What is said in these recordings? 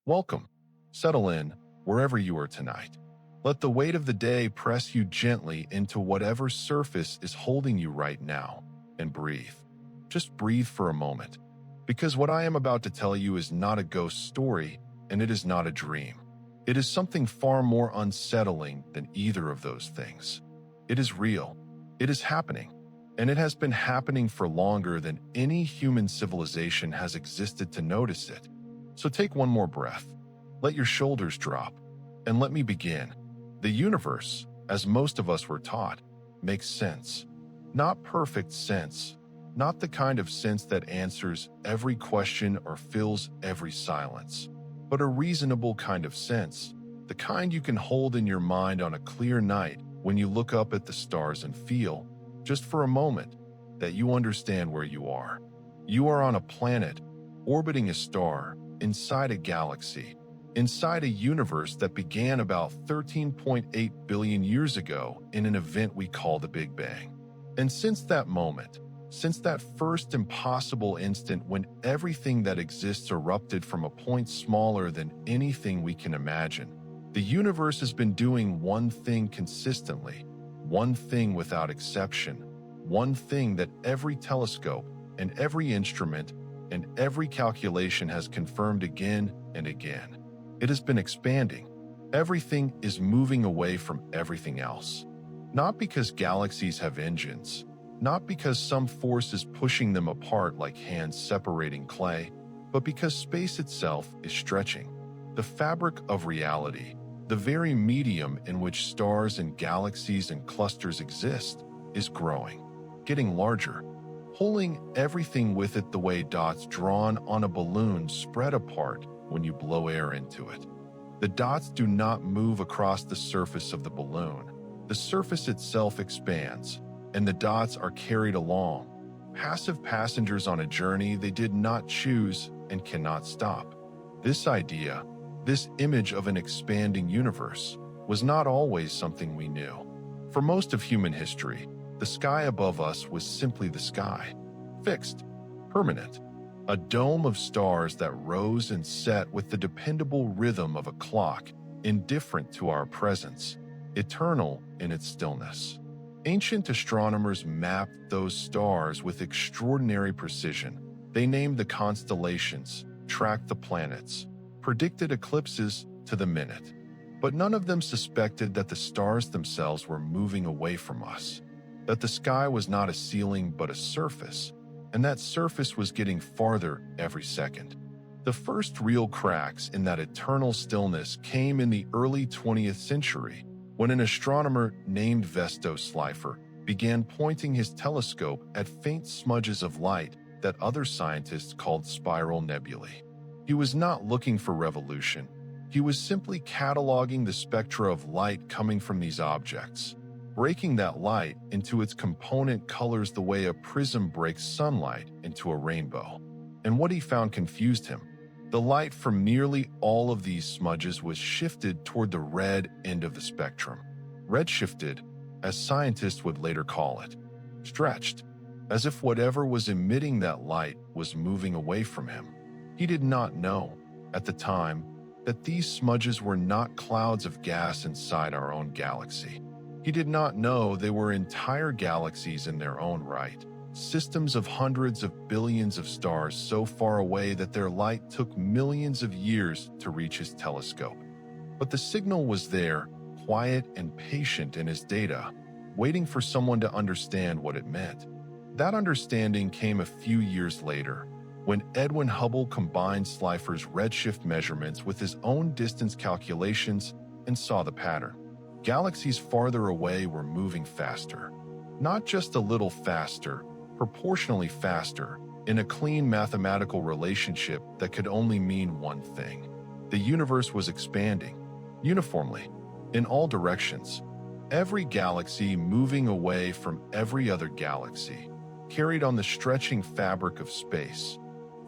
Welcome. Settle in wherever you are tonight. Let the weight of the day press you gently into whatever surface is holding you right now, and breathe. Just breathe for a moment, because what I am about to tell you is not a ghost story, and it is not a dream. It is something far more unsettling than either of those things. It is real. It is happening, and it has been happening for longer than any human civilization has existed to notice it. So take one more breath, let your shoulders drop, and let me begin. The universe, as most of us were taught, makes sense. Not perfect sense, not the kind of sense that answers every question or fills every silence, but a reasonable kind of sense, the kind you can hold in your mind on a clear night when you look up at the stars and feel, just for a moment, that you understand where you are. You are on a planet, orbiting a star, inside a galaxy, inside a universe that began about 13.8 billion years ago in an event we call the Big Bang. And since that moment, since that first impossible instant when everything that exists erupted from a point smaller than anything we can imagine, the universe has been doing one thing consistently, one thing without exception, one thing that every telescope and every instrument and every calculation has confirmed again and again. It has been expanding. Everything is moving away from everything else. Not because galaxies have engines, not because some force is pushing them apart like hands separating clay, but because space itself is stretching. The fabric of reality, the very medium in which stars and galaxies and clusters exist, is growing, getting larger, pulling everything with it the way dots drawn on a balloon spread apart when you blow air into it. The dots do not move across the surface of the balloon. The surface itself expands, and the dots are carried along, passive passengers on a journey they did not choose and cannot stop. This idea, this image of an expanding universe, was not always something we knew. For most of human history, the sky above us was simply the sky, fixed, permanent, a dome of stars that rose and set with the dependable rhythm of a clock, indifferent to our presence, eternal in its stillness. Ancient astronomers mapped those stars with extraordinary precision. They named the constellations, tracked the planets, predicted eclipses to the minute. But none of them suspected that the stars themselves were moving away from us, that the sky was not a ceiling but a surface, and that surface was getting farther every second. The first real cracks in that eternal stillness came in the early 20th century, when an astronomer named Vesto Slipher began pointing his telescope at faint smudges of light that other scientists called spiral nebulae. He was not looking for revolution. He was simply cataloging the spectra of light coming from these objects, breaking that light into its component colors the way a prism breaks sunlight into a rainbow. And what he found confused him. The light from nearly all of these smudges was shifted toward the red end of the spectrum. Redshifted, as scientists would later call it. Stretched, as if whatever was emitting that light was moving away from him. He did not know, at the time, that these smudges were not clouds of gas inside our own galaxy. He did not know they were entire galaxies in their own right, systems of hundreds of billions of stars so far away that their light took millions of years to reach his telescope. But the signal was there, quiet and patient in his data, waiting for someone to understand what it meant. That understanding came a few years later, when Edwin Hubble combined Slipher's redshift measurements with his own distance calculations and saw the pattern. Galaxies farther away were moving faster. Not just a little faster, proportionally faster, in a clean mathematical relationship that could only mean one thing. The universe was expanding, uniformly, in all directions. Every galaxy moving away from every other galaxy, carried on the stretching fabric of space,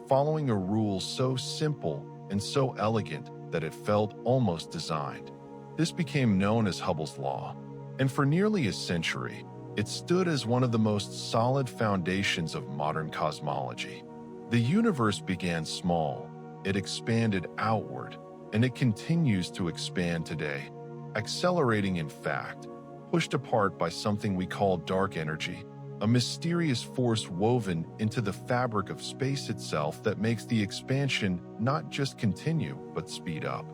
following a rule so simple and so elegant that it felt almost designed. This became known as Hubble's law, and for nearly a century, it stood as one of the most solid foundations of modern cosmology. The universe began small, it expanded outward, and it continues to expand today, accelerating in fact, pushed apart by something we call dark energy, a mysterious force woven into the fabric of space itself that makes the expansion not just continue, but speed up.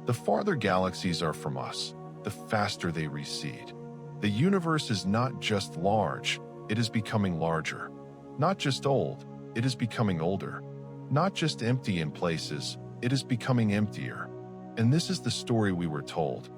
The farther galaxies are from us, the faster they recede. The universe is not just large, it is becoming larger. Not just old, it is becoming older. Not just empty in places, it is becoming emptier. And this is the story we were told.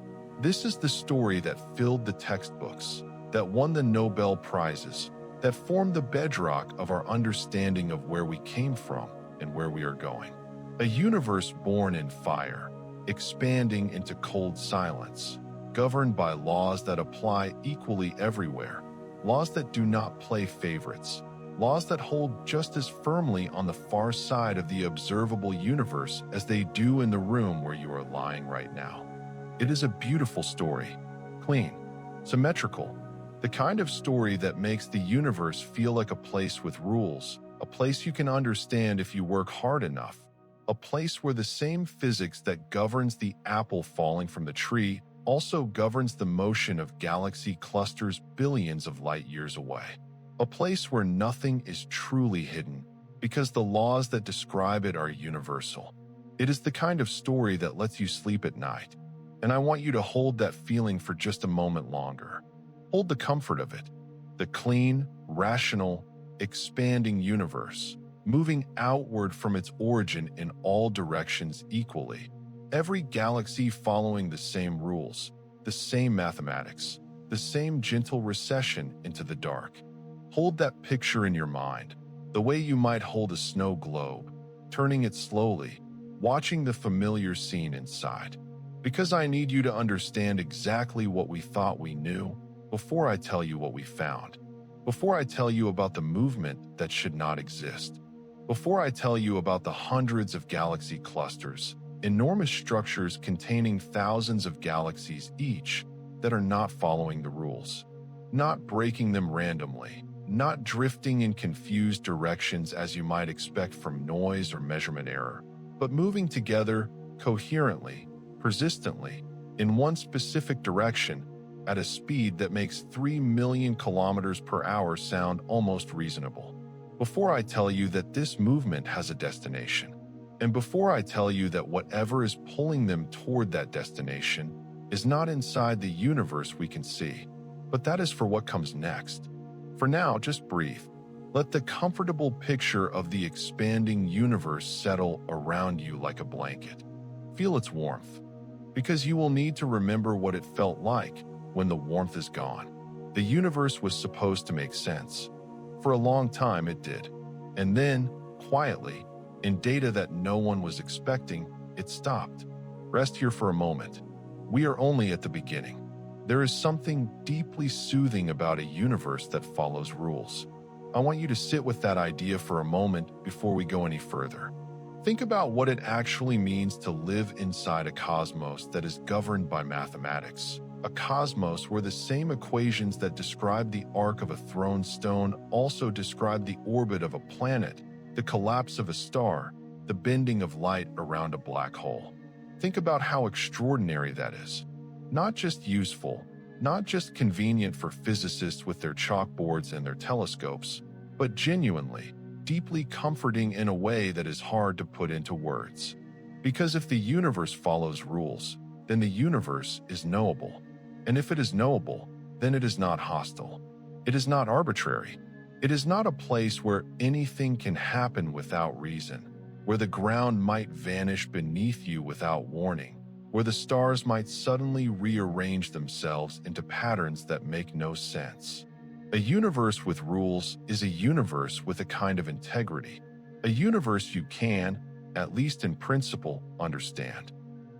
This is the story that filled the textbooks, that won the Nobel Prizes, that formed the bedrock of our understanding of where we came from and where we are going. A universe born in fire, expanding into cold silence, governed by laws that apply equally everywhere, laws that do not play favorites, laws that hold just as firmly on the far side of the observable universe as they do in the room where you are lying right now. It is a beautiful story, clean, symmetrical, the kind of story that makes the universe feel like a place with rules, a place you can understand if you work hard enough, a place where the same physics that governs the apple falling from the tree also governs the motion of galaxy clusters billions of light years away. A place where nothing is truly hidden, because the laws that describe it are universal. It is the kind of story that lets you sleep at night, and I want you to hold that feeling for just a moment longer. Hold the comfort of it, the clean, rational, expanding universe, moving outward from its origin in all directions equally. Every galaxy following the same rules, the same mathematics, the same gentle recession into the dark. Hold that picture in your mind, the way you might hold a snow globe, turning it slowly, watching the familiar scene inside. Because I need you to understand exactly what we thought we knew before I tell you what we found, before I tell you about the movement that should not exist, before I tell you about the hundreds of galaxy clusters, enormous structures containing thousands of galaxies each that are not following the rules, not breaking them randomly, not drifting in confused directions as you might expect from noise or measurement error, but moving together coherently, persistently, in one specific direction at a speed that makes 3 million kilometers per hour sound almost reasonable. Before I tell you that this movement has a destination, and before I tell you that whatever is pulling them toward that destination is not inside the universe we can see, but that is for what comes next. For now, just breathe. Let the comfortable picture of the expanding universe settle around you like a blanket. Feel its warmth, because you will need to remember what it felt like when the warmth is gone. The universe was supposed to make sense. For a long time it did. And then, quietly, in data that no one was expecting, it stopped. Rest here for a moment. We are only at the beginning. There is something deeply soothing about a universe that follows rules. I want you to sit with that idea for a moment before we go any further. Think about what it actually means to live inside a cosmos that is governed by mathematics. A cosmos where the same equations that describe the arc of a thrown stone also describe the orbit of a planet, the collapse of a star, the bending of light around a black hole. Think about how extraordinary that is. Not just useful, not just convenient for physicists with their chalkboards and their telescopes, but genuinely, deeply comforting in a way that is hard to put into words. Because if the universe follows rules, then the universe is knowable. And if it is knowable, then it is not hostile. It is not arbitrary. It is not a place where anything can happen without reason, where the ground might vanish beneath you without warning, where the stars might suddenly rearrange themselves into patterns that make no sense. A universe with rules is a universe with a kind of integrity, a universe you can, at least in principle, understand.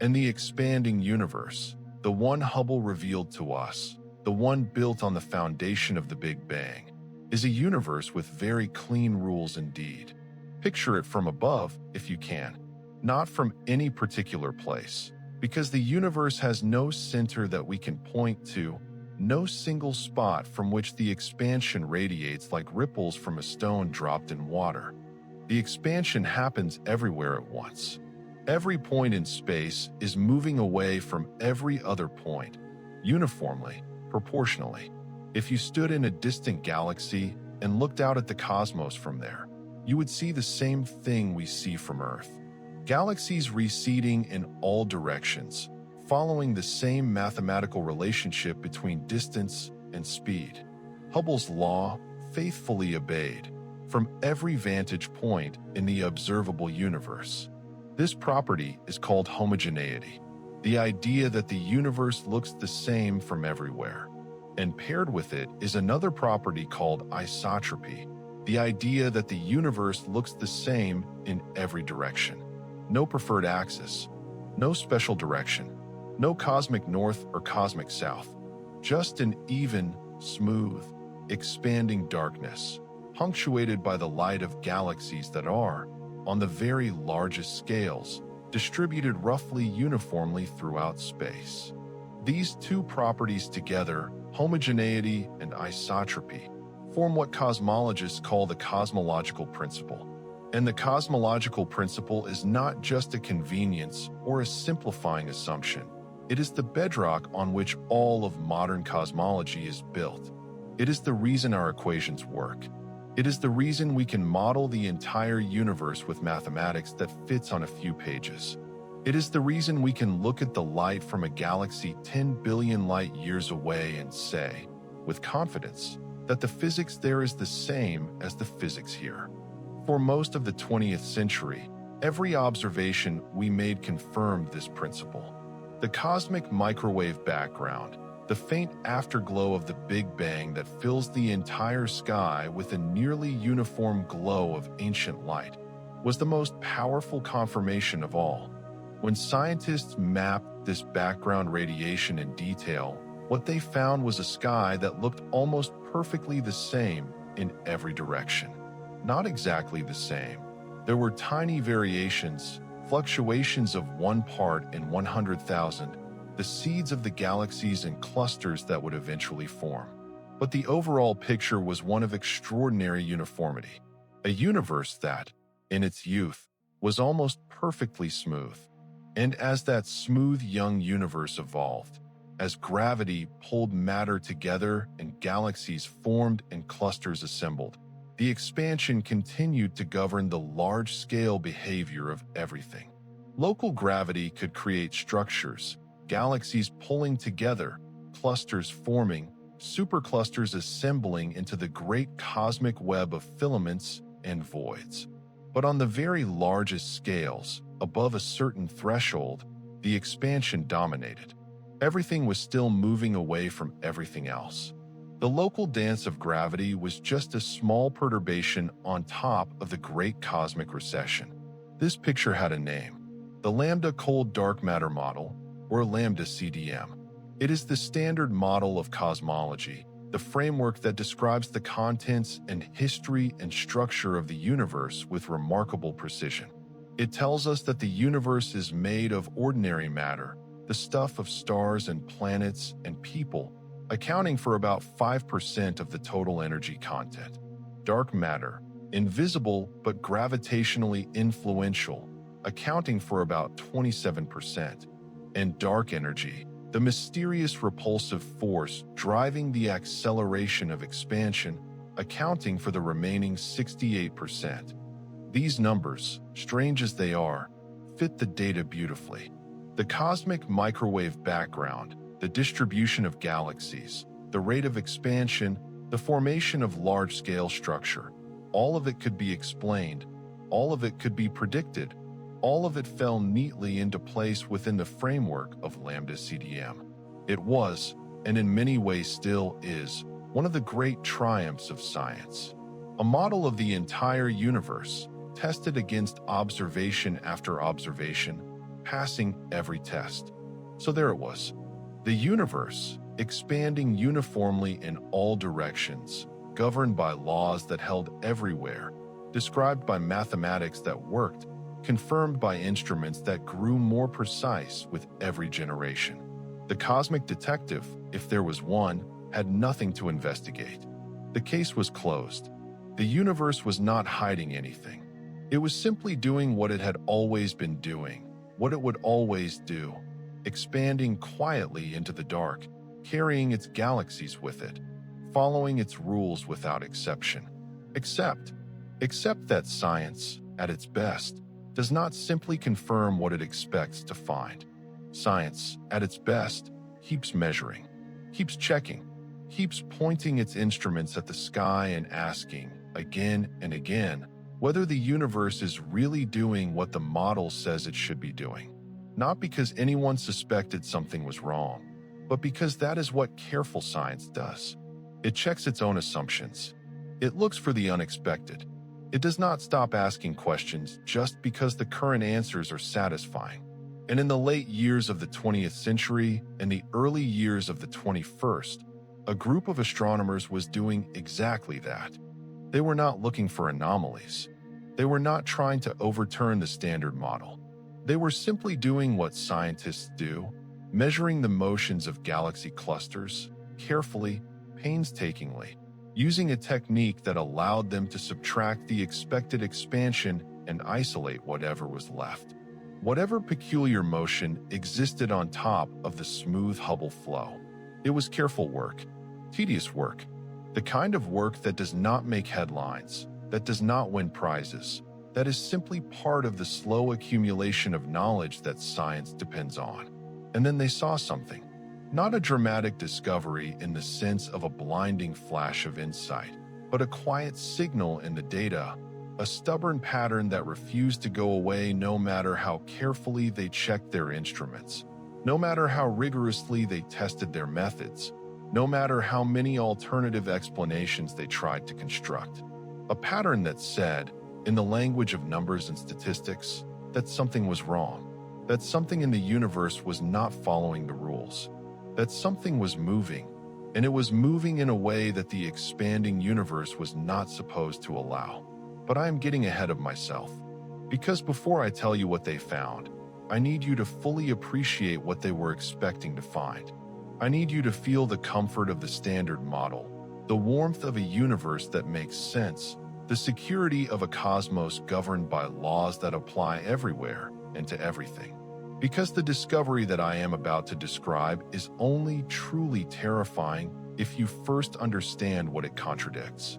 And the expanding universe, the one Hubble revealed to us, the one built on the foundation of the Big Bang, is a universe with very clean rules indeed. Picture it from above, if you can, not from any particular place, because the universe has no center that we can point to, no single spot from which the expansion radiates like ripples from a stone dropped in water. The expansion happens everywhere at once. Every point in space is moving away from every other point, uniformly, proportionally. If you stood in a distant galaxy and looked out at the cosmos from there, you would see the same thing we see from Earth. Galaxies receding in all directions, following the same mathematical relationship between distance and speed. Hubble's law, faithfully obeyed, from every vantage point in the observable universe. This property is called homogeneity, the idea that the universe looks the same from everywhere. And paired with it is another property called isotropy, the idea that the universe looks the same in every direction. No preferred axis, no special direction, no cosmic north or cosmic south, just an even, smooth, expanding darkness, punctuated by the light of galaxies that are, on the very largest scales, distributed roughly uniformly throughout space. These two properties together, homogeneity and isotropy, form what cosmologists call the cosmological principle. And the cosmological principle is not just a convenience or a simplifying assumption. It is the bedrock on which all of modern cosmology is built. It is the reason our equations work. It is the reason we can model the entire universe with mathematics that fits on a few pages. It is the reason we can look at the light from a galaxy 10 billion light years away and say, with confidence, that the physics there is the same as the physics here. For most of the 20th century, every observation we made confirmed this principle. The cosmic microwave background, the faint afterglow of the Big Bang that fills the entire sky with a nearly uniform glow of ancient light, was the most powerful confirmation of all. When scientists mapped this background radiation in detail, what they found was a sky that looked almost perfectly the same in every direction. Not exactly the same. There were tiny variations, fluctuations of 1 part in 100,000, the seeds of the galaxies and clusters that would eventually form. But the overall picture was one of extraordinary uniformity, a universe that, in its youth, was almost perfectly smooth. And as that smooth young universe evolved, as gravity pulled matter together and galaxies formed and clusters assembled, the expansion continued to govern the large-scale behavior of everything. Local gravity could create structures, galaxies pulling together, clusters forming, superclusters assembling into the great cosmic web of filaments and voids. But on the very largest scales, above a certain threshold, the expansion dominated. Everything was still moving away from everything else. The local dance of gravity was just a small perturbation on top of the great cosmic recession. This picture had a name, the Lambda Cold Dark Matter Model, or Lambda CDM. It is the standard model of cosmology, the framework that describes the contents and history and structure of the universe with remarkable precision. It tells us that the universe is made of ordinary matter, the stuff of stars and planets and people, accounting for about 5% of the total energy content. Dark matter, invisible but gravitationally influential, accounting for about 27%. And dark energy, the mysterious repulsive force driving the acceleration of expansion, accounting for the remaining 68%. These numbers, strange as they are, fit the data beautifully. The cosmic microwave background, the distribution of galaxies, the rate of expansion, the formation of large-scale structure, all of it could be explained, all of it could be predicted, all of it fell neatly into place within the framework of Lambda CDM. It was, and in many ways still is, one of the great triumphs of science. A model of the entire universe, tested against observation after observation, passing every test. So there it was. The universe, expanding uniformly in all directions, governed by laws that held everywhere, described by mathematics that worked, confirmed by instruments that grew more precise with every generation. The cosmic detective, if there was one, had nothing to investigate. The case was closed. The universe was not hiding anything. It was simply doing what it had always been doing, what it would always do, expanding quietly into the dark, carrying its galaxies with it, following its rules without exception. Except that science, at its best, does not simply confirm what it expects to find. Science, at its best, keeps measuring, keeps checking, keeps pointing its instruments at the sky and asking, again and again, whether the universe is really doing what the model says it should be doing. Not because anyone suspected something was wrong, but because that is what careful science does. It checks its own assumptions. It looks for the unexpected. It does not stop asking questions just because the current answers are satisfying. And in the late years of the 20th century and the early years of the 21st, a group of astronomers was doing exactly that. They were not looking for anomalies. They were not trying to overturn the standard model. They were simply doing what scientists do, measuring the motions of galaxy clusters, carefully, painstakingly, using a technique that allowed them to subtract the expected expansion and isolate whatever was left. Whatever peculiar motion existed on top of the smooth Hubble flow. It was careful work, tedious work, the kind of work that does not make headlines, that does not win prizes, that is simply part of the slow accumulation of knowledge that science depends on. And then they saw something. Not a dramatic discovery in the sense of a blinding flash of insight, but a quiet signal in the data, a stubborn pattern that refused to go away no matter how carefully they checked their instruments, no matter how rigorously they tested their methods, no matter how many alternative explanations they tried to construct. A pattern that said, in the language of numbers and statistics, that something was wrong, that something in the universe was not following the rules, that something was moving, and it was moving in a way that the expanding universe was not supposed to allow. But I am getting ahead of myself, because before I tell you what they found, I need you to fully appreciate what they were expecting to find. I need you to feel the comfort of the standard model, the warmth of a universe that makes sense, the security of a cosmos governed by laws that apply everywhere and to everything. Because the discovery that I am about to describe is only truly terrifying if you first understand what it contradicts.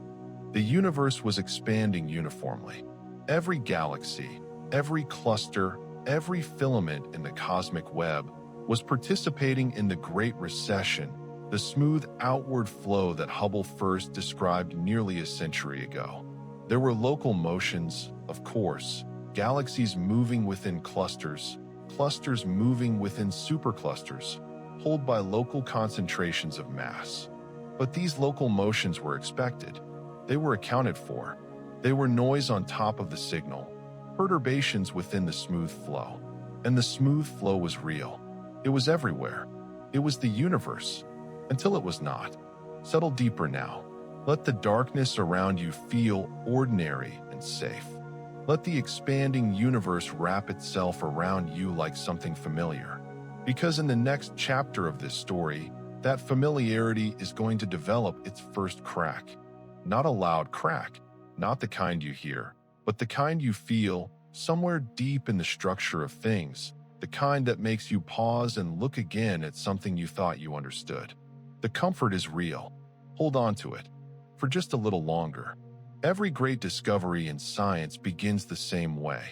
The universe was expanding uniformly. Every galaxy, every cluster, every filament in the cosmic web was participating in the Great Recession, the smooth outward flow that Hubble first described nearly a century ago. There were local motions, of course, galaxies moving within clusters, clusters moving within superclusters, pulled by local concentrations of mass. But these local motions were expected. They were accounted for. They were noise on top of the signal, perturbations within the smooth flow. And the smooth flow was real. It was everywhere. It was the universe. Until it was not. Settle deeper now. Let the darkness around you feel ordinary and safe. Let the expanding universe wrap itself around you like something familiar. Because in the next chapter of this story, that familiarity is going to develop its first crack. Not a loud crack, not the kind you hear, but the kind you feel somewhere deep in the structure of things, the kind that makes you pause and look again at something you thought you understood. The comfort is real. Hold on to it. For just a little longer. Every great discovery in science begins the same way.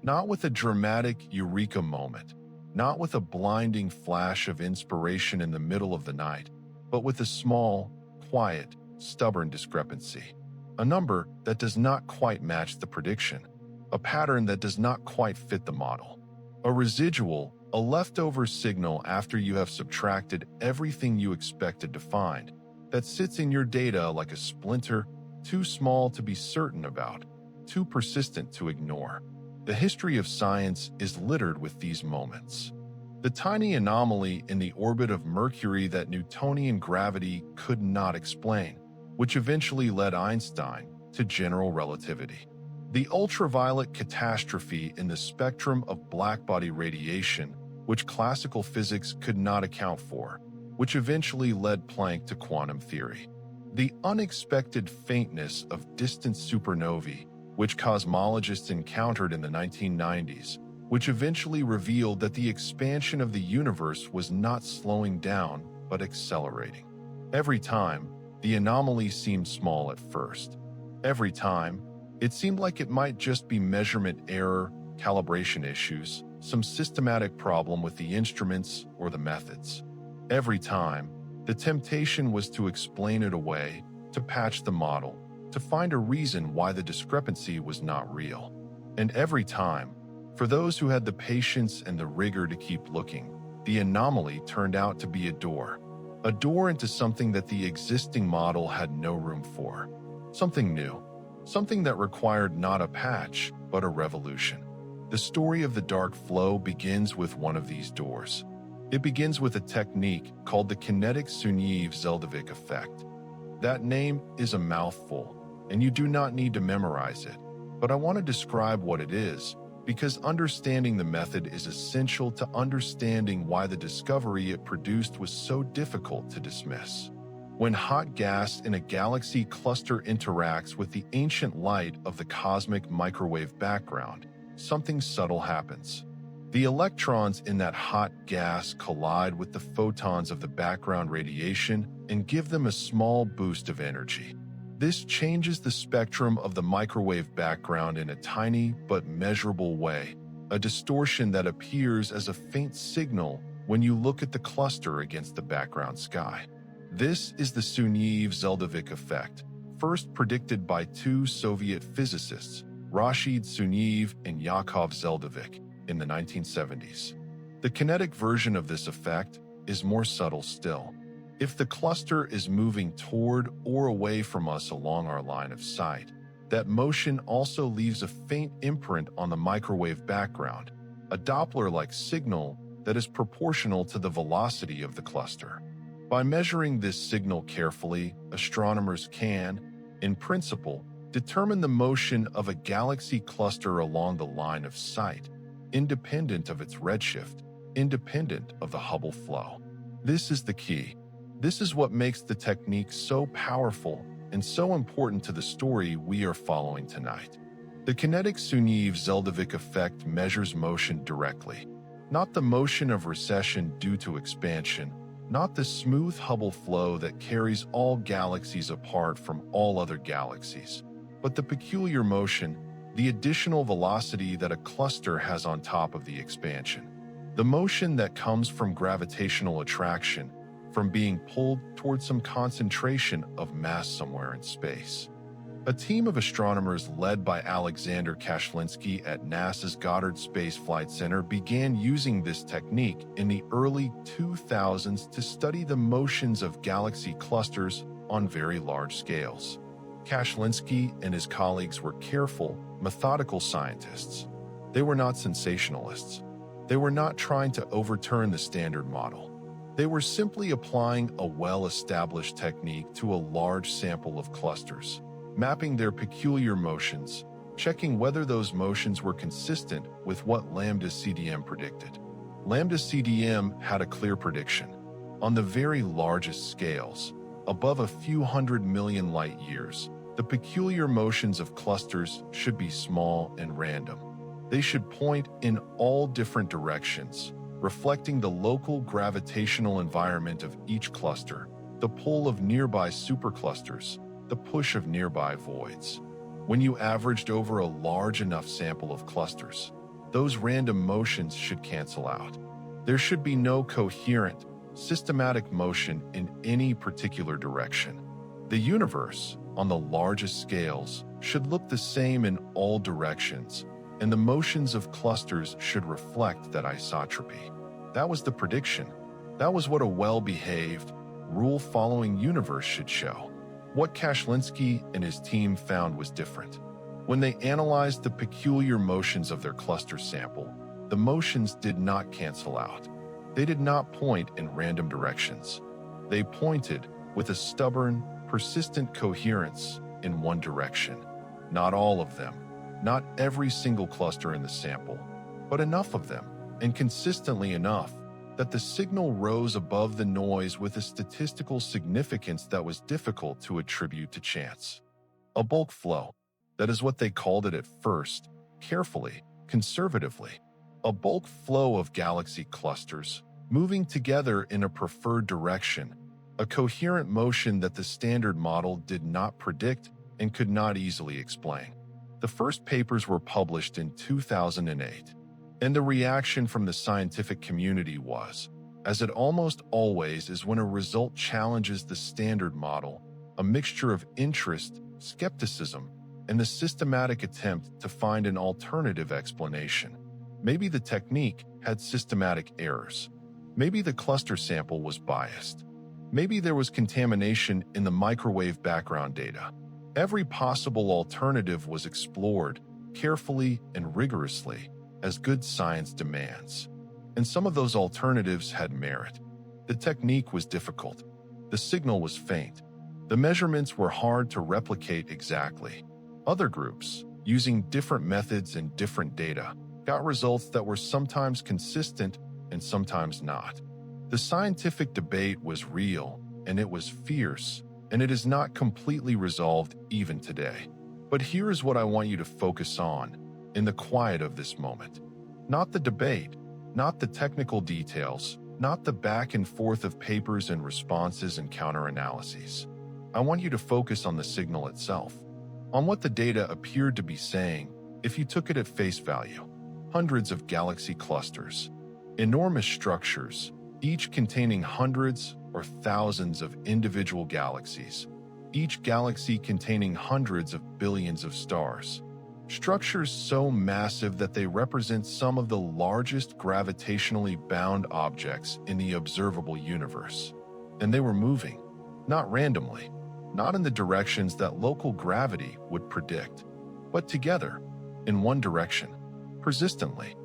Not with a dramatic eureka moment, not with a blinding flash of inspiration in the middle of the night, but with a small, quiet, stubborn discrepancy. A number that does not quite match the prediction. A pattern that does not quite fit the model. A residual, a leftover signal after you have subtracted everything you expected to find, that sits in your data like a splinter, too small to be certain about, too persistent to ignore. The history of science is littered with these moments. The tiny anomaly in the orbit of Mercury that Newtonian gravity could not explain, which eventually led Einstein to general relativity. The ultraviolet catastrophe in the spectrum of blackbody radiation, which classical physics could not account for, which eventually led Planck to quantum theory. The unexpected faintness of distant supernovae, which cosmologists encountered in the 1990s, which eventually revealed that the expansion of the universe was not slowing down, but accelerating. Every time, the anomaly seemed small at first. Every time, it seemed like it might just be measurement error, calibration issues, some systematic problem with the instruments or the methods. Every time, the temptation was to explain it away, to patch the model, to find a reason why the discrepancy was not real. And every time, for those who had the patience and the rigor to keep looking, the anomaly turned out to be a door into something that the existing model had no room for. Something new, something that required not a patch, but a revolution. The story of the dark flow begins with one of these doors. It begins with a technique called the kinetic Sunyaev-Zeldovich effect. That name is a mouthful, and you do not need to memorize it, but I want to describe what it is, because understanding the method is essential to understanding why the discovery it produced was so difficult to dismiss. When hot gas in a galaxy cluster interacts with the ancient light of the cosmic microwave background, something subtle happens. The electrons in that hot gas collide with the photons of the background radiation and give them a small boost of energy. This changes the spectrum of the microwave background in a tiny but measurable way, a distortion that appears as a faint signal when you look at the cluster against the background sky. This is the Sunyaev-Zeldovich effect, first predicted by two Soviet physicists, Rashid Sunyaev and Yakov Zeldovich, in the 1970s. The kinetic version of this effect is more subtle still. If the cluster is moving toward or away from us along our line of sight, that motion also leaves a faint imprint on the microwave background, a Doppler-like signal that is proportional to the velocity of the cluster. By measuring this signal carefully, astronomers can, in principle, determine the motion of a galaxy cluster along the line of sight, independent of its redshift, independent of the Hubble flow. This is the key. This is what makes the technique so powerful and so important to the story we are following tonight. The kinetic Sunyaev-Zeldovich effect measures motion directly, not the motion of recession due to expansion, not the smooth Hubble flow that carries all galaxies apart from all other galaxies, but the peculiar motion, the additional velocity that a cluster has on top of the expansion. The motion that comes from gravitational attraction, from being pulled towards some concentration of mass somewhere in space. A team of astronomers led by Alexander Kashlinsky at NASA's Goddard Space Flight Center began using this technique in the early 2000s to study the motions of galaxy clusters on very large scales. Kashlinsky and his colleagues were careful, methodical scientists. They were not sensationalists. They were not trying to overturn the standard model. They were simply applying a well-established technique to a large sample of clusters, mapping their peculiar motions, checking whether those motions were consistent with what Lambda CDM predicted. Lambda CDM had a clear prediction. On the very largest scales, above a few 100 million light years, the peculiar motions of clusters should be small and random. They should point in all different directions, reflecting the local gravitational environment of each cluster, the pull of nearby superclusters, the push of nearby voids. When you averaged over a large enough sample of clusters, those random motions should cancel out. There should be no coherent, systematic motion in any particular direction. The universe, on the largest scales, should look the same in all directions, and the motions of clusters should reflect that isotropy. That was the prediction. That was what a well-behaved, rule-following universe should show. What Kashlinsky and his team found was different. When they analyzed the peculiar motions of their cluster sample, the motions did not cancel out. They did not point in random directions. They pointed with a stubborn, persistent coherence in one direction. Not all of them, not every single cluster in the sample, but enough of them, and consistently enough, that the signal rose above the noise with a statistical significance that was difficult to attribute to chance. A bulk flow, that is what they called it at first, carefully, conservatively. a bulk flow of galaxy clusters, moving together in a preferred direction, a coherent motion that the standard model did not predict and could not easily explain. The first papers were published in 2008, and the reaction from the scientific community was, as it almost always is when a result challenges the standard model, a mixture of interest, skepticism, and the systematic attempt to find an alternative explanation. Maybe the technique had systematic errors. Maybe the cluster sample was biased. Maybe there was contamination in the microwave background data. Every possible alternative was explored carefully and rigorously, as good science demands. And some of those alternatives had merit. The technique was difficult. The signal was faint. The measurements were hard to replicate exactly. Other groups, using different methods and different data, got results that were sometimes consistent and sometimes not. The scientific debate was real, and it was fierce, and it is not completely resolved even today. But here is what I want you to focus on, in the quiet of this moment. Not the debate, not the technical details, not the back and forth of papers and responses and counter-analyses. I want you to focus on the signal itself, on what the data appeared to be saying if you took it at face value. Hundreds of galaxy clusters, enormous structures, each containing hundreds or thousands of individual galaxies, each galaxy containing hundreds of billions of stars. Structures so massive that they represent some of the largest gravitationally bound objects in the observable universe. And they were moving, not randomly, not in the directions that local gravity would predict, but together, in one direction, persistently,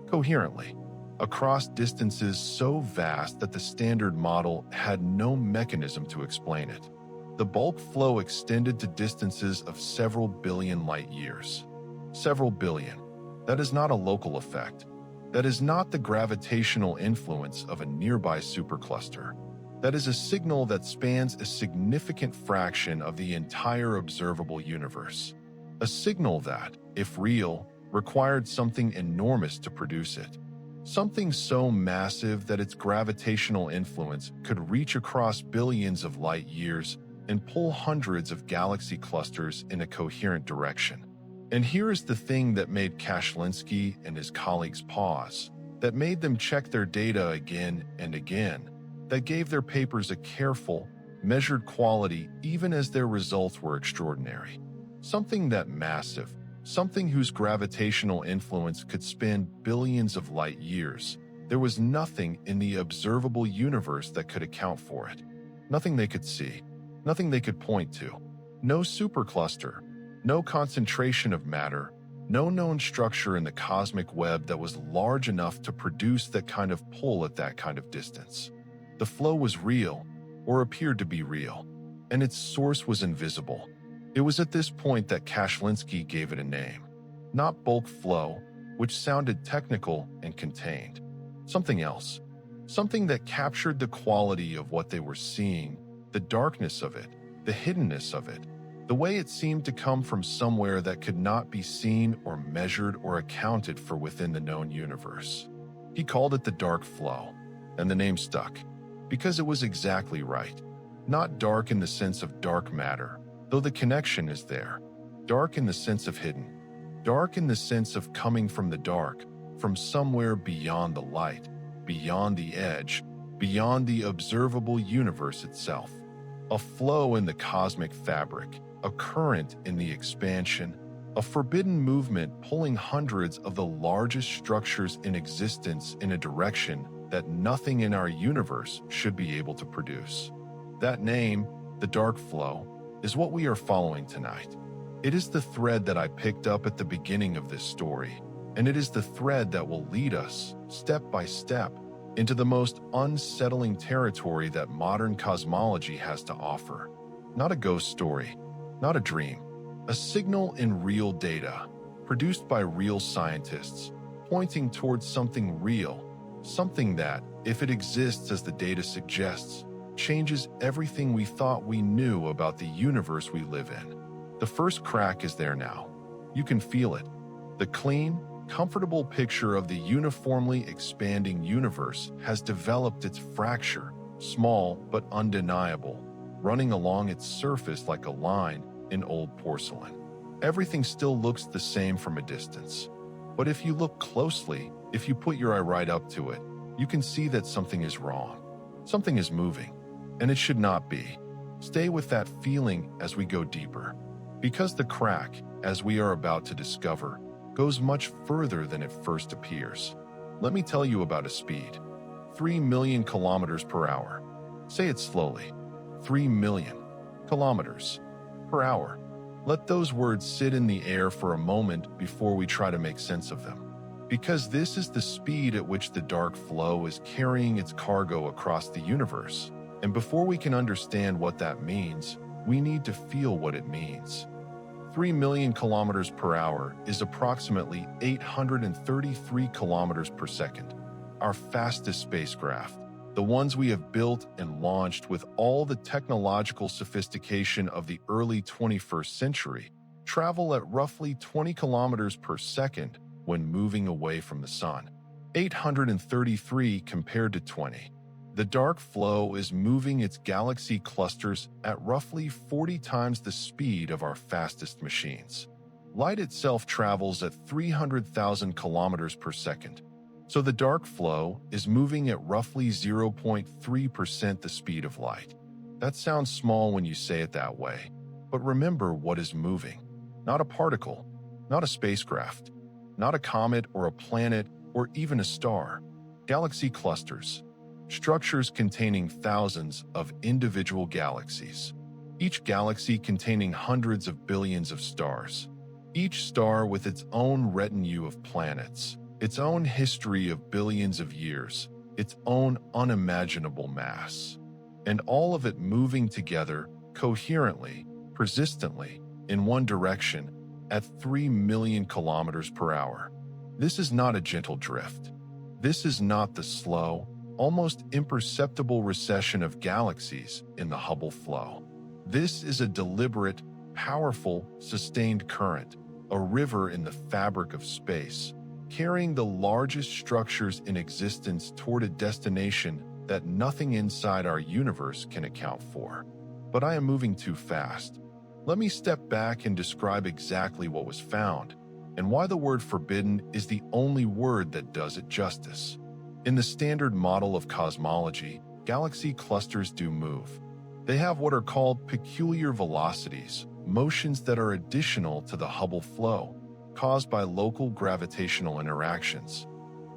coherently, across distances so vast that the standard model had no mechanism to explain it. The bulk flow extended to distances of several billion light years. Several billion. That is not a local effect. That is not the gravitational influence of a nearby supercluster. That is a signal that spans a significant fraction of the entire observable universe. A signal that, if real, required something enormous to produce it. Something so massive that its gravitational influence could reach across billions of light years and pull hundreds of galaxy clusters in a coherent direction. And here is the thing that made Kashlinsky and his colleagues pause, that made them check their data again and again, that gave their papers a careful, measured quality even as their results were extraordinary. Something that massive, something whose gravitational influence could span billions of light years. There was nothing in the observable universe that could account for it. Nothing they could see, nothing they could point to. No supercluster, no concentration of matter, no known structure in the cosmic web that was large enough to produce that kind of pull at that kind of distance. The flow was real, or appeared to be real, and its source was invisible. It was at this point that Kashlinsky gave it a name. Not bulk flow, which sounded technical and contained. Something else. Something that captured the quality of what they were seeing, the darkness of it, the hiddenness of it, the way it seemed to come from somewhere that could not be seen or measured or accounted for within the known universe. He called it the dark flow, and the name stuck, because it was exactly right. Not dark in the sense of dark matter, though the connection is there. Dark in the sense of hidden. Dark in the sense of coming from the dark, from somewhere beyond the light, beyond the edge, beyond the observable universe itself. A flow in the cosmic fabric, a current in the expansion, a forbidden movement pulling hundreds of the largest structures in existence in a direction that nothing in our universe should be able to produce. That name, the dark flow, is what we are following tonight. It is the thread that I picked up at the beginning of this story, and it is the thread that will lead us, step by step, into the most unsettling territory that modern cosmology has to offer. Not a ghost story, not a dream, a signal in real data, produced by real scientists, pointing towards something real, something that, if it exists as the data suggests, changes everything we thought we knew about the universe we live in. The first crack is there now. You can feel it. The clean, comfortable picture of the uniformly expanding universe has developed its fracture, small but undeniable, running along its surface like a line in old porcelain. Everything still looks the same from a distance. But if you look closely, if you put your eye right up to it, you can see that something is wrong. Something is moving, and it should not be. Stay with that feeling as we go deeper. Because the crack, as we are about to discover, goes much further than it first appears. Let me tell you about a speed. 3 million kilometers per hour. Say it slowly. 3 million kilometers per hour. Let those words sit in the air for a moment before we try to make sense of them. Because this is the speed at which the dark flow is carrying its cargo across the universe. And before we can understand what that means, we need to feel what it means. 3 million kilometers per hour is approximately 833 kilometers per second. Our fastest spacecraft, the ones we have built and launched with all the technological sophistication of the early 21st century, travel at roughly 20 kilometers per second when moving away from the Sun. 833 compared to 20. The dark flow is moving its galaxy clusters at roughly 40 times the speed of our fastest machines. Light itself travels at 300,000 kilometers per second. So the dark flow is moving at roughly 0.3% the speed of light. That sounds small when you say it that way, but remember what is moving. Not a particle, not a spacecraft, not a comet or a planet or even a star. Galaxy clusters, structures containing thousands of individual galaxies. Each galaxy containing hundreds of billions of stars. Each star with its own retinue of planets, its own history of billions of years, its own unimaginable mass. And all of it moving together, coherently, persistently, in one direction, at 3 million kilometers per hour. This is not a gentle drift. This is not the slow, almost imperceptible recession of galaxies in the Hubble flow. This is a deliberate, powerful, sustained current, a river in the fabric of space, carrying the largest structures in existence toward a destination that nothing inside our universe can account for. But I am moving too fast. Let me step back and describe exactly what was found, and why the word forbidden is the only word that does it justice. In the standard model of cosmology, galaxy clusters do move. They have what are called peculiar velocities, motions that are additional to the Hubble flow, caused by local gravitational interactions.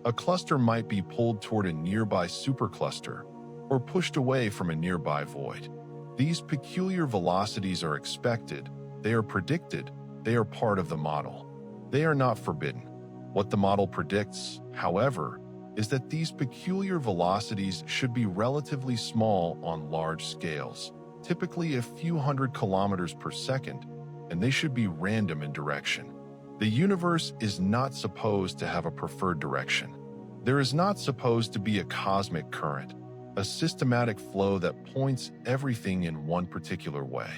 A cluster might be pulled toward a nearby supercluster, or pushed away from a nearby void. These peculiar velocities are expected, they are predicted, they are part of the model. They are not forbidden. What the model predicts, however, is that these peculiar velocities should be relatively small on large scales, typically a few hundred kilometers per second, and they should be random in direction. The universe is not supposed to have a preferred direction. There is not supposed to be a cosmic current, a systematic flow that points everything in one particular way.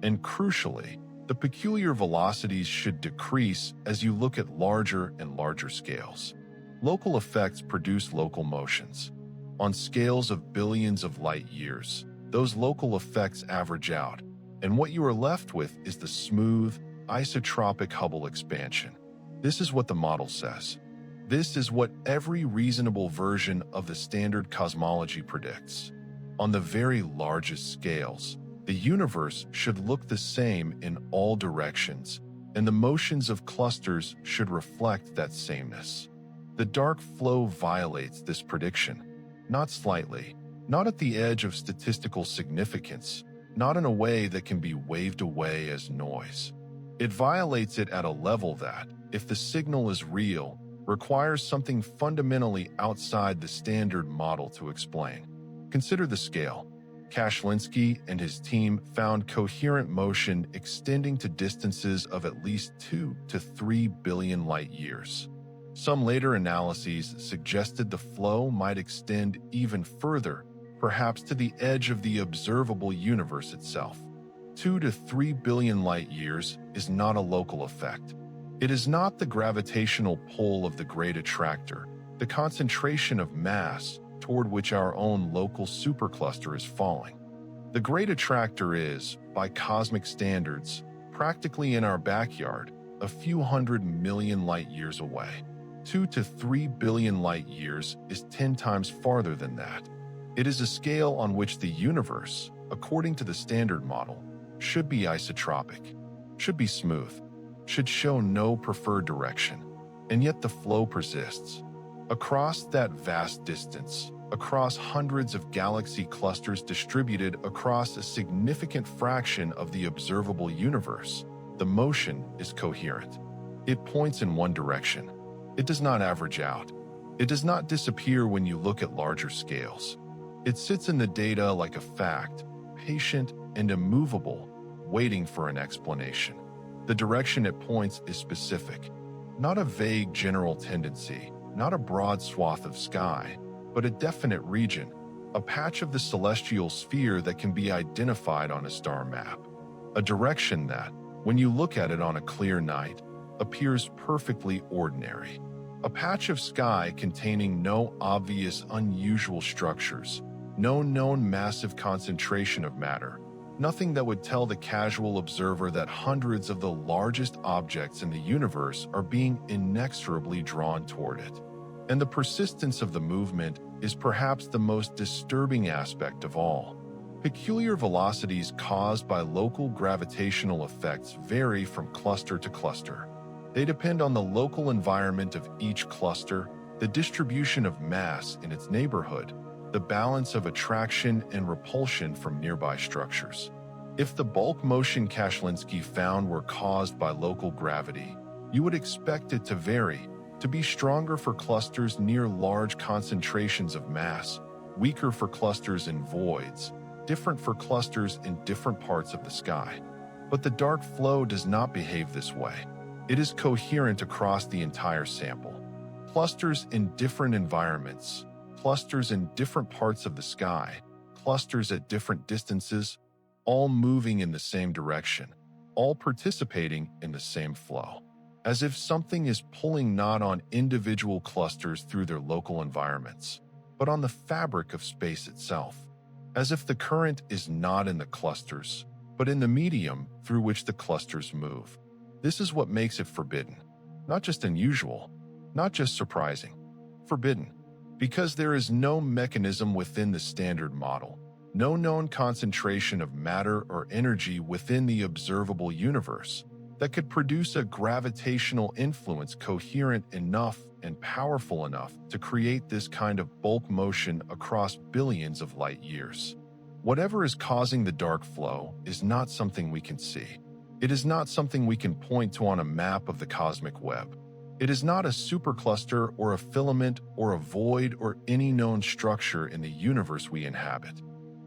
And crucially, the peculiar velocities should decrease as you look at larger and larger scales. Local effects produce local motions. On scales of billions of light years, those local effects average out, and what you are left with is the smooth, isotropic Hubble expansion. This is what the model says. This is what every reasonable version of the standard cosmology predicts. On the very largest scales, the universe should look the same in all directions, and the motions of clusters should reflect that sameness. The dark flow violates this prediction, not slightly, not at the edge of statistical significance, not in a way that can be waved away as noise. It violates it at a level that, if the signal is real, requires something fundamentally outside the standard model to explain. Consider the scale. Kashlinsky and his team found coherent motion extending to distances of at least 2 to 3 billion light years. Some later analyses suggested the flow might extend even further, perhaps to the edge of the observable universe itself. 2 to 3 billion light years is not a local effect. It is not the gravitational pull of the great attractor, the concentration of mass toward which our own local supercluster is falling. The great attractor is, by cosmic standards, practically in our backyard, a few 100 million light-years away. 2 to 3 billion light-years is 10 times farther than that. It is a scale on which the universe, according to the standard model, should be isotropic, should be smooth, should show no preferred direction, and yet the flow persists. Across that vast distance, across hundreds of galaxy clusters distributed across a significant fraction of the observable universe, the motion is coherent. It points in one direction. It does not average out. It does not disappear when you look at larger scales. It sits in the data like a fact, patient and immovable, waiting for an explanation. The direction it points is specific, not a vague general tendency, not a broad swath of sky, but a definite region, a patch of the celestial sphere that can be identified on a star map. A direction that, when you look at it on a clear night, appears perfectly ordinary. A patch of sky containing no obvious unusual structures, no known massive concentration of matter, nothing that would tell the casual observer that hundreds of the largest objects in the universe are being inexorably drawn toward it. And the persistence of the movement is perhaps the most disturbing aspect of all. Peculiar velocities caused by local gravitational effects vary from cluster to cluster. They depend on the local environment of each cluster, the distribution of mass in its neighborhood, the balance of attraction and repulsion from nearby structures. If the bulk motion Kashlinski found were caused by local gravity, you would expect it to vary, to be stronger for clusters near large concentrations of mass, weaker for clusters in voids, different for clusters in different parts of the sky. But the dark flow does not behave this way. It is coherent across the entire sample. Clusters in different environments, clusters in different parts of the sky, clusters at different distances, all moving in the same direction, all participating in the same flow. As if something is pulling not on individual clusters through their local environments, but on the fabric of space itself. As if the current is not in the clusters, but in the medium through which the clusters move. This is what makes it forbidden. Not just unusual, not just surprising. Forbidden. Because there is no mechanism within the standard model, no known concentration of matter or energy within the observable universe that could produce a gravitational influence coherent enough and powerful enough to create this kind of bulk motion across billions of light years. Whatever is causing the dark flow is not something we can see. It is not something we can point to on a map of the cosmic web. It is not a supercluster or a filament or a void or any known structure in the universe we inhabit.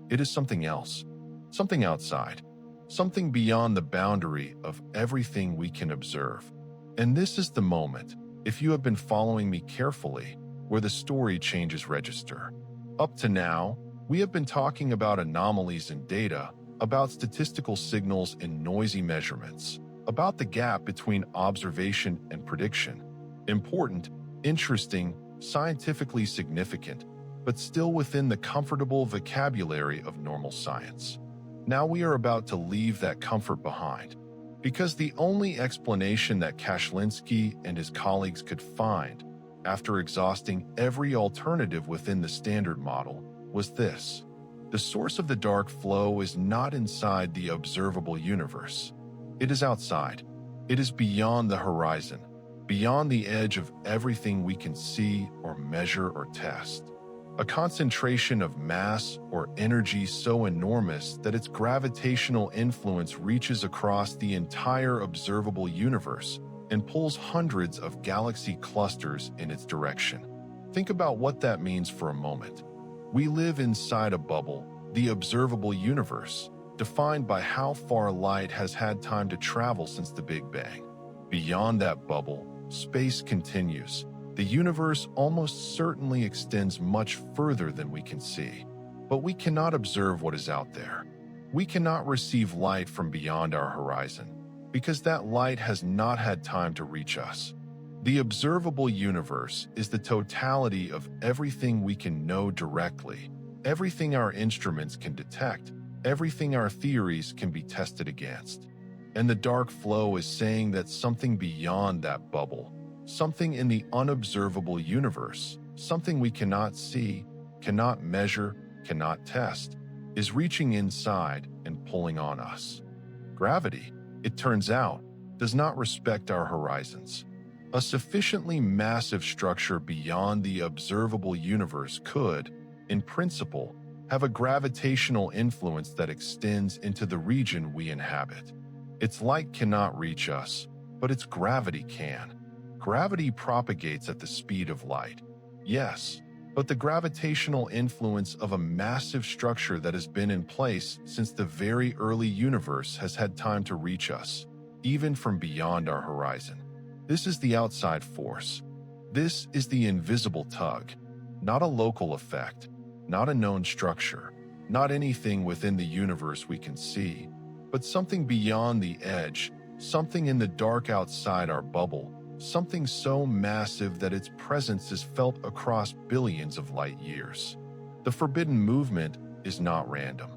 It is something else, something outside, something beyond the boundary of everything we can observe. And this is the moment, if you have been following me carefully, where the story changes register. Up to now, we have been talking about anomalies in data, about statistical signals in noisy measurements, about the gap between observation and prediction. Important, interesting, scientifically significant, but still within the comfortable vocabulary of normal science. Now we are about to leave that comfort behind, because the only explanation that Kashlinski and his colleagues could find, after exhausting every alternative within the standard model, was this. The source of the dark flow is not inside the observable universe. It is outside. It is beyond the horizon, beyond the edge of everything we can see or measure or test. A concentration of mass or energy so enormous that its gravitational influence reaches across the entire observable universe and pulls hundreds of galaxy clusters in its direction. Think about what that means for a moment. We live inside a bubble, the observable universe, defined by how far light has had time to travel since the Big Bang. Beyond that bubble, space continues. The universe almost certainly extends much further than we can see. But we cannot observe what is out there. We cannot receive light from beyond our horizon, because that light has not had time to reach us. The observable universe is the totality of everything we can know directly, everything our instruments can detect, everything our theories can be tested against. And the dark flow is saying that something beyond that bubble, something in the unobservable universe, something we cannot see, cannot measure, cannot test, is reaching inside and pulling on us. Gravity, it turns out, does not respect our horizons. A sufficiently massive structure beyond the observable universe could, in principle, have a gravitational influence that extends into the region we inhabit. Its light cannot reach us, but its gravity can. Gravity propagates at the speed of light. Yes, but the gravitational influence of a massive structure that has been in place since the very early universe has had time to reach us, even from beyond our horizon. This is the outside force. This is the invisible tug, not a local effect, not a known structure, not anything within the universe we can see, but something beyond the edge, something in the dark outside our bubble, something so massive that its presence is felt across billions of light years. The forbidden movement is not random.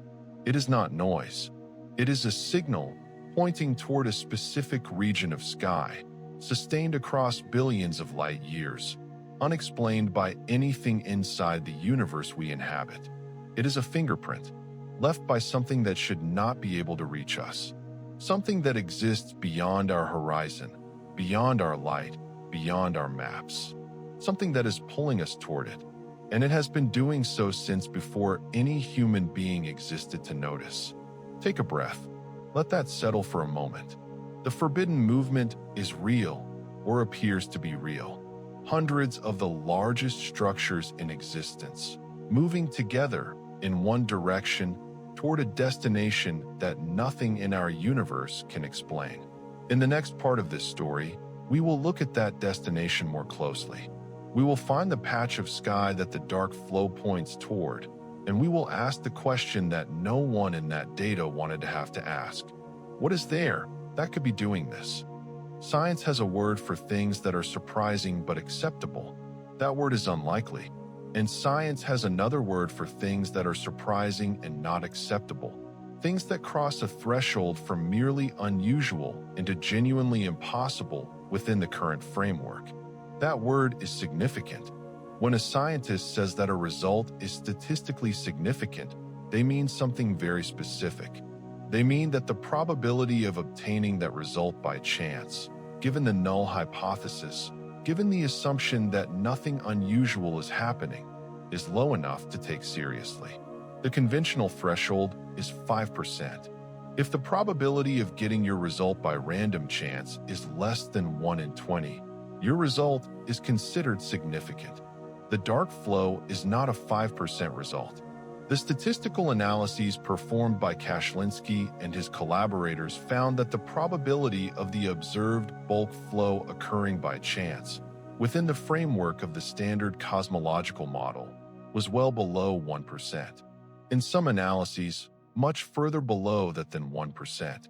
It is not noise. It is a signal pointing toward a specific region of sky, sustained across billions of light years, unexplained by anything inside the universe we inhabit. It is a fingerprint, left by something that should not be able to reach us, something that exists beyond our horizon, beyond our light, beyond our maps, something that is pulling us toward it, and it has been doing so since before any human being existed to notice. Take a breath. Let that settle for a moment. The forbidden movement is real, or appears to be real. Hundreds of the largest structures in existence, moving together in one direction toward a destination that nothing in our universe can explain. In the next part of this story, we will look at that destination more closely. We will find the patch of sky that the dark flow points toward, and we will ask the question that no one in that data wanted to have to ask. What is there that could be doing this? Science has a word for things that are surprising but acceptable. That word is unlikely. And science has another word for things that are surprising and not acceptable. Things that cross a threshold from merely unusual into genuinely impossible within the current framework. That word is significant. When a scientist says that a result is statistically significant, they mean something very specific. They mean that the probability of obtaining that result by chance, given the null hypothesis, given the assumption that nothing unusual is happening, is low enough to take seriously. The conventional threshold is 5%. If the probability of getting your result by random chance is less than 1 in 20, your result is considered significant. The dark flow is not a 5% result. The statistical analyses performed by Kashlinsky and his collaborators found that the probability of the observed bulk flow occurring by chance, within the framework of the standard cosmological model, was well below 1%. In some analyses, much further below that than 1%.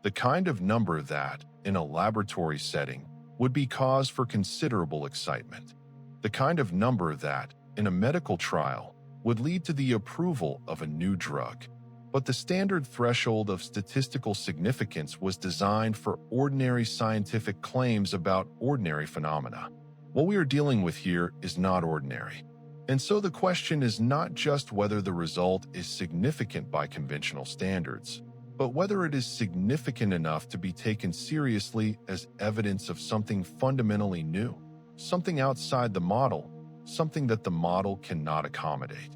The kind of number that, in a laboratory setting, would be cause for considerable excitement. The kind of number that, in a medical trial, would lead to the approval of a new drug. But the standard threshold of statistical significance was designed for ordinary scientific claims about ordinary phenomena. What we are dealing with here is not ordinary. And so the question is not just whether the result is significant by conventional standards, but whether it is significant enough to be taken seriously as evidence of something fundamentally new, something outside the model, something that the model cannot accommodate.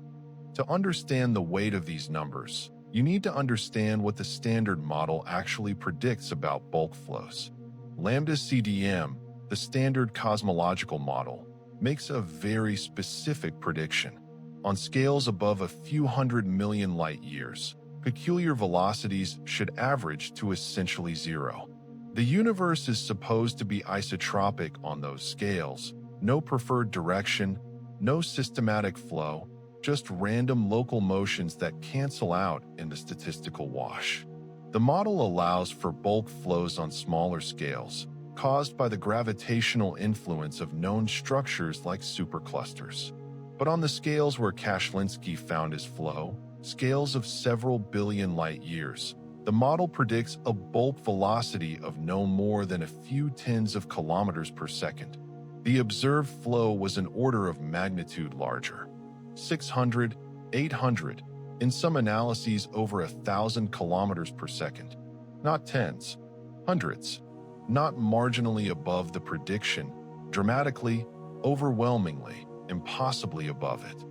To understand the weight of these numbers, you need to understand what the standard model actually predicts about bulk flows. Lambda CDM, the standard cosmological model, makes a very specific prediction. On scales above a few 100 million light years, peculiar velocities should average to essentially zero. The universe is supposed to be isotropic on those scales, no preferred direction, no systematic flow, just random local motions that cancel out in the statistical wash. The model allows for bulk flows on smaller scales, caused by the gravitational influence of known structures like superclusters. But on the scales where Kashlinski found his flow, scales of several billion light years, the model predicts a bulk velocity of no more than a few tens of kilometers per second. The observed flow was an order of magnitude larger, 600, 800, in some analyses over 1,000 kilometers per second. Not tens, hundreds, not marginally above the prediction, dramatically, overwhelmingly, impossibly above it.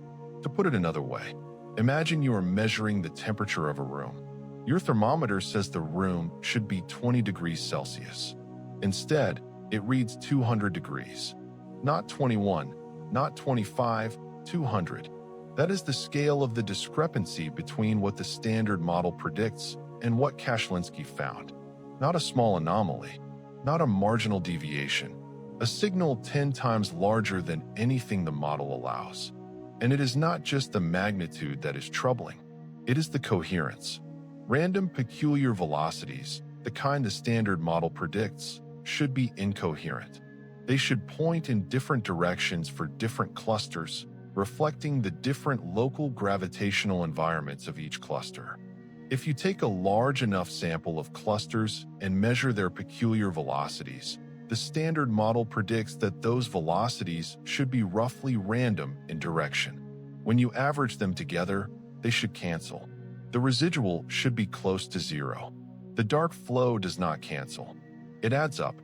To put it another way, imagine you are measuring the temperature of a room. Your thermometer says the room should be 20 degrees Celsius. Instead, it reads 200 degrees. Not 21, not 25, 200. That is the scale of the discrepancy between what the standard model predicts and what Kashlinski found. Not a small anomaly, not a marginal deviation, a signal 10 times larger than anything the model allows. And it is not just the magnitude that is troubling, it is the coherence. Random peculiar velocities, the kind the standard model predicts, should be incoherent. They should point in different directions for different clusters, reflecting the different local gravitational environments of each cluster. If you take a large enough sample of clusters and measure their peculiar velocities, the standard model predicts that those velocities should be roughly random in direction. When you average them together, they should cancel. The residual should be close to zero. The dark flow does not cancel. It adds up,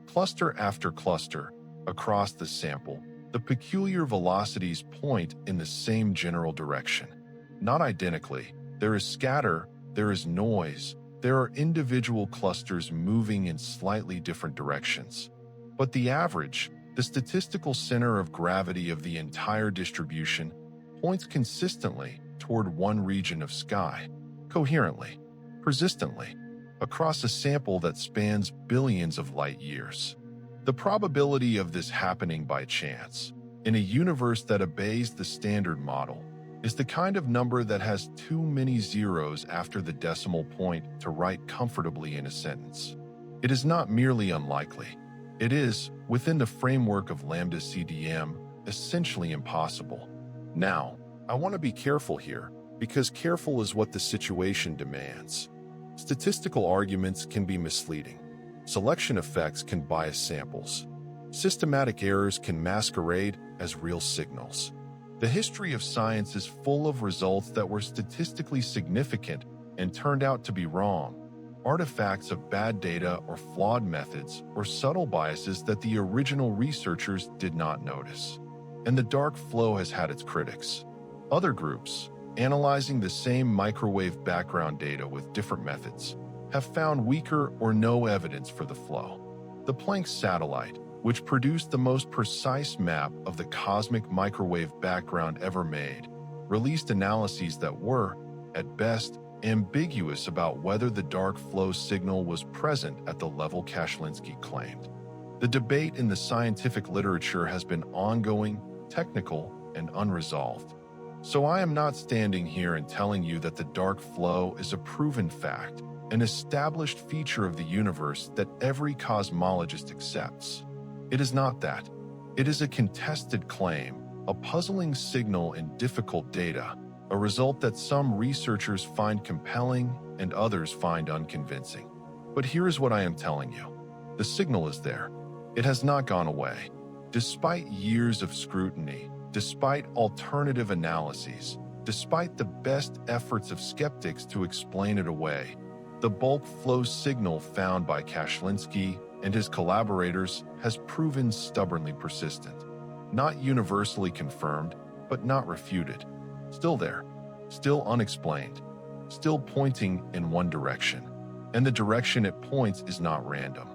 cluster after cluster, across the sample. The peculiar velocities point in the same general direction. Not identically. There is scatter, there is noise, there are individual clusters moving in slightly different directions. But the average, the statistical center of gravity of the entire distribution, points consistently toward one region of sky, coherently, persistently, across a sample that spans billions of light years. The probability of this happening by chance, in a universe that obeys the standard model, is the kind of number that has too many zeros after the decimal point to write comfortably in a sentence. It is not merely unlikely. It is, within the framework of lambda CDM, essentially impossible. Now, I want to be careful here, because careful is what the situation demands. Statistical arguments can be misleading. Selection effects can bias samples. Systematic errors can masquerade as real signals. The history of science is full of results that were statistically significant and turned out to be wrong, artifacts of bad data or flawed methods or subtle biases that the original researchers did not notice. And the dark flow has had its critics. Other groups, analyzing the same microwave background data with different methods, have found weaker or no evidence for the flow. The Planck satellite, which produced the most precise map of the cosmic microwave background ever made, released analyses that were, at best, ambiguous about whether the dark flow signal was present at the level Kashlinski claimed. The debate in the scientific literature has been ongoing, technical, and unresolved. So I am not standing here and telling you that the dark flow is a proven fact, an established feature of the universe that every cosmologist accepts. It is not that. It is a contested claim, a puzzling signal in difficult data, a result that some researchers find compelling and others find unconvincing. But here is what I am telling you. The signal is there. It has not gone away. Despite years of scrutiny, despite alternative analyses, despite the best efforts of skeptics to explain it away, the bulk flow signal found by Kashlinski and his collaborators has proven stubbornly persistent. Not universally confirmed, but not refuted. Still there, still unexplained, still pointing in one direction. And the direction it points is not random.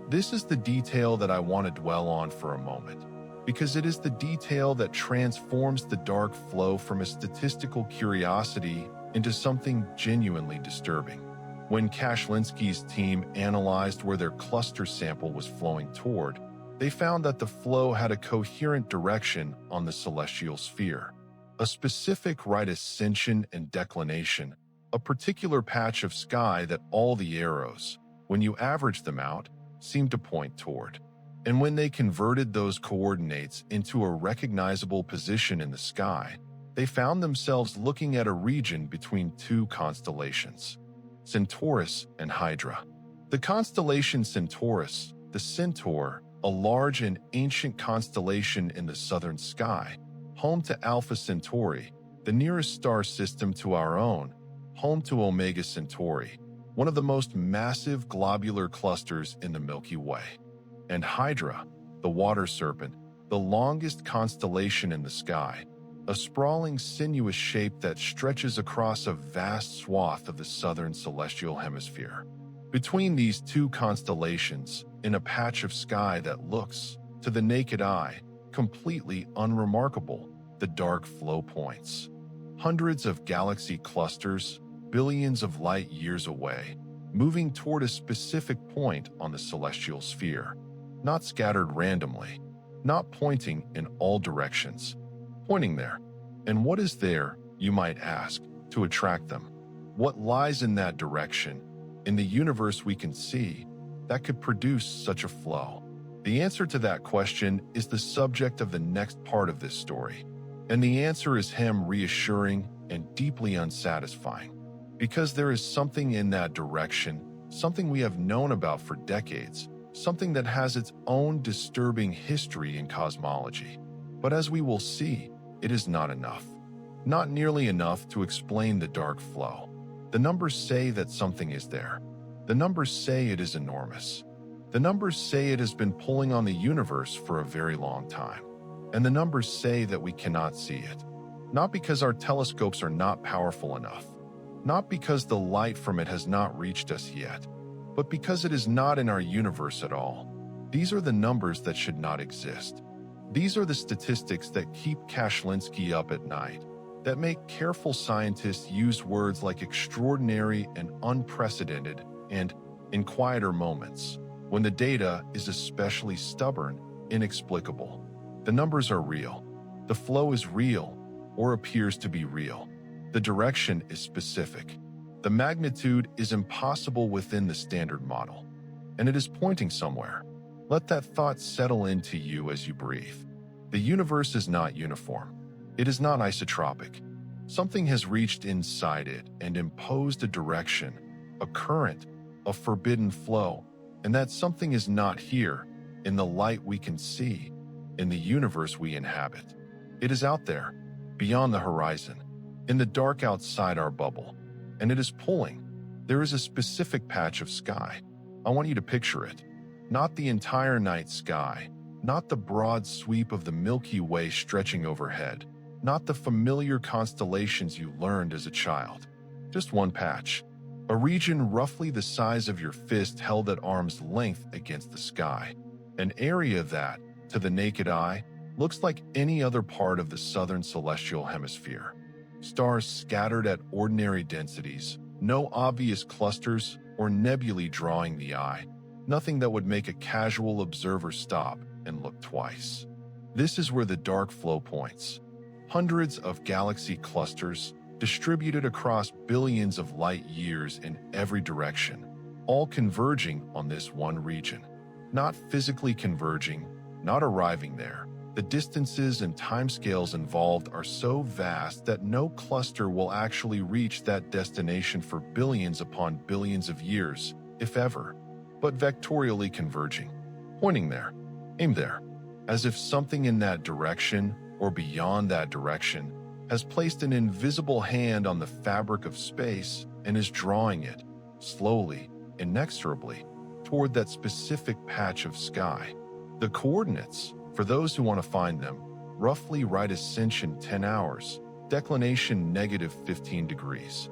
This is the detail that I want to dwell on for a moment, because it is the detail that transforms the dark flow from a statistical curiosity into something genuinely disturbing. When Kashlinski's team analyzed where their cluster sample was flowing toward, they found that the flow had a coherent direction on the celestial sphere, a specific right ascension and declination, a particular patch of sky that all the arrows, when you average them out, seem to point toward. And when they converted those coordinates into a recognizable position in the sky, they found themselves looking at a region between two constellations, Centaurus and Hydra. The constellation Centaurus, the Centaur, a large and ancient constellation in the southern sky, home to Alpha Centauri, the nearest star system to our own, home to Omega Centauri, one of the most massive globular clusters in the Milky Way. And Hydra, the water serpent, the longest constellation in the sky, a sprawling sinuous shape that stretches across a vast swath of the southern celestial hemisphere. Between these two constellations, in a patch of sky that looks, to the naked eye, completely unremarkable, the dark flow points. Hundreds of galaxy clusters, billions of light years away, moving toward a specific point on the celestial sphere, not scattered randomly, not pointing in all directions, pointing there. And what is there, you might ask, to attract them? What lies in that direction, in the universe we can see, that could produce such a flow? The answer to that question is the subject of the next part of this story. And the answer is reassuring and deeply unsatisfying. Because there is something in that direction, something we have known about for decades, something that has its own disturbing history in cosmology. But as we will see, it is not enough. Not nearly enough to explain the dark flow. The numbers say that something is there. The numbers say it is enormous. The numbers say it has been pulling on the universe for a very long time. And the numbers say that we cannot see it. Not because our telescopes are not powerful enough. Not because the light from it has not reached us yet. But because it is not in our universe at all. These are the numbers that should not exist. These are the statistics that keep Kashlinsky up at night, that make careful scientists use words like extraordinary and unprecedented, and, in quieter moments, when the data is especially stubborn, inexplicable. The numbers are real. The flow is real, or appears to be real. The direction is specific. The magnitude is impossible within the standard model, and it is pointing somewhere. Let that thought settle into you as you breathe. The universe is not uniform. It is not isotropic. Something has reached inside it and imposed a direction, a current, a forbidden flow, and that something is not here, in the light we can see, in the universe we inhabit. It is out there, beyond the horizon, in the dark outside our bubble, and it is pulling. There is a specific patch of sky. I want you to picture it. Not the entire night sky, not the broad sweep of the Milky Way stretching overhead, not the familiar constellations you learned as a child. Just one patch. A region roughly the size of your fist held at arm's length against the sky. An area that, to the naked eye, looks like any other part of the southern celestial hemisphere. Stars scattered at ordinary densities, no obvious clusters or nebulae drawing the eye, nothing that would make a casual observer stop and look twice. This is where the dark flow points. Hundreds of galaxy clusters distributed across billions of light years in every direction, all converging on this one region. Not physically converging, not arriving there. The distances and timescales involved are so vast that no cluster will actually reach that destination for billions upon billions of years, if ever, but vectorially converging, pointing there, aim there, as if something in that direction or beyond that direction has placed an invisible hand on the fabric of space and is drawing it, slowly, inexorably, toward that specific patch of sky. The coordinates, for those who want to find them, roughly right ascension 10 hours, declination -15 degrees.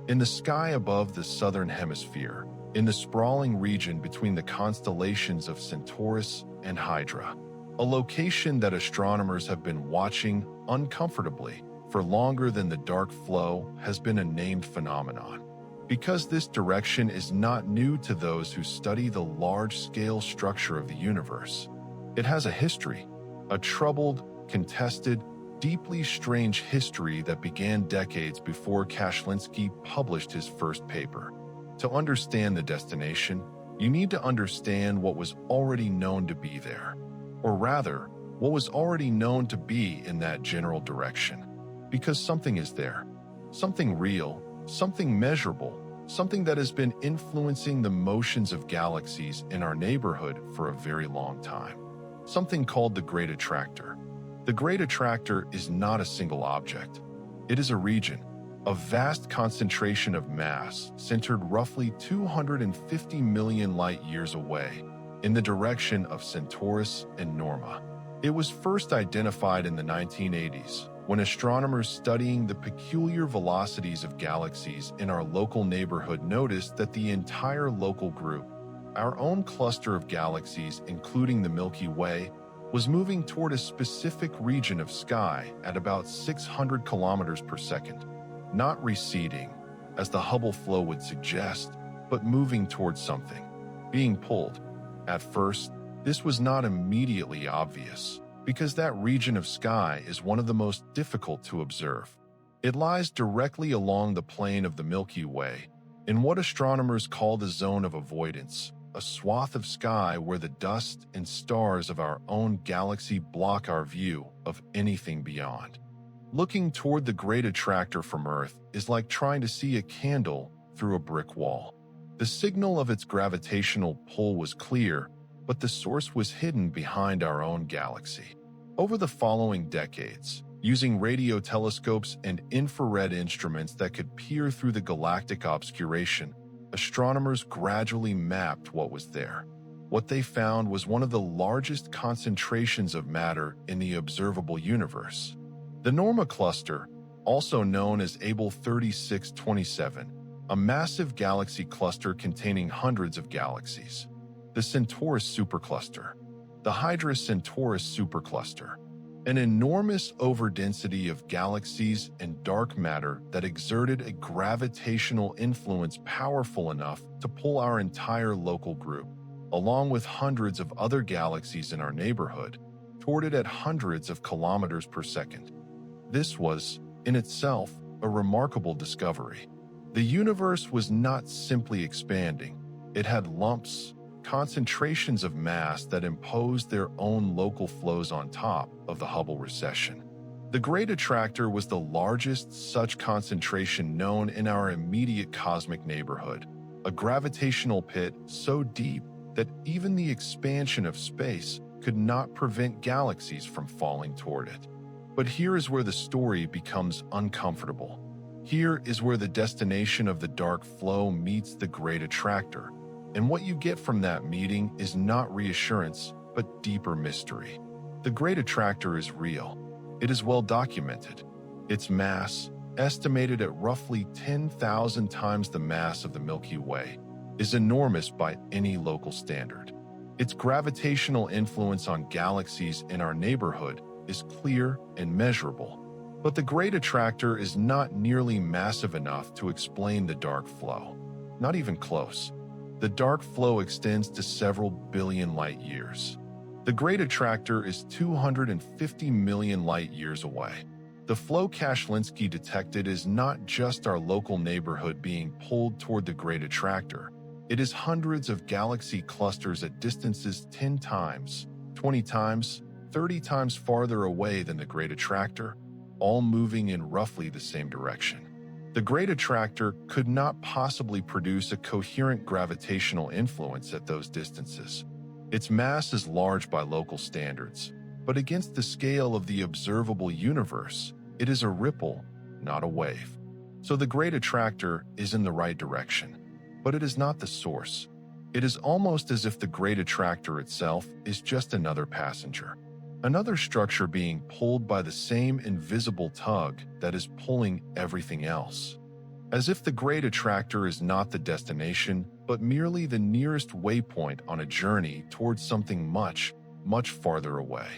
In the sky above the southern hemisphere, in the sprawling region between the constellations of Centaurus and Hydra, a location that astronomers have been watching uncomfortably for longer than the dark flow has been a named phenomenon. Because this direction is not new to those who study the large-scale structure of the universe. It has a history, a troubled, contested, deeply strange history that began decades before Kashlinski published his first paper. To understand the destination, you need to understand what was already known to be there, or rather, what was already known to be in that general direction. Because something is there, something real, something measurable, something that has been influencing the motions of galaxies in our neighborhood for a very long time. Something called the Great Attractor. The Great Attractor is not a single object. It is a region, a vast concentration of mass centered roughly 250 million light-years away in the direction of Centaurus and Norma. It was first identified in the 1980s when astronomers studying the peculiar velocities of galaxies in our local neighborhood noticed that the entire local group, our own cluster of galaxies including the Milky Way, was moving toward a specific region of sky at about 600 kilometers per second, not receding, as the Hubble flow would suggest, but moving towards something, being pulled. At first, this was not immediately obvious, because that region of sky is one of the most difficult to observe. It lies directly along the plane of the Milky Way, in what astronomers call the zone of avoidance, a swath of sky where the dust and stars of our own galaxy block our view of anything beyond. Looking toward the Great Attractor from Earth is like trying to see a candle through a brick wall. The signal of its gravitational pull was clear, but the source was hidden behind our own galaxy. Over the following decades, using radio telescopes and infrared instruments that could peer through the galactic obscuration, astronomers gradually mapped what was there. What they found was one of the largest concentrations of matter in the observable universe. The Norma cluster, also known as Abell 3627, a massive galaxy cluster containing hundreds of galaxies. The Centaurus supercluster, the Hydra Centaurus supercluster, an enormous overdensity of galaxies and dark matter that exerted a gravitational influence powerful enough to pull our entire local group, along with hundreds of other galaxies in our neighborhood, toward it at hundreds of kilometers per second. This was, in itself, a remarkable discovery. The universe was not simply expanding. It had lumps, concentrations of mass that imposed their own local flows on top of the Hubble recession. The Great Attractor was the largest such concentration known in our immediate cosmic neighborhood, a gravitational pit so deep that even the expansion of space could not prevent galaxies from falling toward it. But here is where the story becomes uncomfortable. Here is where the destination of the dark flow meets the Great Attractor. And what you get from that meeting is not reassurance, but deeper mystery. The Great Attractor is real. It is well documented. Its mass, estimated at roughly 10,000 times the mass of the Milky Way, is enormous by any local standard. Its gravitational influence on galaxies in our neighborhood is clear and measurable. But the Great Attractor is not nearly massive enough to explain the dark flow. Not even close. The dark flow extends to several billion light years. The Great Attractor is 250 million light years away. The flow Kashlinski detected is not just our local neighborhood being pulled toward the Great Attractor. It is hundreds of galaxy clusters at distances 10 times, 20 times, 30 times farther away than the Great Attractor, all moving in roughly the same direction. The Great Attractor could not possibly produce a coherent gravitational influence at those distances. Its mass is large by local standards, but against the scale of the observable universe, it is a ripple, not a wave. So the Great Attractor is in the right direction, but it is not the source. It is almost as if the Great Attractor itself is just another passenger. Another structure being pulled by the same invisible tug that is pulling everything else. As if the Great Attractor is not the destination, but merely the nearest waypoint on a journey towards something much, much farther away.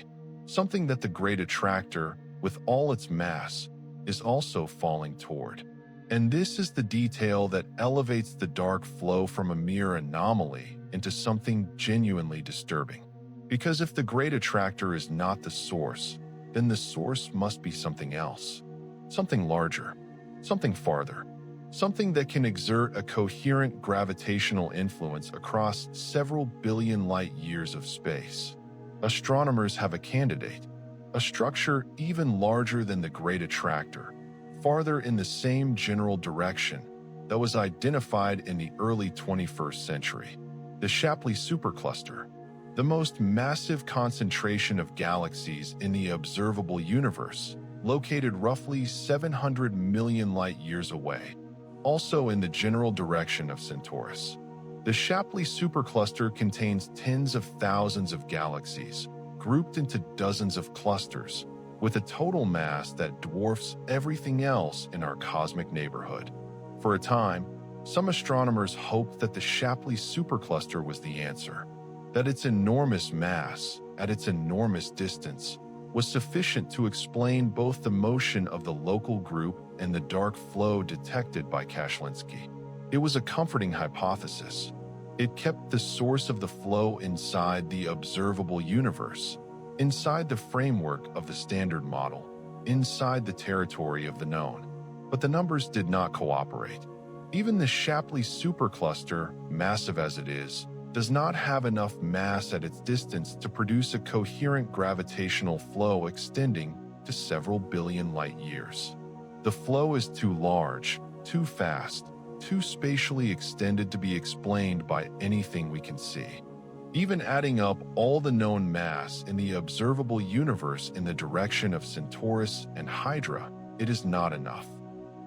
Something that the Great Attractor, with all its mass, is also falling toward. And this is the detail that elevates the dark flow from a mere anomaly into something genuinely disturbing. Because if the Great Attractor is not the source, then the source must be something else, something larger, something farther, something that can exert a coherent gravitational influence across several billion light years of space. Astronomers have a candidate, a structure even larger than the Great Attractor, farther in the same general direction, that was identified in the early 21st century, the Shapley supercluster, the most massive concentration of galaxies in the observable universe, located roughly 700 million light-years away, also in the general direction of Centaurus. The Shapley supercluster contains tens of thousands of galaxies, grouped into dozens of clusters, with a total mass that dwarfs everything else in our cosmic neighborhood. For a time, some astronomers hoped that the Shapley supercluster was the answer, that its enormous mass, at its enormous distance, was sufficient to explain both the motion of the local group and the dark flow detected by Kashlinsky. It was a comforting hypothesis. It kept the source of the flow inside the observable universe, inside the framework of the standard model, inside the territory of the known. But the numbers did not cooperate. Even the Shapley supercluster, massive as it is, does not have enough mass at its distance to produce a coherent gravitational flow extending to several billion light-years. The flow is too large, too fast, too spatially extended to be explained by anything we can see. Even adding up all the known mass in the observable universe in the direction of Centaurus and Hydra, it is not enough.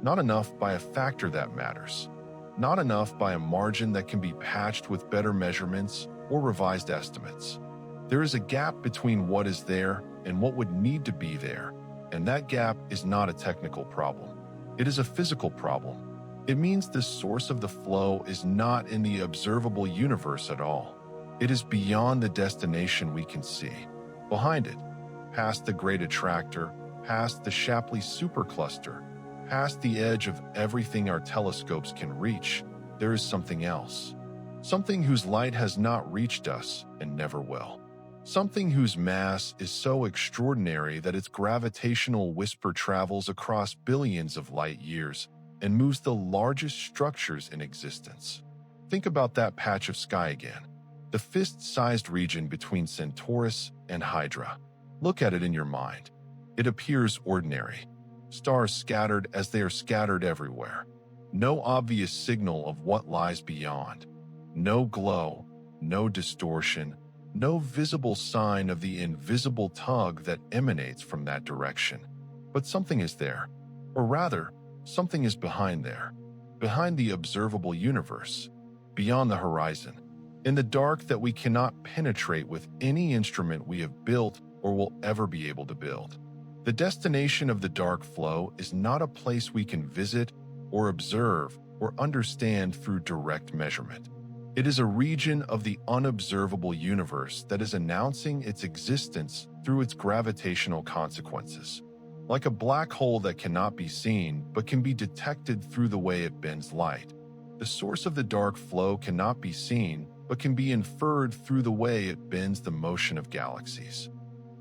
Not enough by a factor that matters. Not enough by a margin that can be patched with better measurements or revised estimates. There is a gap between what is there and what would need to be there, and that gap is not a technical problem. It is a physical problem. It means the source of the flow is not in the observable universe at all. It is beyond the destination we can see. Behind it, past the Great Attractor, past the Shapley supercluster, past the edge of everything our telescopes can reach, there is something else. Something whose light has not reached us and never will. Something whose mass is so extraordinary that its gravitational whisper travels across billions of light years and moves the largest structures in existence. Think about that patch of sky again, the fist-sized region between Centaurus and Hydra. Look at it in your mind. It appears ordinary. Stars scattered as they are scattered everywhere. No obvious signal of what lies beyond. No glow, no distortion, no visible sign of the invisible tug that emanates from that direction. But something is there, or rather, something is behind there, behind the observable universe, beyond the horizon, in the dark that we cannot penetrate with any instrument we have built or will ever be able to build. The destination of the dark flow is not a place we can visit or observe or understand through direct measurement. It is a region of the unobservable universe that is announcing its existence through its gravitational consequences. Like a black hole that cannot be seen but can be detected through the way it bends light, the source of the dark flow cannot be seen but can be inferred through the way it bends the motion of galaxies.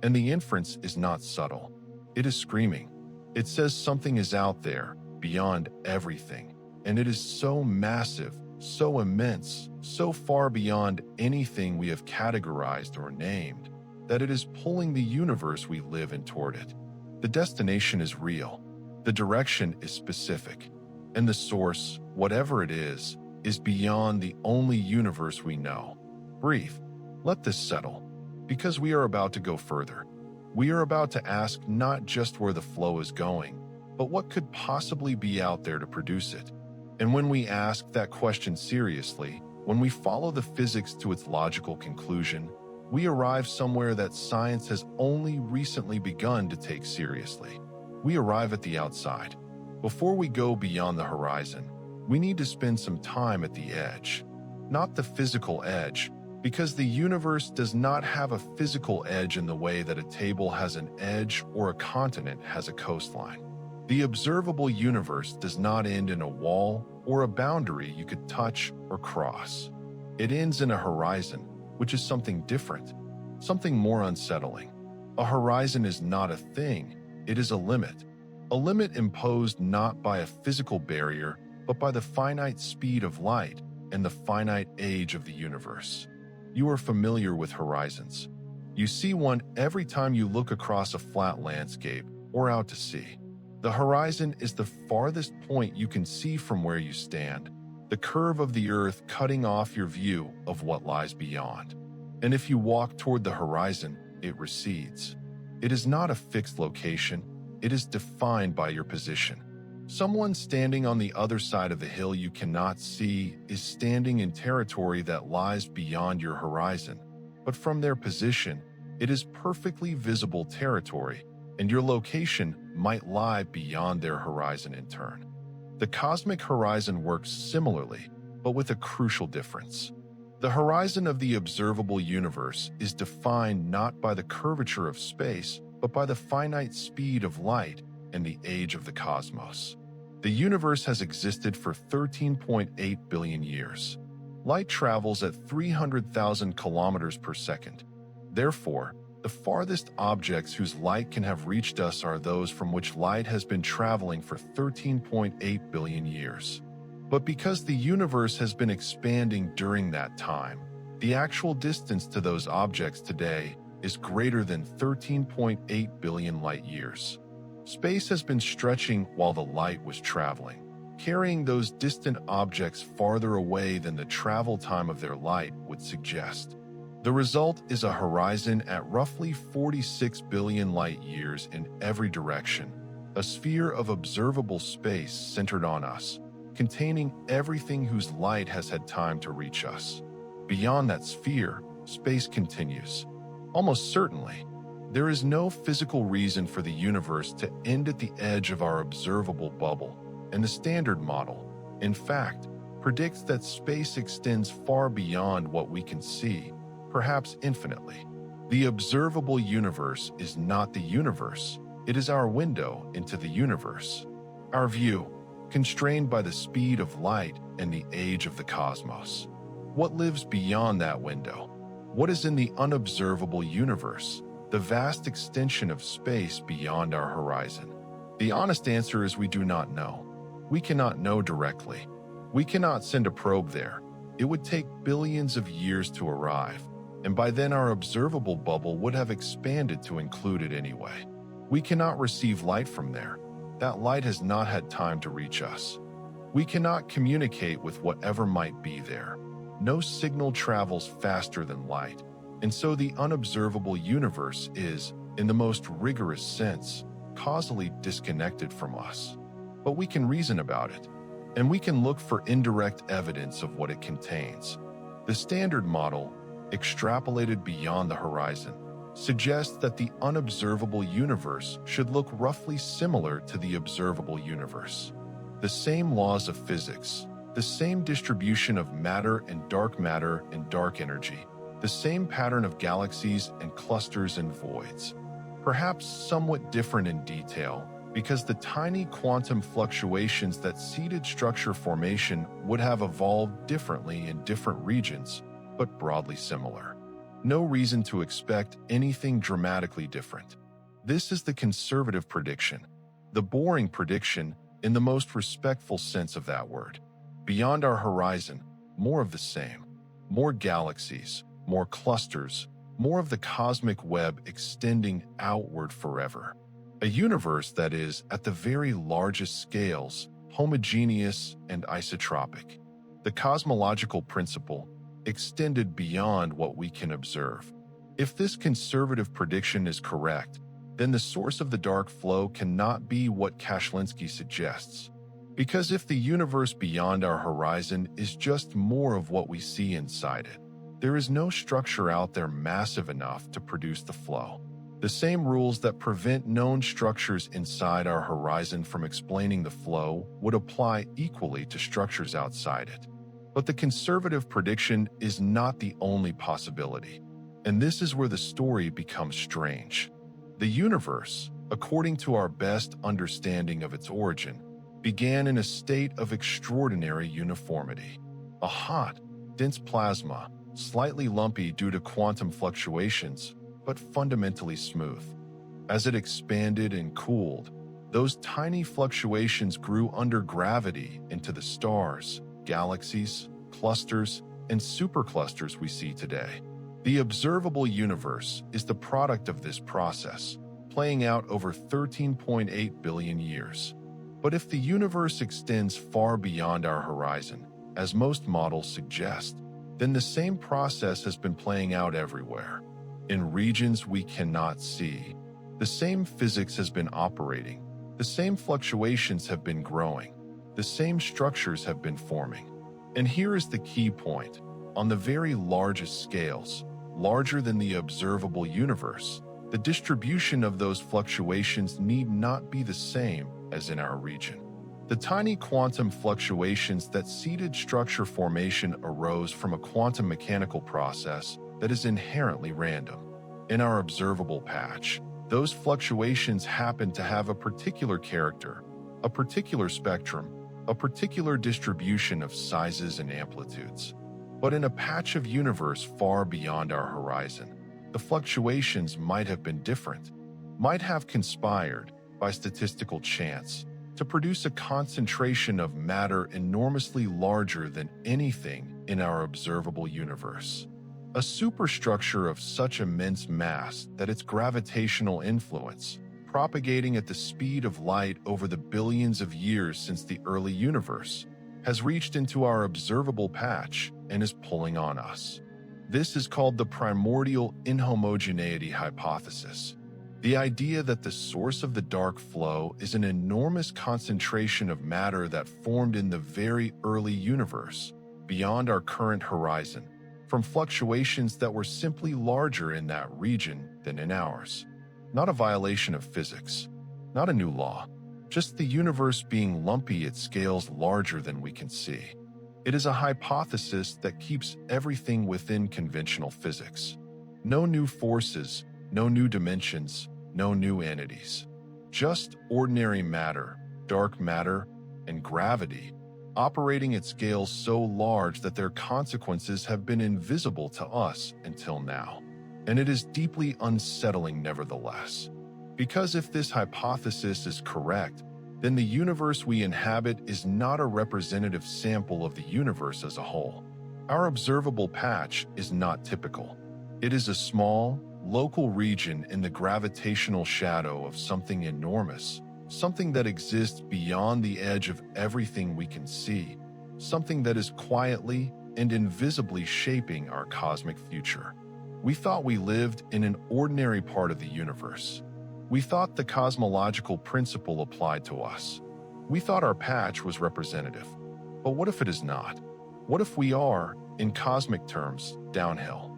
And the inference is not subtle. It is screaming. It says something is out there, beyond everything, and it is so massive, so immense, so far beyond anything we have categorized or named, that it is pulling the universe we live in toward it. The destination is real, the direction is specific, and the source, whatever it is beyond the only universe we know. Breathe. Let this settle, because we are about to go further. We are about to ask not just where the flow is going, but what could possibly be out there to produce it. And when we ask that question seriously, when we follow the physics to its logical conclusion, we arrive somewhere that science has only recently begun to take seriously. We arrive at the outside. Before we go beyond the horizon, we need to spend some time at the edge. Not the physical edge, because the universe does not have a physical edge in the way that a table has an edge or a continent has a coastline. The observable universe does not end in a wall or a boundary you could touch or cross. It ends in a horizon, which is something different, something more unsettling. A horizon is not a thing, it is a limit. A limit imposed not by a physical barrier, but by the finite speed of light and the finite age of the universe. You are familiar with horizons. You see one every time you look across a flat landscape or out to sea. The horizon is the farthest point you can see from where you stand, the curve of the earth cutting off your view of what lies beyond. And if you walk toward the horizon, it recedes. It is not a fixed location, it is defined by your position. Someone standing on the other side of the hill you cannot see is standing in territory that lies beyond your horizon, but from their position, it is perfectly visible territory, and your location might lie beyond their horizon in turn. The cosmic horizon works similarly, but with a crucial difference. The horizon of the observable universe is defined not by the curvature of space, but by the finite speed of light and the age of the cosmos. The universe has existed for 13.8 billion years. Light travels at 300,000 kilometers per second. Therefore, the farthest objects whose light can have reached us are those from which light has been traveling for 13.8 billion years. But because the universe has been expanding during that time, the actual distance to those objects today is greater than 13.8 billion light years. Space has been stretching while the light was traveling, carrying those distant objects farther away than the travel time of their light would suggest. The result is a horizon at roughly 46 billion light years in every direction, a sphere of observable space centered on us, containing everything whose light has had time to reach us. Beyond that sphere, space continues. Almost certainly, there is no physical reason for the universe to end at the edge of our observable bubble, and the Standard Model, in fact, predicts that space extends far beyond what we can see, perhaps infinitely. The observable universe is not the universe, it is our window into the universe. Our view, constrained by the speed of light and the age of the cosmos. What lives beyond that window? What is in the unobservable universe, the vast extension of space beyond our horizon? The honest answer is we do not know. We cannot know directly. We cannot send a probe there. It would take billions of years to arrive, and by then our observable bubble would have expanded to include it anyway. We cannot receive light from there. That light has not had time to reach us. We cannot communicate with whatever might be there. No signal travels faster than light, and so the unobservable universe is, in the most rigorous sense, causally disconnected from us. But we can reason about it, and we can look for indirect evidence of what it contains. The Standard Model, extrapolated beyond the horizon, suggests that the unobservable universe should look roughly similar to the observable universe. The same laws of physics, the same distribution of matter and dark energy, the same pattern of galaxies and clusters and voids. Perhaps somewhat different in detail, because the tiny quantum fluctuations that seeded structure formation would have evolved differently in different regions, but broadly similar. No reason to expect anything dramatically different. This is the conservative prediction, the boring prediction in the most respectful sense of that word. Beyond our horizon, more of the same. More galaxies, more clusters, more of the cosmic web extending outward forever. A universe that is, at the very largest scales, homogeneous and isotropic. The cosmological principle extended beyond what we can observe. If this conservative prediction is correct, then the source of the dark flow cannot be what Kashlinsky suggests. Because if the universe beyond our horizon is just more of what we see inside it, there is no structure out there massive enough to produce the flow. The same rules that prevent known structures inside our horizon from explaining the flow would apply equally to structures outside it. But the conservative prediction is not the only possibility, and this is where the story becomes strange. The universe, according to our best understanding of its origin, began in a state of extraordinary uniformity. A hot, dense plasma, slightly lumpy due to quantum fluctuations, but fundamentally smooth. As it expanded and cooled, those tiny fluctuations grew under gravity into the stars, galaxies, clusters, and superclusters we see today. The observable universe is the product of this process, playing out over 13.8 billion years. But if the universe extends far beyond our horizon, as most models suggest, then the same process has been playing out everywhere. In regions we cannot see, the same physics has been operating, the same fluctuations have been growing, the same structures have been forming. And here is the key point. On the very largest scales, larger than the observable universe, the distribution of those fluctuations need not be the same as in our region. The tiny quantum fluctuations that seeded structure formation arose from a quantum mechanical process that is inherently random. In our observable patch, those fluctuations happen to have a particular character, a particular spectrum, a particular distribution of sizes and amplitudes. But in a patch of universe far beyond our horizon, the fluctuations might have been different, might have conspired by statistical chance to produce a concentration of matter enormously larger than anything in our observable universe. A superstructure of such immense mass that its gravitational influence, propagating at the speed of light over the billions of years since the early universe, has reached into our observable patch and is pulling on us. This is called the primordial inhomogeneity hypothesis. The idea that the source of the dark flow is an enormous concentration of matter that formed in the very early universe, beyond our current horizon, from fluctuations that were simply larger in that region than in ours. Not a violation of physics, not a new law, just the universe being lumpy at scales larger than we can see. It is a hypothesis that keeps everything within conventional physics. No new forces, no new dimensions, no new entities. Just ordinary matter, dark matter, and gravity, operating at scales so large that their consequences have been invisible to us until now. And it is deeply unsettling nevertheless. Because if this hypothesis is correct, then the universe we inhabit is not a representative sample of the universe as a whole. Our observable patch is not typical. It is a small, local region in the gravitational shadow of something enormous, something that exists beyond the edge of everything we can see, something that is quietly and invisibly shaping our cosmic future. We thought we lived in an ordinary part of the universe. We thought the cosmological principle applied to us. We thought our patch was representative. But what if it is not? What if we are, in cosmic terms, downhill?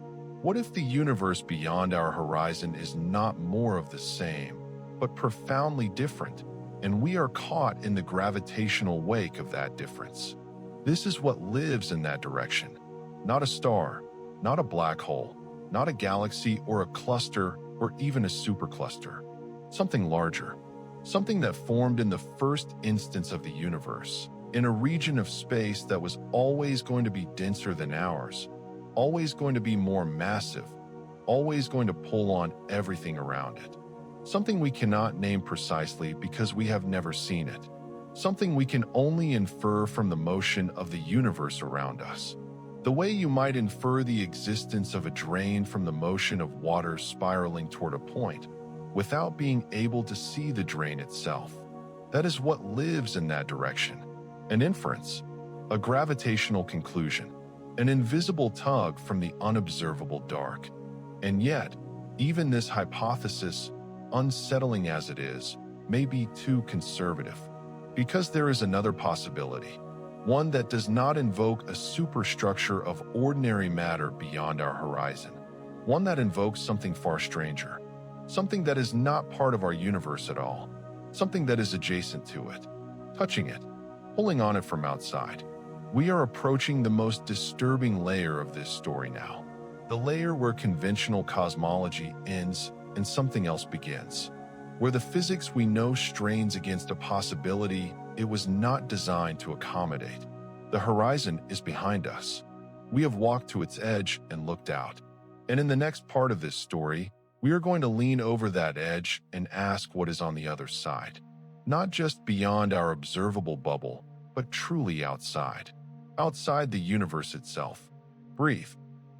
What if the universe beyond our horizon is not more of the same, but profoundly different, and we are caught in the gravitational wake of that difference? This is what lives in that direction. Not a star, not a black hole, not a galaxy or a cluster or even a supercluster. Something larger, something that formed in the first instance of the universe, in a region of space that was always going to be denser than ours, always going to be more massive, always going to pull on everything around it. Something we cannot name precisely because we have never seen it. Something we can only infer from the motion of the universe around us. The way you might infer the existence of a drain from the motion of water spiraling toward a point, without being able to see the drain itself. That is what lives in that direction. An inference, a gravitational conclusion, an invisible tug from the unobservable dark. And yet, even this hypothesis, unsettling as it is, may be too conservative. Because there is another possibility, one that does not invoke a superstructure of ordinary matter beyond our horizon, one that invokes something far stranger, something that is not part of our universe at all, something that is adjacent to it, touching it, pulling on it from outside. We are approaching the most disturbing layer of this story now, the layer where conventional cosmology ends and something else begins, where the physics we know strains against a possibility it was not designed to accommodate. The horizon is behind us. We have walked to its edge and looked out. And in the next part of this story, We are going to lean over that edge and ask what is on the other side, not just beyond our observable bubble, but truly outside the universe itself. Breathe.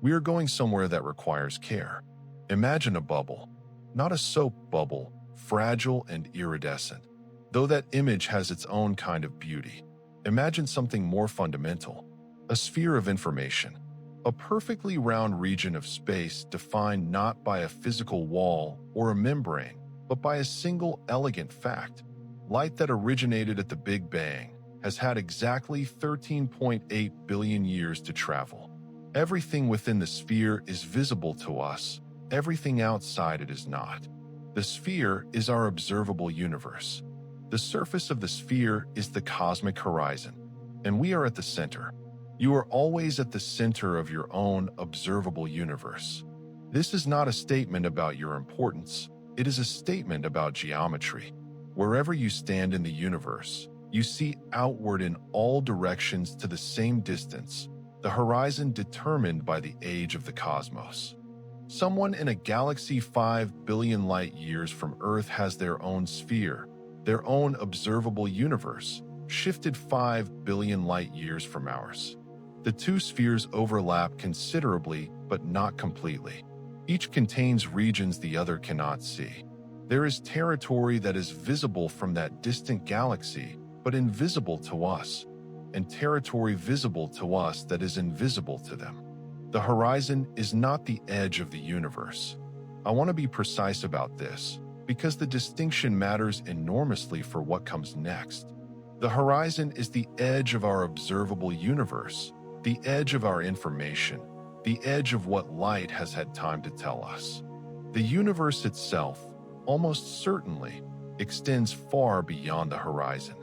We are going somewhere that requires care. Imagine a bubble, not a soap bubble, fragile and iridescent, though that image has its own kind of beauty. Imagine something more fundamental, a sphere of information, a perfectly round region of space defined not by a physical wall or a membrane, but by a single elegant fact. Light that originated at the Big Bang has had exactly 13.8 billion years to travel. Everything within the sphere is visible to us, everything outside it is not. The sphere is our observable universe. The surface of the sphere is the cosmic horizon, and we are at the center. You are always at the center of your own observable universe. This is not a statement about your importance, it is a statement about geometry. Wherever you stand in the universe, you see outward in all directions to the same distance, the horizon determined by the age of the cosmos. Someone in a galaxy 5 billion light years from Earth has their own sphere, their own observable universe, shifted 5 billion light years from ours. The two spheres overlap considerably, but not completely. Each contains regions the other cannot see. There is territory that is visible from that distant galaxy, but invisible to us, and territory visible to us that is invisible to them. The horizon is not the edge of the universe. I want to be precise about this, because the distinction matters enormously for what comes next. The horizon is the edge of our observable universe, the edge of our information, the edge of what light has had time to tell us. The universe itself, almost certainly, extends far beyond the horizon.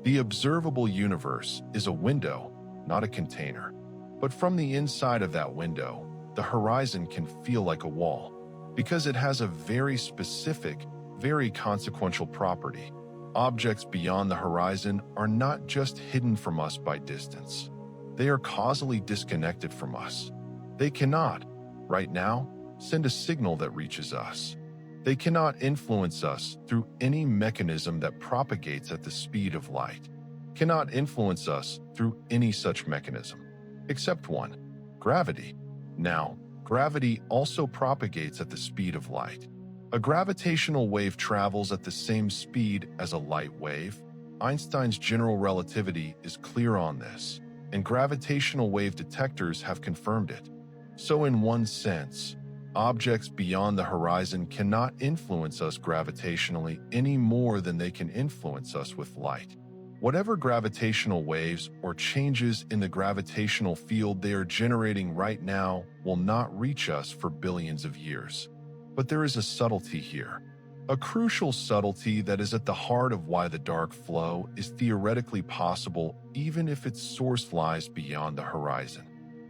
The observable universe is a window, not a container. But from the inside of that window, the horizon can feel like a wall, because it has a very specific, very consequential property. Objects beyond the horizon are not just hidden from us by distance. They are causally disconnected from us. They cannot, right now, send a signal that reaches us. They cannot influence us through any mechanism that propagates at the speed of light, cannot influence us through any such mechanism, except one, gravity. Now, gravity also propagates at the speed of light. A gravitational wave travels at the same speed as a light wave. Einstein's general relativity is clear on this, and gravitational wave detectors have confirmed it. So in one sense, objects beyond the horizon cannot influence us gravitationally any more than they can influence us with light. Whatever gravitational waves or changes in the gravitational field they are generating right now will not reach us for billions of years. But there is a subtlety here, a crucial subtlety that is at the heart of why the dark flow is theoretically possible even if its source lies beyond the horizon.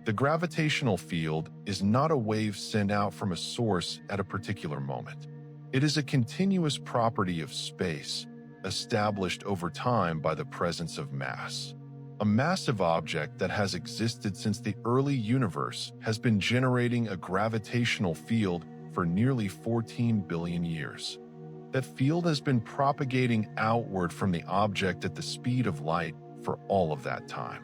The gravitational field is not a wave sent out from a source at a particular moment. It is a continuous property of space, established over time by the presence of mass. A massive object that has existed since the early universe has been generating a gravitational field for nearly 14 billion years. That field has been propagating outward from the object at the speed of light for all of that time.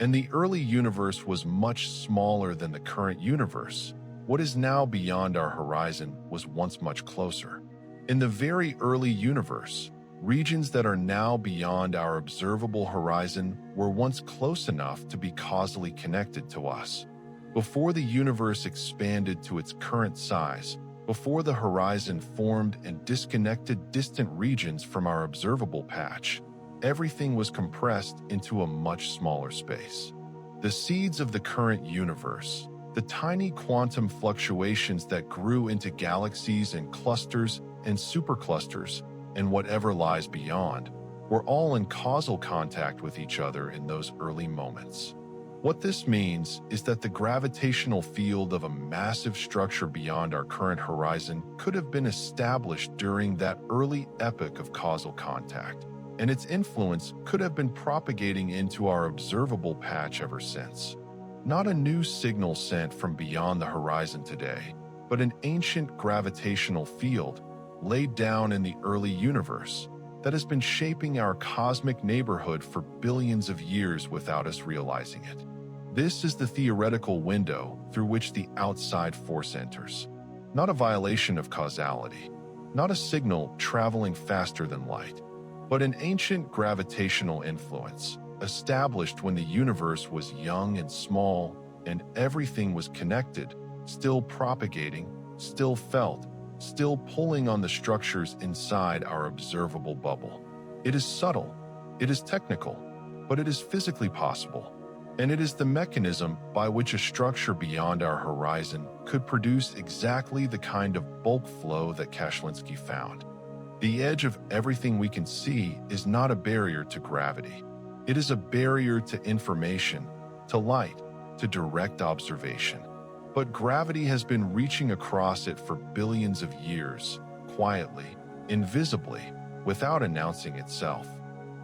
And the early universe was much smaller than the current universe. What is now beyond our horizon was once much closer. In the very early universe, regions that are now beyond our observable horizon were once close enough to be causally connected to us. Before the universe expanded to its current size, before the horizon formed and disconnected distant regions from our observable patch, everything was compressed into a much smaller space. The seeds of the current universe, the tiny quantum fluctuations that grew into galaxies and clusters and superclusters and whatever lies beyond, were all in causal contact with each other in those early moments. What this means is that the gravitational field of a massive structure beyond our current horizon could have been established during that early epoch of causal contact, and its influence could have been propagating into our observable patch ever since. Not a new signal sent from beyond the horizon today, but an ancient gravitational field laid down in the early universe that has been shaping our cosmic neighborhood for billions of years without us realizing it. This is the theoretical window through which the outside force enters. Not a violation of causality, not a signal traveling faster than light, but an ancient gravitational influence established when the universe was young and small and everything was connected, still propagating, still felt, still pulling on the structures inside our observable bubble. It is subtle, it is technical, but it is physically possible, and it is the mechanism by which a structure beyond our horizon could produce exactly the kind of bulk flow that Kashlinsky found. The edge of everything we can see is not a barrier to gravity. It is a barrier to information, to light, to direct observation. But gravity has been reaching across it for billions of years, quietly, invisibly, without announcing itself.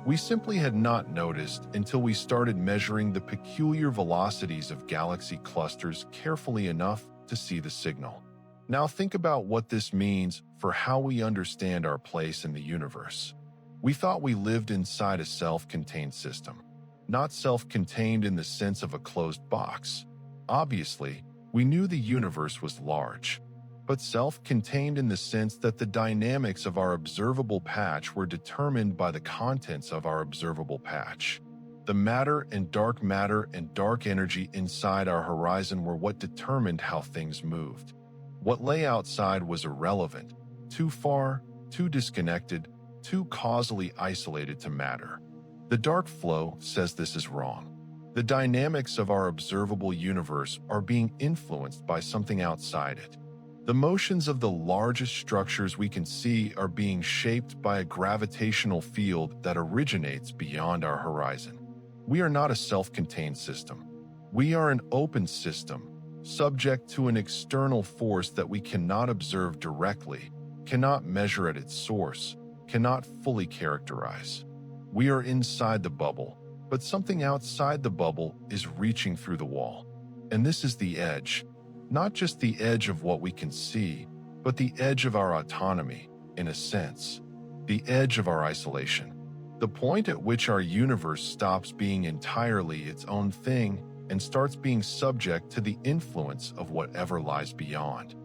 We simply had not noticed until we started measuring the peculiar velocities of galaxy clusters carefully enough to see the signal. Now think about what this means for how we understand our place in the universe. We thought we lived inside a self-contained system, not self-contained in the sense of a closed box. Obviously, we knew the universe was large, but self-contained in the sense that the dynamics of our observable patch were determined by the contents of our observable patch. The matter and dark energy inside our horizon were what determined how things moved. What lay outside was irrelevant, too far, too disconnected, too causally isolated to matter. The dark flow says this is wrong. The dynamics of our observable universe are being influenced by something outside it. The motions of the largest structures we can see are being shaped by a gravitational field that originates beyond our horizon. We are not a self-contained system. We are an open system, subject to an external force that we cannot observe directly, cannot measure at its source, cannot fully characterize. We are inside the bubble, but something outside the bubble is reaching through the wall. And this is the edge, not just the edge of what we can see, but the edge of our autonomy, in a sense, the edge of our isolation, the point at which our universe stops being entirely its own thing and starts being subject to the influence of whatever lies beyond.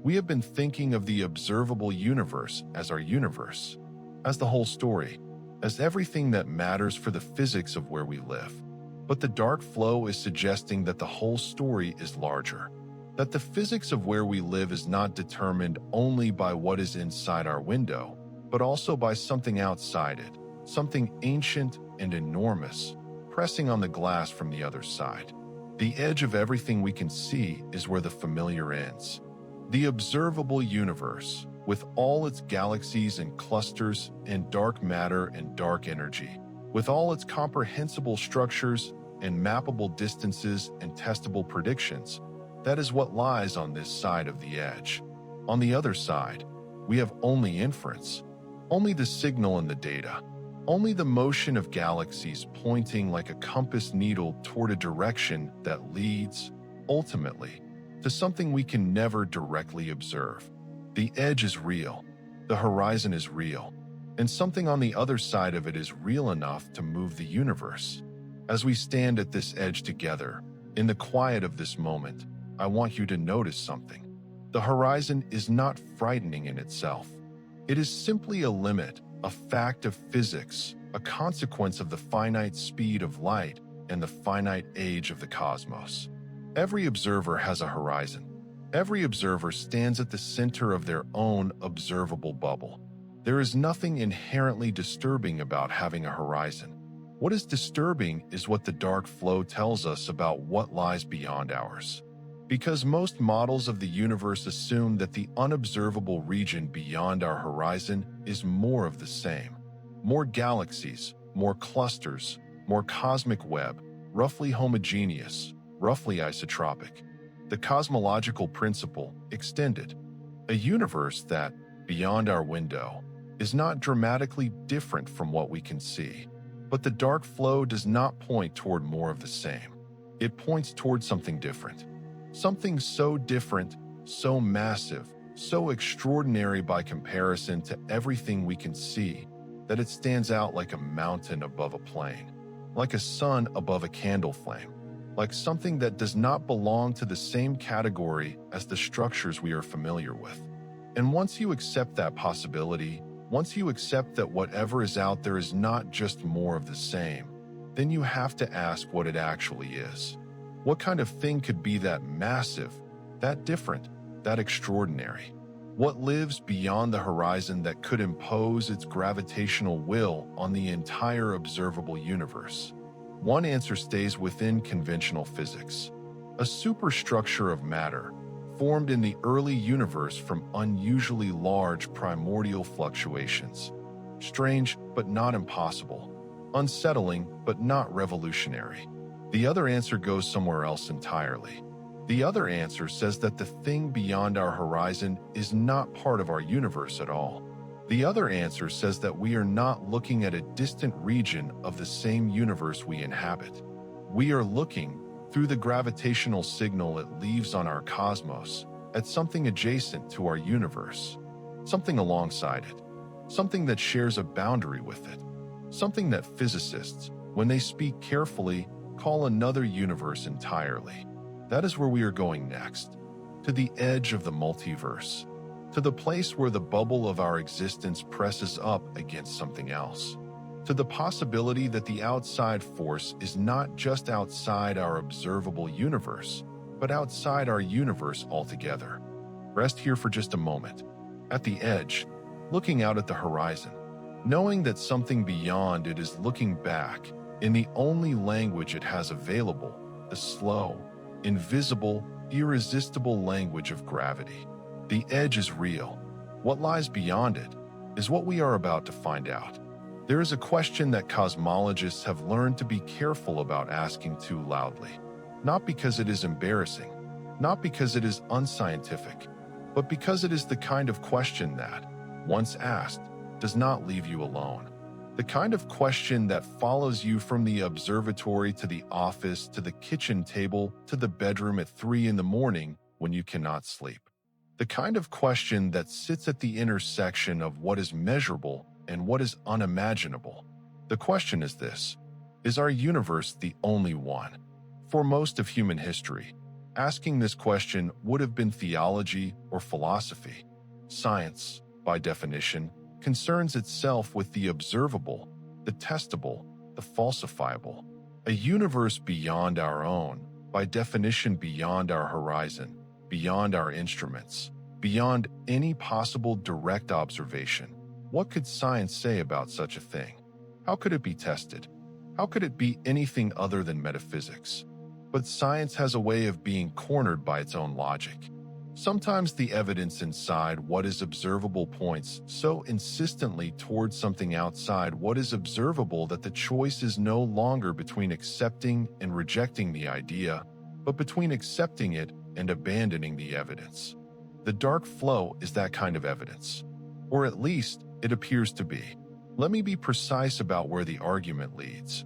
We have been thinking of the observable universe as our universe, as the whole story, as everything that matters for the physics of where we live. But the dark flow is suggesting that the whole story is larger, that the physics of where we live is not determined only by what is inside our window, but also by something outside it, something ancient and enormous, pressing on the glass from the other side. The edge of everything we can see is where the familiar ends. The observable universe, with all its galaxies and clusters and dark matter and dark energy, with all its comprehensible structures and mappable distances and testable predictions, that is what lies on this side of the edge. On the other side, we have only inference, only the signal and the data, only the motion of galaxies pointing like a compass needle toward a direction that leads, ultimately, to something we can never directly observe. The edge is real, the horizon is real, and something on the other side of it is real enough to move the universe. As we stand at this edge together, in the quiet of this moment, I want you to notice something. The horizon is not frightening in itself. It is simply a limit, a fact of physics, a consequence of the finite speed of light and the finite age of the cosmos. Every observer has a horizon. Every observer stands at the center of their own observable bubble. There is nothing inherently disturbing about having a horizon. What is disturbing is what the dark flow tells us about what lies beyond ours. Because most models of the universe assume that the unobservable region beyond our horizon is more of the same. More galaxies, more clusters, more cosmic web, roughly homogeneous, roughly isotropic. The cosmological principle extended. A universe that, beyond our window, is not dramatically different from what we can see. But the dark flow does not point toward more of the same. It points toward something different. Something so different so massive, so extraordinary by comparison to everything we can see, that it stands out like a mountain above a plain, like a sun above a candle flame, like something that does not belong to the same category as the structures we are familiar with. And once you accept that possibility, once you accept that whatever is out there is not just more of the same, then you have to ask what it actually is. What kind of thing could be that massive, that different, that extraordinary? What lives beyond the horizon that could impose its gravitational will on the entire observable universe? One answer stays within conventional physics. A superstructure of matter, formed in the early universe from unusually large primordial fluctuations. Strange, but not impossible. Unsettling, but not revolutionary. The other answer goes somewhere else entirely. The other answer says that the thing beyond our horizon is not part of our universe at all. The other answer says that we are not looking at a distant region of the same universe we inhabit. We are looking, through the gravitational signal it leaves on our cosmos, at something adjacent to our universe, something alongside it, something that shares a boundary with it, something that physicists, when they speak carefully, call another universe entirely. That is where we are going next, to the edge of the multiverse, to the place where the bubble of our existence presses up against something else, to the possibility that the outside force is not just outside our observable universe, but outside our universe altogether. Rest here for just a moment, at the edge, looking out at the horizon, knowing that something beyond it is looking back in the only language it has available, the slow, invisible, irresistible language of gravity. The edge is real. What lies beyond it is what we are about to find out. There is a question that cosmologists have learned to be careful about asking too loudly, not because it is embarrassing, not because it is unscientific, but because it is the kind of question that, once asked, does not leave you alone. The kind of question that follows you from the observatory to the office, to the kitchen table, to the bedroom at 3 a.m. when you cannot sleep. The kind of question that sits at the intersection of what is measurable and what is unimaginable. The question is this: is our universe the only one? For most of human history, asking this question would have been theology or philosophy. Science, by definition, concerns itself with the observable, the testable, the falsifiable. A universe beyond our own, by definition beyond our horizon, beyond our instruments, beyond any possible direct observation. What could science say about such a thing? How could it be tested? How could it be anything other than metaphysics? But science has a way of being cornered by its own logic. Sometimes the evidence inside what is observable points so insistently towards something outside what is observable that the choice is no longer between accepting and rejecting the idea, but between accepting it and abandoning the evidence. The dark flow is that kind of evidence, or at least it appears to be. Let me be precise about where the argument leads.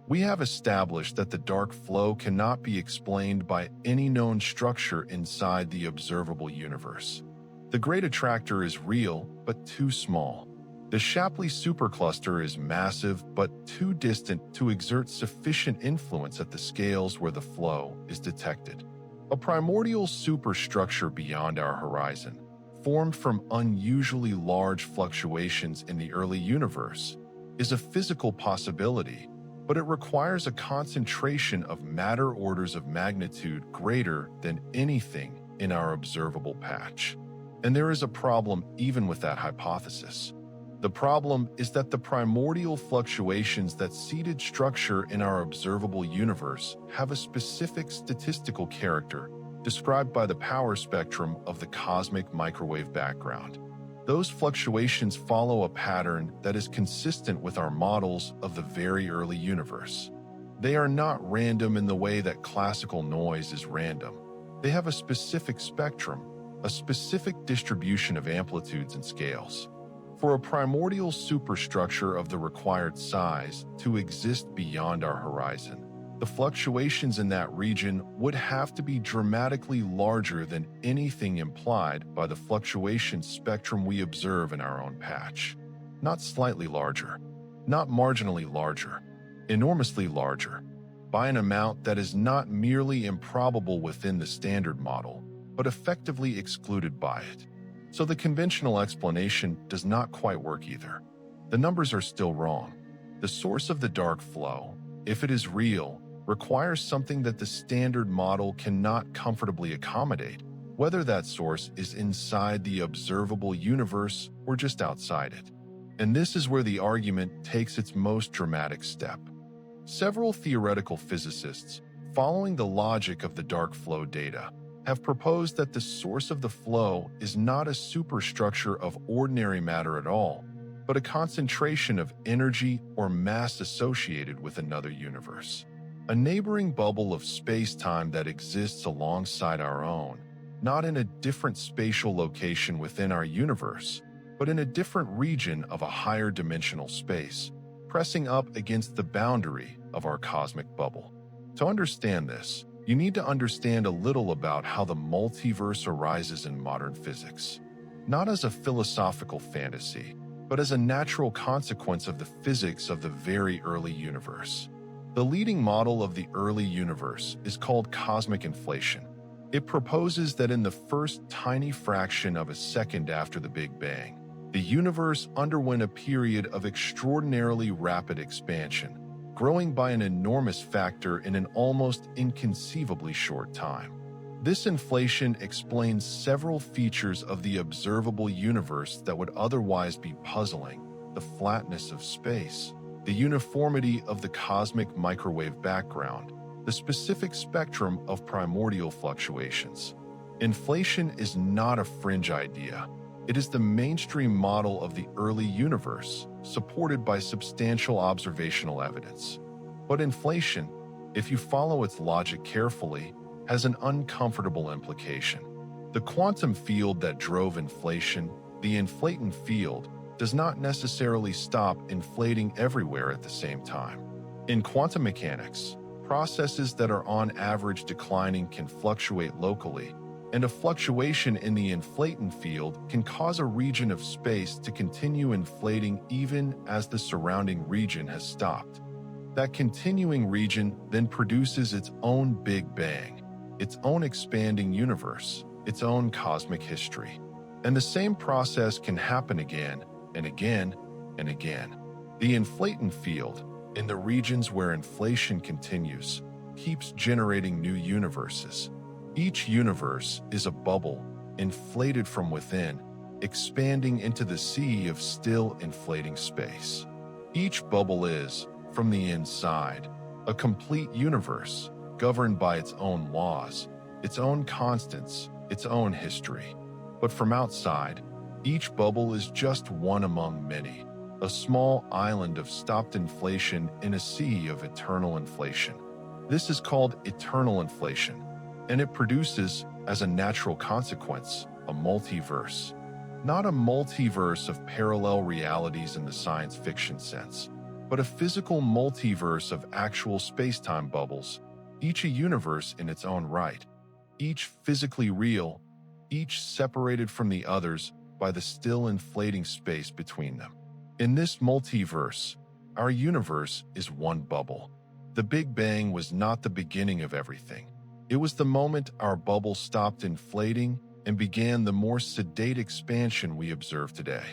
We have established that the dark flow cannot be explained by any known structure inside the observable universe. The Great Attractor is real, but too small. The Shapley supercluster is massive, but too distant to exert sufficient influence at the scales where the flow is detected. A primordial superstructure beyond our horizon, formed from unusually large fluctuations in the early universe, is a physical possibility, but it requires a concentration of matter orders of magnitude greater than anything in our observable patch. And there is a problem even with that hypothesis. The problem is that the primordial fluctuations that seeded structure in our observable universe have a specific statistical character described by the power spectrum of the cosmic microwave background. Those fluctuations follow a pattern that is consistent with our models of the very early universe. They are not random in the way that classical noise is random. They have a specific spectrum, a specific distribution of amplitudes and scales. For a primordial superstructure of the required size to exist beyond our horizon, The fluctuations in that region would have to be dramatically larger than anything implied by the fluctuation spectrum we observe in our own patch. Not slightly larger, not marginally larger, enormously larger, by an amount that is not merely improbable within the standard model, but effectively excluded by it. So the conventional explanation does not quite work either. The numbers are still wrong. The source of the dark flow, if it is real, requires something that the standard model cannot comfortably accommodate, whether that source is inside the observable universe or just outside it. And this is where the argument takes its most dramatic step. Several theoretical physicists, following the logic of the dark flow data, have proposed that the source of the flow is not a superstructure of ordinary matter at all, but a concentration of energy or mass associated with another universe. A neighboring bubble of space-time that exists alongside our own, not in a different spatial location within our universe, but in a different region of a higher dimensional space, pressing up against the boundary of our cosmic bubble. To understand this, you need to understand a little about how the multiverse arises in modern physics, not as a philosophical fantasy, but as a natural consequence of the physics of the very early universe. The leading model of the early universe is called cosmic inflation. It proposes that in the first tiny fraction of a second after the Big Bang, the universe underwent a period of extraordinarily rapid expansion, growing by an enormous factor in an almost inconceivably short time. This inflation explains several features of the observable universe that would otherwise be puzzling: the flatness of space, the uniformity of the cosmic microwave background, the specific spectrum of primordial fluctuations. Inflation is not a fringe idea. It is the mainstream model of the early universe, supported by substantial observational evidence. But inflation, if you follow its logic carefully, has an uncomfortable implication. The quantum field that drove inflation, the inflaton field, does not necessarily stop inflating everywhere at the same time. In quantum mechanics, processes that are on average declining can fluctuate locally, and a fluctuation in the inflaton field can cause a region of space to continue inflating even as the surrounding region has stopped. That continuing region then produces its own Big Bang, its own expanding universe, its own cosmic history. And the same process can happen again and again and again. The inflaton field, in the regions where inflation continues, keeps generating new universes. Each universe is a bubble, inflated from within, expanding into the sea of still inflating space. Each bubble is, from the inside, a complete universe, governed by its own laws, its own constants, its own history. But from outside, each bubble is just one among many, a small island of stopped inflation in a sea of eternal inflation. This is called eternal inflation, and it produces, as a natural consequence, a multiverse. Not a multiverse of parallel realities in the science fiction sense, but a physical multiverse of actual space-time bubbles, each a universe in its own right, each physically real, each separated from the others by the still inflating space between them. In this multiverse, our universe is one bubble. The Big Bang was not the beginning of everything. It was the moment our bubble stopped inflating and began the more sedate expansion we observe today.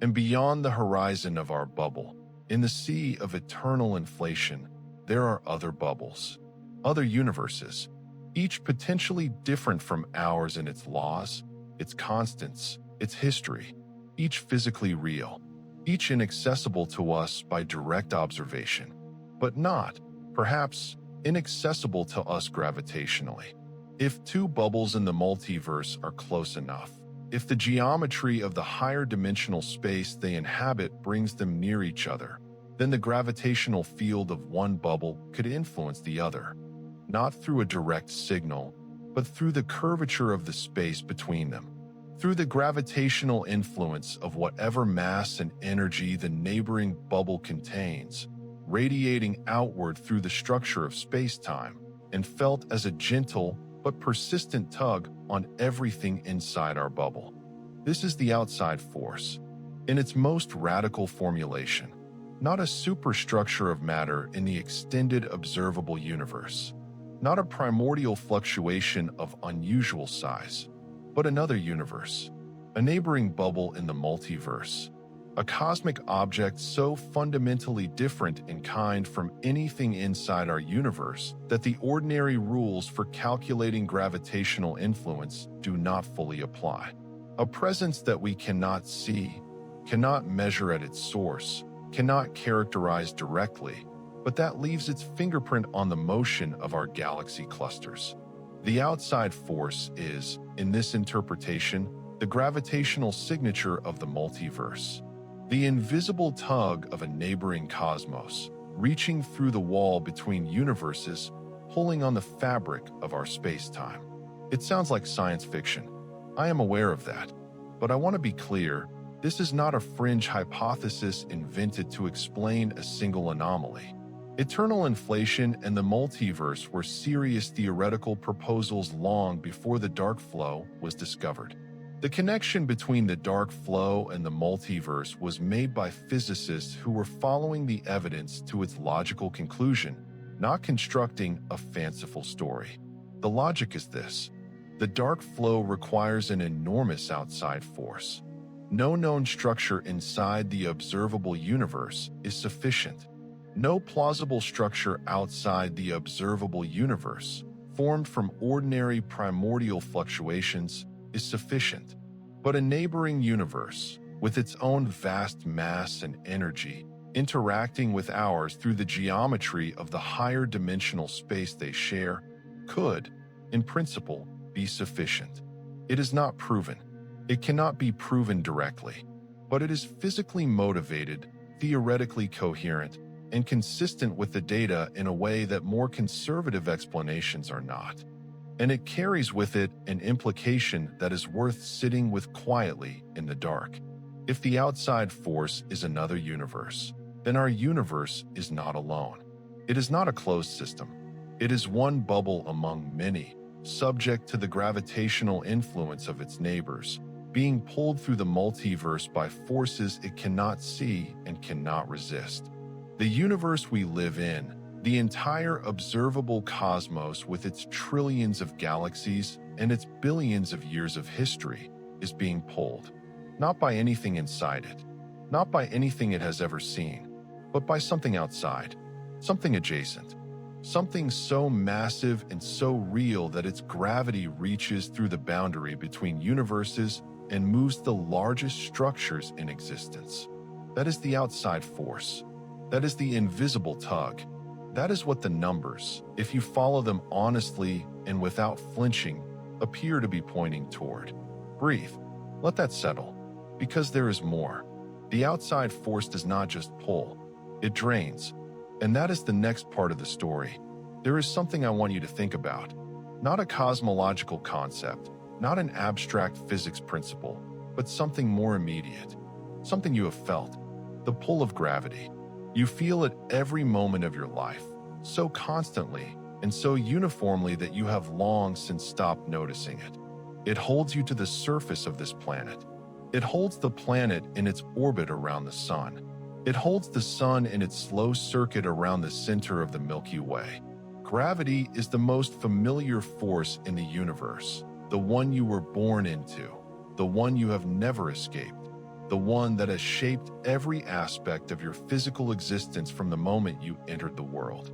And beyond the horizon of our bubble, in the sea of eternal inflation, there are other bubbles, other universes, each potentially different from ours in its laws, its constants, its history, each physically real, each inaccessible to us by direct observation, but not, perhaps, inaccessible to us gravitationally. If two bubbles in the multiverse are close enough, if the geometry of the higher dimensional space they inhabit brings them near each other, then the gravitational field of one bubble could influence the other, not through a direct signal, but through the curvature of the space between them, through the gravitational influence of whatever mass and energy the neighboring bubble contains, radiating outward through the structure of space-time, and felt as a gentle but persistent tug on everything inside our bubble. This is the outside force, in its most radical formulation, not a superstructure of matter in the extended observable universe, not a primordial fluctuation of unusual size, but another universe, a neighboring bubble in the multiverse, a cosmic object so fundamentally different in kind from anything inside our universe that the ordinary rules for calculating gravitational influence do not fully apply. A presence that we cannot see, cannot measure at its source, cannot characterize directly, but that leaves its fingerprint on the motion of our galaxy clusters. The outside force is, in this interpretation, the gravitational signature of the multiverse, the invisible tug of a neighboring cosmos, reaching through the wall between universes, pulling on the fabric of our space-time. It sounds like science fiction. I am aware of that, but I want to be clear, this is not a fringe hypothesis invented to explain a single anomaly. Eternal inflation and the multiverse were serious theoretical proposals long before the dark flow was discovered. The connection between the dark flow and the multiverse was made by physicists who were following the evidence to its logical conclusion, not constructing a fanciful story. The logic is this: the dark flow requires an enormous outside force. No known structure inside the observable universe is sufficient. No plausible structure outside the observable universe, formed from ordinary primordial fluctuations, is sufficient. But a neighboring universe, with its own vast mass and energy, interacting with ours through the geometry of the higher dimensional space they share, could, in principle, be sufficient. It is not proven. It cannot be proven directly, but it is physically motivated, theoretically coherent, and consistent with the data in a way that more conservative explanations are not. And it carries with it an implication that is worth sitting with quietly in the dark. If the outside force is another universe, then our universe is not alone. It is not a closed system. It is one bubble among many, subject to the gravitational influence of its neighbors, being pulled through the multiverse by forces it cannot see and cannot resist. The universe we live in, the entire observable cosmos with its trillions of galaxies and its billions of years of history, is being pulled, not by anything inside it, not by anything it has ever seen, but by something outside, something adjacent, something so massive and so real that its gravity reaches through the boundary between universes and moves the largest structures in existence. That is the outside force. That is the invisible tug. That is what the numbers, if you follow them honestly and without flinching, appear to be pointing toward. Breathe. Let that settle. Because there is more. The outside force does not just pull, it drains. And that is the next part of the story. There is something I want you to think about. Not a cosmological concept, not an abstract physics principle, but something more immediate. Something you have felt. The pull of gravity. You feel it every moment of your life, so constantly and so uniformly that you have long since stopped noticing it. It holds you to the surface of this planet. It holds the planet in its orbit around the sun. It holds the sun in its slow circuit around the center of the Milky Way. Gravity is the most familiar force in the universe, the one you were born into, the one you have never escaped. The one that has shaped every aspect of your physical existence from the moment you entered the world.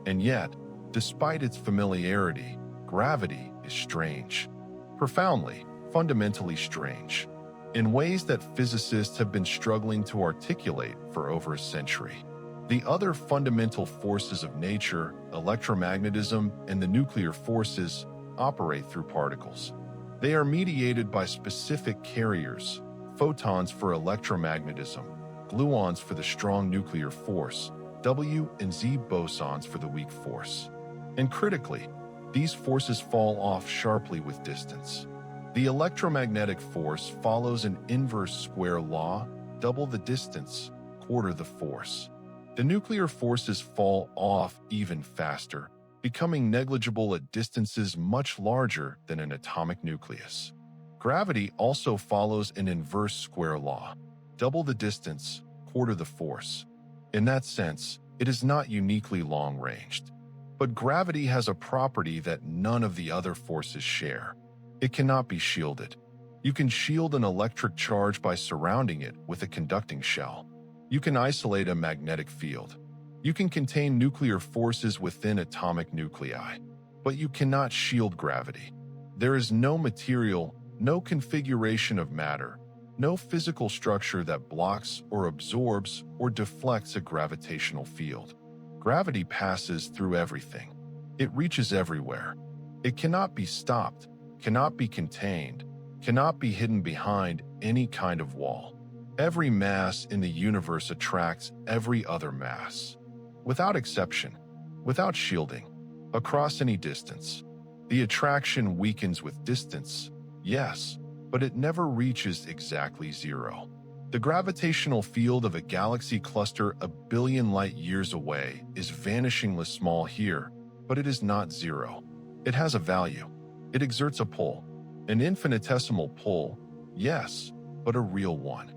And yet, despite its familiarity, gravity is strange. Profoundly, fundamentally strange, in ways that physicists have been struggling to articulate for over a century. The other fundamental forces of nature, electromagnetism and the nuclear forces, operate through particles. They are mediated by specific carriers, photons for electromagnetism, gluons for the strong nuclear force, W and Z bosons for the weak force. And critically, these forces fall off sharply with distance. The electromagnetic force follows an inverse square law: double the distance, quarter the force. The nuclear forces fall off even faster, becoming negligible at distances much larger than an atomic nucleus. Gravity also follows an inverse square law. Double the distance, quarter the force. In that sense, it is not uniquely long-ranged. But gravity has a property that none of the other forces share. It cannot be shielded. You can shield an electric charge by surrounding it with a conducting shell. You can isolate a magnetic field. You can contain nuclear forces within atomic nuclei. But you cannot shield gravity. There is no material, no configuration of matter, no physical structure that blocks or absorbs or deflects a gravitational field. Gravity passes through everything. It reaches everywhere. It cannot be stopped, cannot be contained, cannot be hidden behind any kind of wall. Every mass in the universe attracts every other mass. Without exception, without shielding, across any distance. The attraction weakens with distance, yes, but it never reaches exactly zero. The gravitational field of a galaxy cluster a billion light-years away is vanishingly small here, but it is not zero. It has a value. It exerts a pull. An infinitesimal pull, yes, but a real one.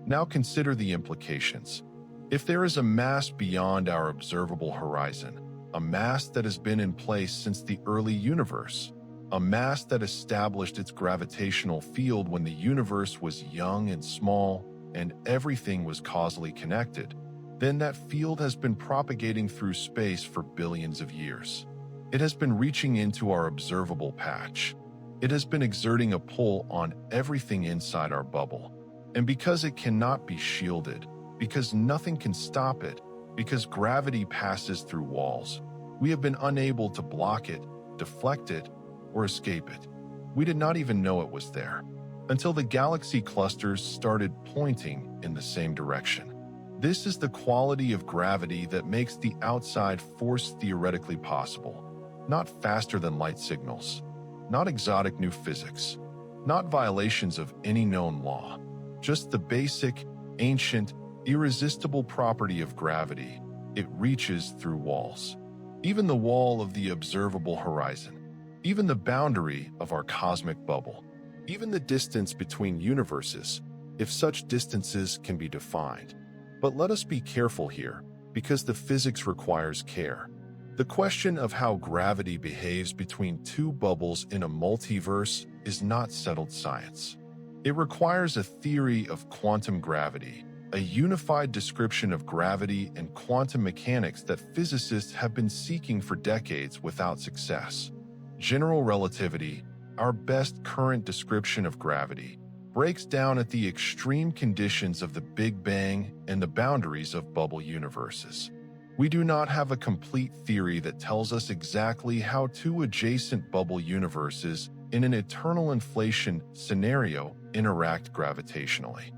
Now consider the implications. If there is a mass beyond our observable horizon, a mass that has been in place since the early universe, a mass that established its gravitational field when the universe was young and small and everything was causally connected, then that field has been propagating through space for billions of years. It has been reaching into our observable patch. It has been exerting a pull on everything inside our bubble. And because it cannot be shielded, because nothing can stop it, because gravity passes through walls, we have been unable to block it, deflect it, or escape it. We did not even know it was there, until the galaxy clusters started pointing in the same direction. This is the quality of gravity that makes the outside force theoretically possible. Not faster than light signals, not exotic new physics, not violations of any known law, just the basic, ancient, irresistible property of gravity. It reaches through walls. Even the wall of the observable horizon, even the boundary of our cosmic bubble, even the distance between universes, if such distances can be defined. But let us be careful here, because the physics requires care. The question of how gravity behaves between two bubbles in a multiverse is not settled science. It requires a theory of quantum gravity, a unified description of gravity and quantum mechanics that physicists have been seeking for decades without success. General relativity, our best current description of gravity, breaks down at the extreme conditions of the Big Bang and the boundaries of bubble universes. We do not have a complete theory that tells us exactly how two adjacent bubble universes in an eternal inflation scenario interact gravitationally.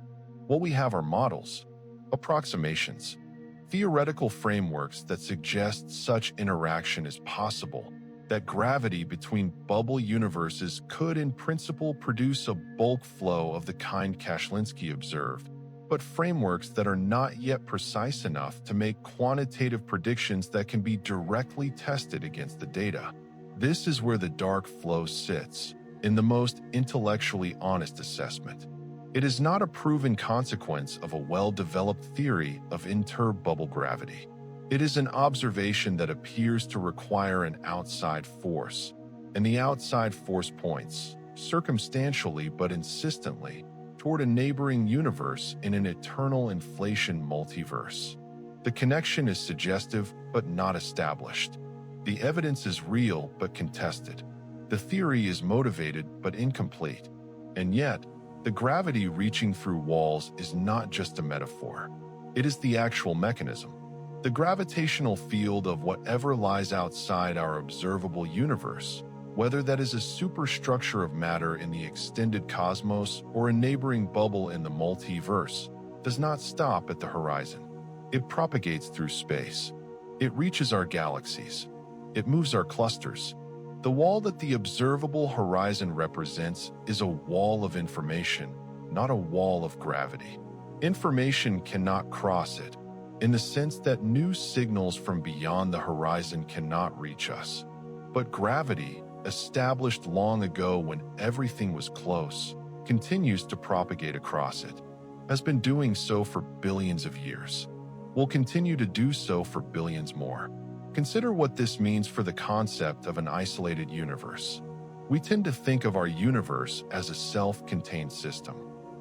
What we have are models, approximations, theoretical frameworks that suggest such interaction is possible, that gravity between bubble universes could in principle produce a bulk flow of the kind Kashlinsky observed, but frameworks that are not yet precise enough to make quantitative predictions that can be directly tested against the data. This is where the dark flow sits, in the most intellectually honest assessment. It is not a proven consequence of a well-developed theory of interbubble gravity. It is an observation that appears to require an outside force, and the outside force points, circumstantially but insistently, toward a neighboring universe in an eternal inflation multiverse. The connection is suggestive but not established. The evidence is real but contested. The theory is motivated but incomplete. And yet, the gravity reaching through walls is not just a metaphor. It is the actual mechanism. The gravitational field of whatever lies outside our observable universe, whether that is a superstructure of matter in the extended cosmos or a neighboring bubble in the multiverse, does not stop at the horizon. It propagates through space. It reaches our galaxies. It moves our clusters. The wall that the observable horizon represents is a wall of information, not a wall of gravity. Information cannot cross it. in the sense that new signals from beyond the horizon cannot reach us. But gravity, established long ago when everything was close, continues to propagate across it, has been doing so for billions of years, will continue to do so for billions more. Consider what this means for the concept of an isolated universe. We tend to think of our universe as a self-contained system.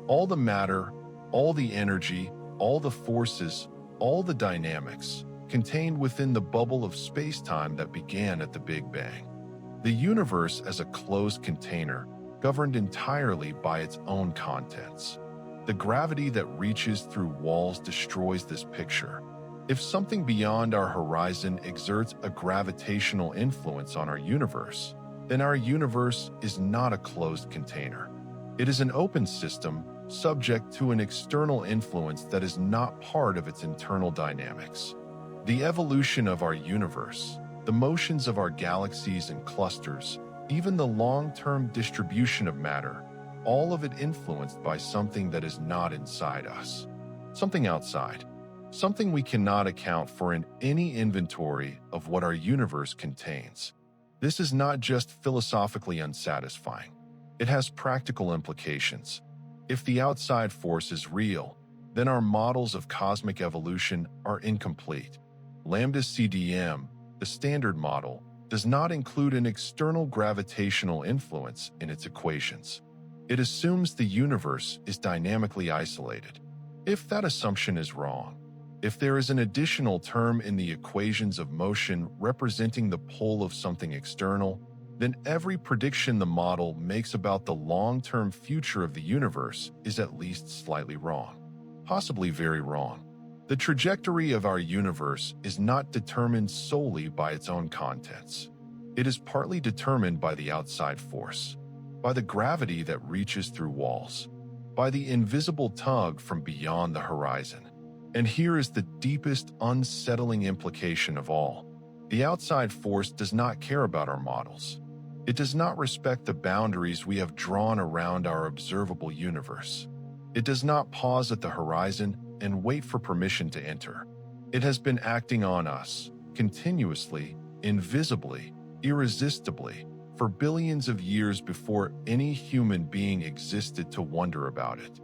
All the matter, all the energy, all the forces, all the dynamics, contained within the bubble of space-time that began at the Big Bang. The universe as a closed container, governed entirely by its own contents. The gravity that reaches through walls destroys this picture. If something beyond our horizon exerts a gravitational influence on our universe, then our universe is not a closed container. It is an open system subject to an external influence that is not part of its internal dynamics. The evolution of our universe, the motions of our galaxies and clusters, even the long-term distribution of matter, all of it influenced by something that is not inside us. Something outside. Something we cannot account for in any inventory of what our universe contains. This is not just philosophically unsatisfying. It has practical implications. If the outside force is real, then our models of cosmic evolution are incomplete. Lambda's CDM, the standard model, does not include an external gravitational influence in its equations. It assumes the universe is dynamically isolated. If that assumption is wrong, if there is an additional term in the equations of motion representing the pull of something external, then every prediction the model makes about the long-term future of the universe is at least slightly wrong, possibly very wrong. The trajectory of our universe is not determined solely by its own contents. It is partly determined by the outside force, by the gravity that reaches through walls, by the invisible tug from beyond the horizon. And here is the deepest, unsettling implication of all. The outside force does not care about our models. It does not respect the boundaries we have drawn around our observable universe. It does not pause at the horizon and wait for permission to enter. It has been acting on us, continuously, invisibly, irresistibly, for billions of years before any human being existed to wonder about it.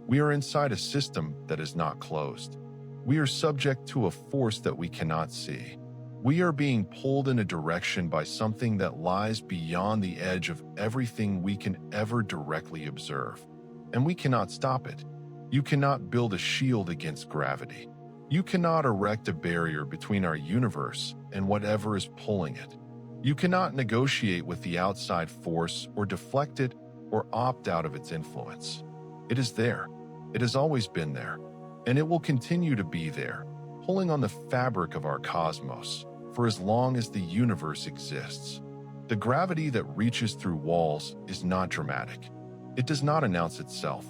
We are inside a system that is not closed. We are subject to a force that we cannot see. We are being pulled in a direction by something that lies beyond the edge of everything we can ever directly observe. And we cannot stop it. You cannot build a shield against gravity. You cannot erect a barrier between our universe and whatever is pulling it. You cannot negotiate with the outside force or deflect it or opt out of its influence. It is there. It has always been there, and it will continue to be there, pulling on the fabric of our cosmos for as long as the universe exists. The gravity that reaches through walls is not dramatic. It does not announce itself.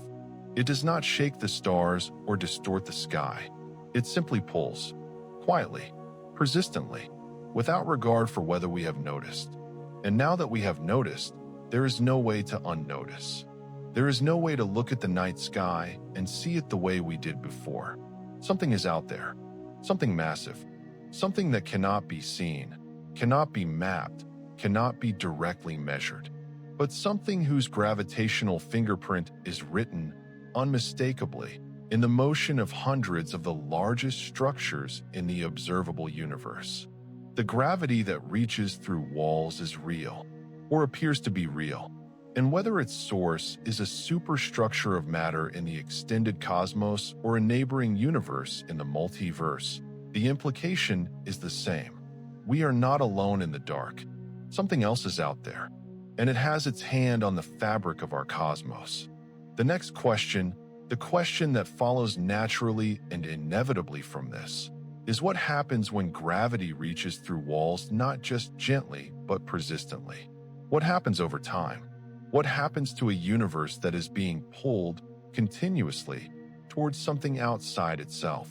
It does not shake the stars or distort the sky. It simply pulls, quietly, persistently, without regard for whether we have noticed. And now that we have noticed, there is no way to unnotice. There is no way to look at the night sky and see it the way we did before. Something is out there, something massive, something that cannot be seen, cannot be mapped, cannot be directly measured, but something whose gravitational fingerprint is written, unmistakably, in the motion of hundreds of the largest structures in the observable universe. The gravity that reaches through walls is real, or appears to be real. And whether its source is a superstructure of matter in the extended cosmos or a neighboring universe in the multiverse, the implication is the same. We are not alone in the dark. Something else is out there, and it has its hand on the fabric of our cosmos. The next question, the question that follows naturally and inevitably from this, is what happens when gravity reaches through walls not just gently but persistently? What happens over time? What happens to a universe that is being pulled continuously towards something outside itself?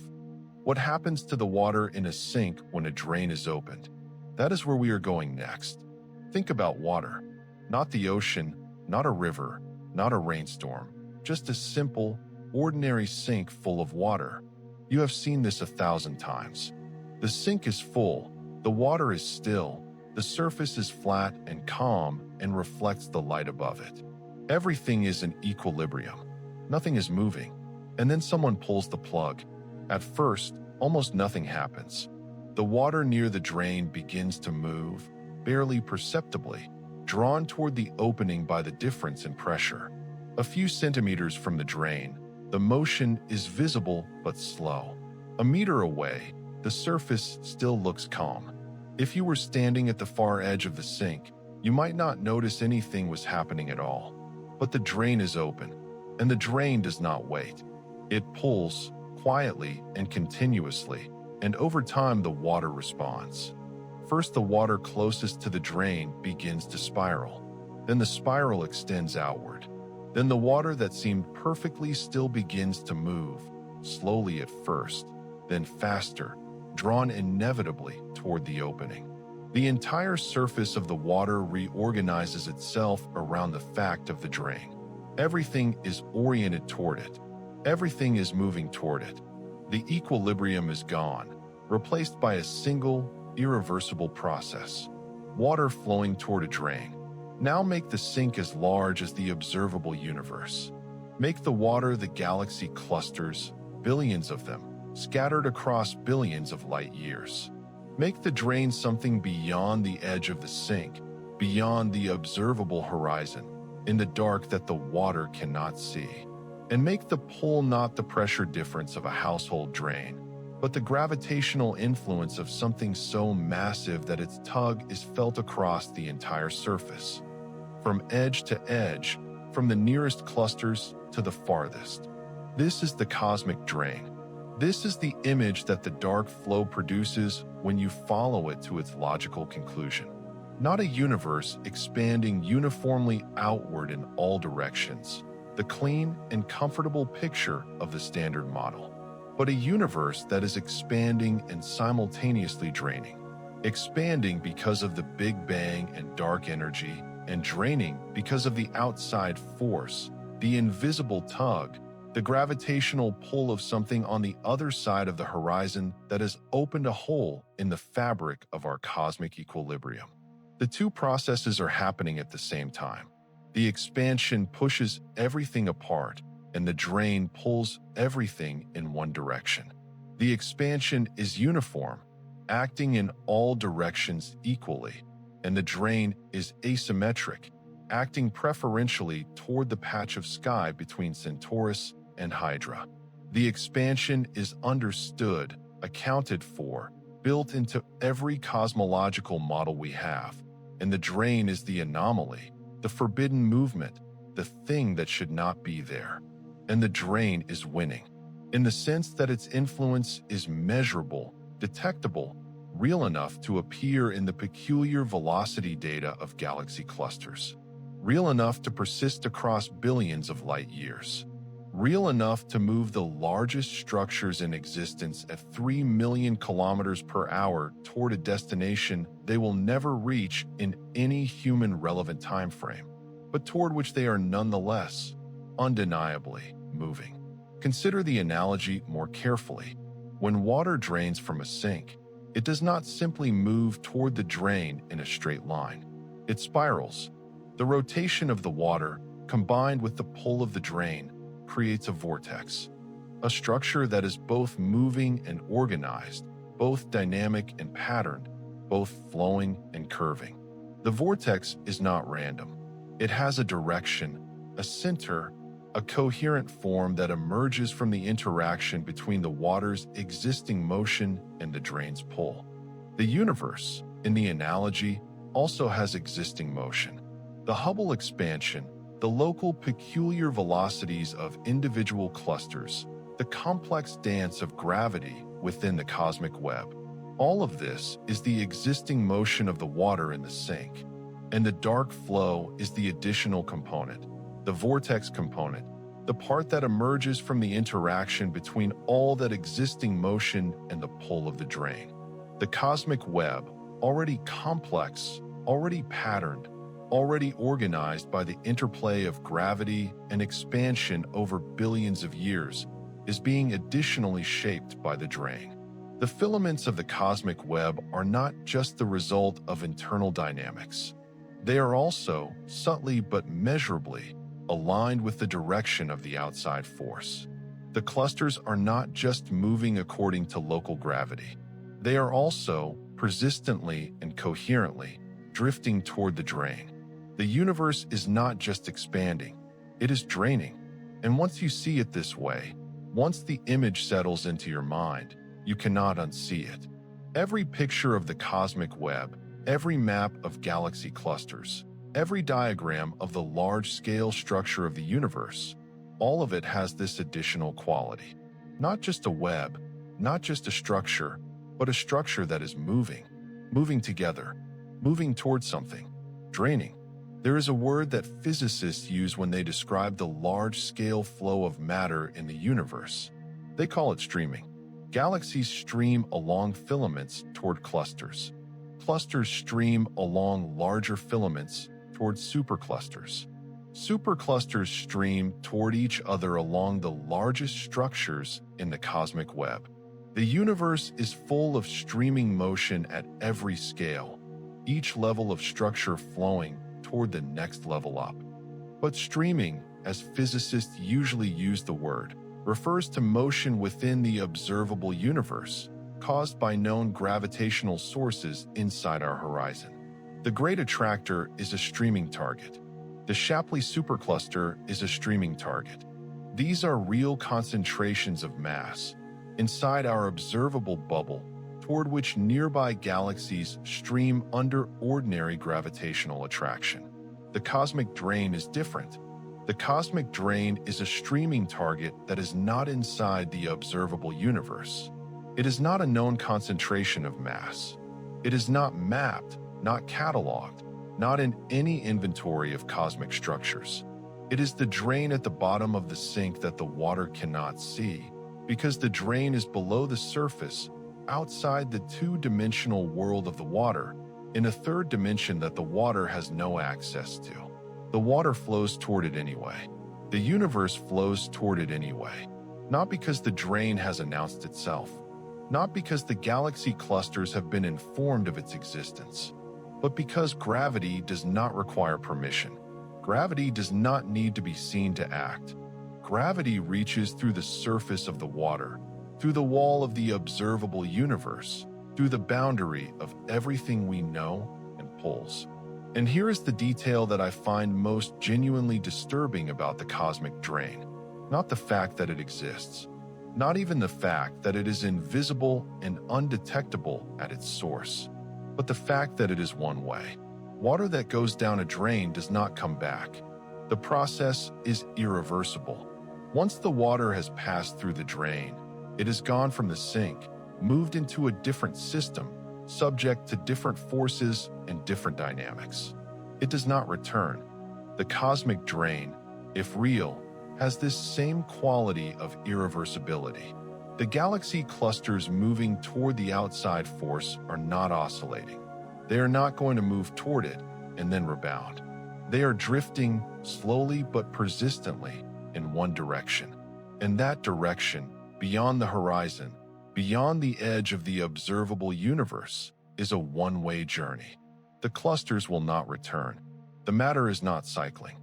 What happens to the water in a sink when a drain is opened? That is where we are going next. Think about water, not the ocean, not a river, not a rainstorm, just a simple, ordinary sink full of water. You have seen this 1,000 times. The sink is full, the water is still, the surface is flat and calm and reflects the light above it. Everything is in equilibrium. Nothing is moving. And then someone pulls the plug. At first, almost nothing happens. The water near the drain begins to move, barely perceptibly, drawn toward the opening by the difference in pressure. A few centimeters from the drain, the motion is visible but slow. A meter away, the surface still looks calm. If you were standing at the far edge of the sink, you might not notice anything was happening at all. But the drain is open, and the drain does not wait. It pulls quietly and continuously, and over time the water responds. First, the water closest to the drain begins to spiral. Then the spiral extends outward. Then the water that seemed perfectly still begins to move, slowly at first, then faster, drawn inevitably toward the opening. The entire surface of the water reorganizes itself around the fact of the drain. Everything is oriented toward it. Everything is moving toward it. The equilibrium is gone, replaced by a single, irreversible process. Water flowing toward a drain. Now make the sink as large as the observable universe. Make the water the galaxy clusters, billions of them, scattered across billions of light years. Make the drain something beyond the edge of the sink, beyond the observable horizon, in the dark that the water cannot see. And make the pull not the pressure difference of a household drain, but the gravitational influence of something so massive that its tug is felt across the entire surface. From edge to edge, from the nearest clusters to the farthest. This is the cosmic drain. This is the image that the dark flow produces when you follow it to its logical conclusion. Not a universe expanding uniformly outward in all directions, the clean and comfortable picture of the standard model, but a universe that is expanding and simultaneously draining. Expanding because of the Big Bang and dark energy, and draining because of the outside force, the invisible tug, the gravitational pull of something on the other side of the horizon that has opened a hole in the fabric of our cosmic equilibrium. The two processes are happening at the same time. The expansion pushes everything apart, and the drain pulls everything in one direction. The expansion is uniform, acting in all directions equally, and the drain is asymmetric, acting preferentially toward the patch of sky between Centaurus and Hydra. The expansion is understood, accounted for, built into every cosmological model we have, and the drain is the anomaly, the forbidden movement, the thing that should not be there. And the drain is winning, in the sense that its influence is measurable, detectable, real enough to appear in the peculiar velocity data of galaxy clusters, real enough to persist across billions of light years, real enough to move the largest structures in existence at 3 million kilometers per hour toward a destination they will never reach in any human-relevant time frame, but toward which they are nonetheless, undeniably, moving. Consider the analogy more carefully. When water drains from a sink, it does not simply move toward the drain in a straight line. It spirals. The rotation of the water, combined with the pull of the drain, creates a vortex, a structure that is both moving and organized, both dynamic and patterned, both flowing and curving. The vortex is not random. It has a direction, a center, a coherent form that emerges from the interaction between the water's existing motion and the drain's pull. The universe, in the analogy, also has existing motion. The Hubble expansion, the local peculiar velocities of individual clusters, the complex dance of gravity within the cosmic web. All of this is the existing motion of the water in the sink, and the dark flow is the additional component, the vortex component, the part that emerges from the interaction between all that existing motion and the pull of the drain. The cosmic web, already complex, already patterned, already organized by the interplay of gravity and expansion over billions of years, is being additionally shaped by the drain. The filaments of the cosmic web are not just the result of internal dynamics. They are also, subtly but measurably, aligned with the direction of the outside force. The clusters are not just moving according to local gravity. They are also, persistently and coherently, drifting toward the drain. The universe is not just expanding, it is draining. And once you see it this way, once the image settles into your mind, you cannot unsee it. Every picture of the cosmic web, every map of galaxy clusters, every diagram of the large-scale structure of the universe, all of it has this additional quality. Not just a web, not just a structure, but a structure that is moving together, moving towards something, draining. There is a word that physicists use when they describe the large-scale flow of matter in the universe. They call it streaming. Galaxies stream along filaments toward clusters. Clusters stream along larger filaments toward superclusters. Superclusters stream toward each other along the largest structures in the cosmic web. The universe is full of streaming motion at every scale, each level of structure flowing toward the next level up. But streaming, as physicists usually use the word, refers to motion within the observable universe, caused by known gravitational sources inside our horizon. The Great Attractor is a streaming target. The Shapley supercluster is a streaming target. These are real concentrations of mass inside our observable bubble toward which nearby galaxies stream under ordinary gravitational attraction. The cosmic drain is different. The cosmic drain is a streaming target that is not inside the observable universe. It is not a known concentration of mass. It is not mapped, not cataloged, not in any inventory of cosmic structures. It is the drain at the bottom of the sink that the water cannot see, because the drain is below the surface, outside the two-dimensional world of the water, in a third dimension that the water has no access to. The water flows toward it anyway. The universe flows toward it anyway. Not because the drain has announced itself, not because the galaxy clusters have been informed of its existence, but because gravity does not require permission. Gravity does not need to be seen to act. Gravity reaches through the surface of the water, through the wall of the observable universe, through the boundary of everything we know, and pulls. And here is the detail that I find most genuinely disturbing about the cosmic drain. Not the fact that it exists, not even the fact that it is invisible and undetectable at its source, but the fact that it is one way. Water that goes down a drain does not come back. The process is irreversible. Once the water has passed through the drain, it has gone from the sink, moved into a different system, subject to different forces and different dynamics. It does not return. The cosmic drain, if real, has this same quality of irreversibility. The galaxy clusters moving toward the outside force are not oscillating. They are not going to move toward it and then rebound. They are drifting slowly but persistently in one direction. And that direction, beyond the horizon, beyond the edge of the observable universe, is a one-way journey. The clusters will not return. The matter is not cycling.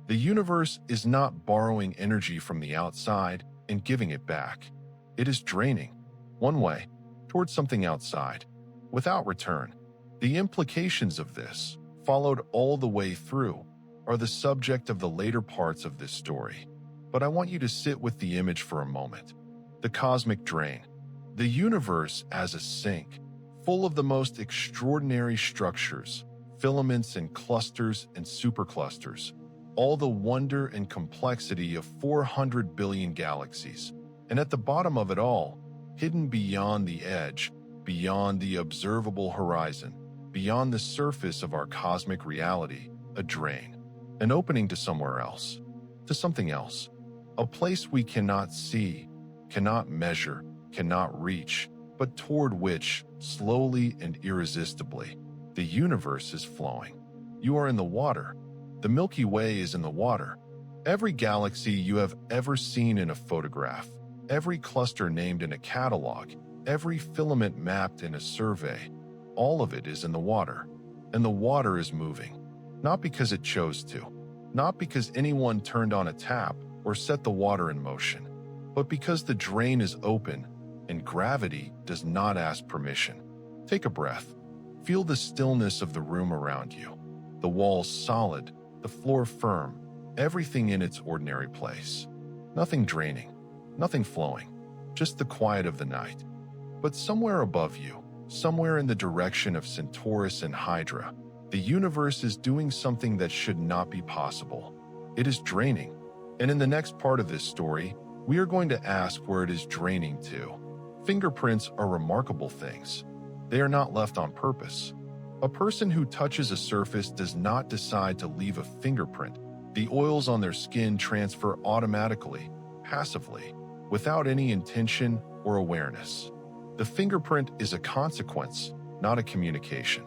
The universe is not borrowing energy from the outside and giving it back. It is draining, one way, towards something outside, without return. The implications of this, followed all the way through, are the subject of the later parts of this story. But I want you to sit with the image for a moment. The cosmic drain. The universe as a sink, full of the most extraordinary structures, filaments and clusters and superclusters, all the wonder and complexity of 400 billion galaxies. And at the bottom of it all, hidden beyond the edge, beyond the observable horizon, beyond the surface of our cosmic reality, a drain, an opening to somewhere else, to something else, a place we cannot see, cannot measure, cannot reach, but toward which, slowly and irresistibly, the universe is flowing. You are in the water. The Milky Way is in the water. Every galaxy you have ever seen in a photograph, every cluster named in a catalog, every filament mapped in a survey, all of it is in the water. And the water is moving, not because it chose to, not because anyone turned on a tap or set the water in motion, but because the drain is open and gravity does not ask permission. Take a breath. Feel the stillness of the room around you. The walls solid, the floor firm, everything in its ordinary place. Nothing draining, nothing flowing, just the quiet of the night. But somewhere above you, somewhere in the direction of Centaurus and Hydra, the universe is doing something that should not be possible. It is draining. And in the next part of this story, we are going to ask where it is draining to. Fingerprints are remarkable things. They are not left on purpose. A person who touches a surface does not decide to leave a fingerprint. The oils on their skin transfer automatically, passively, without any intention or awareness. The fingerprint is a consequence, not a communication.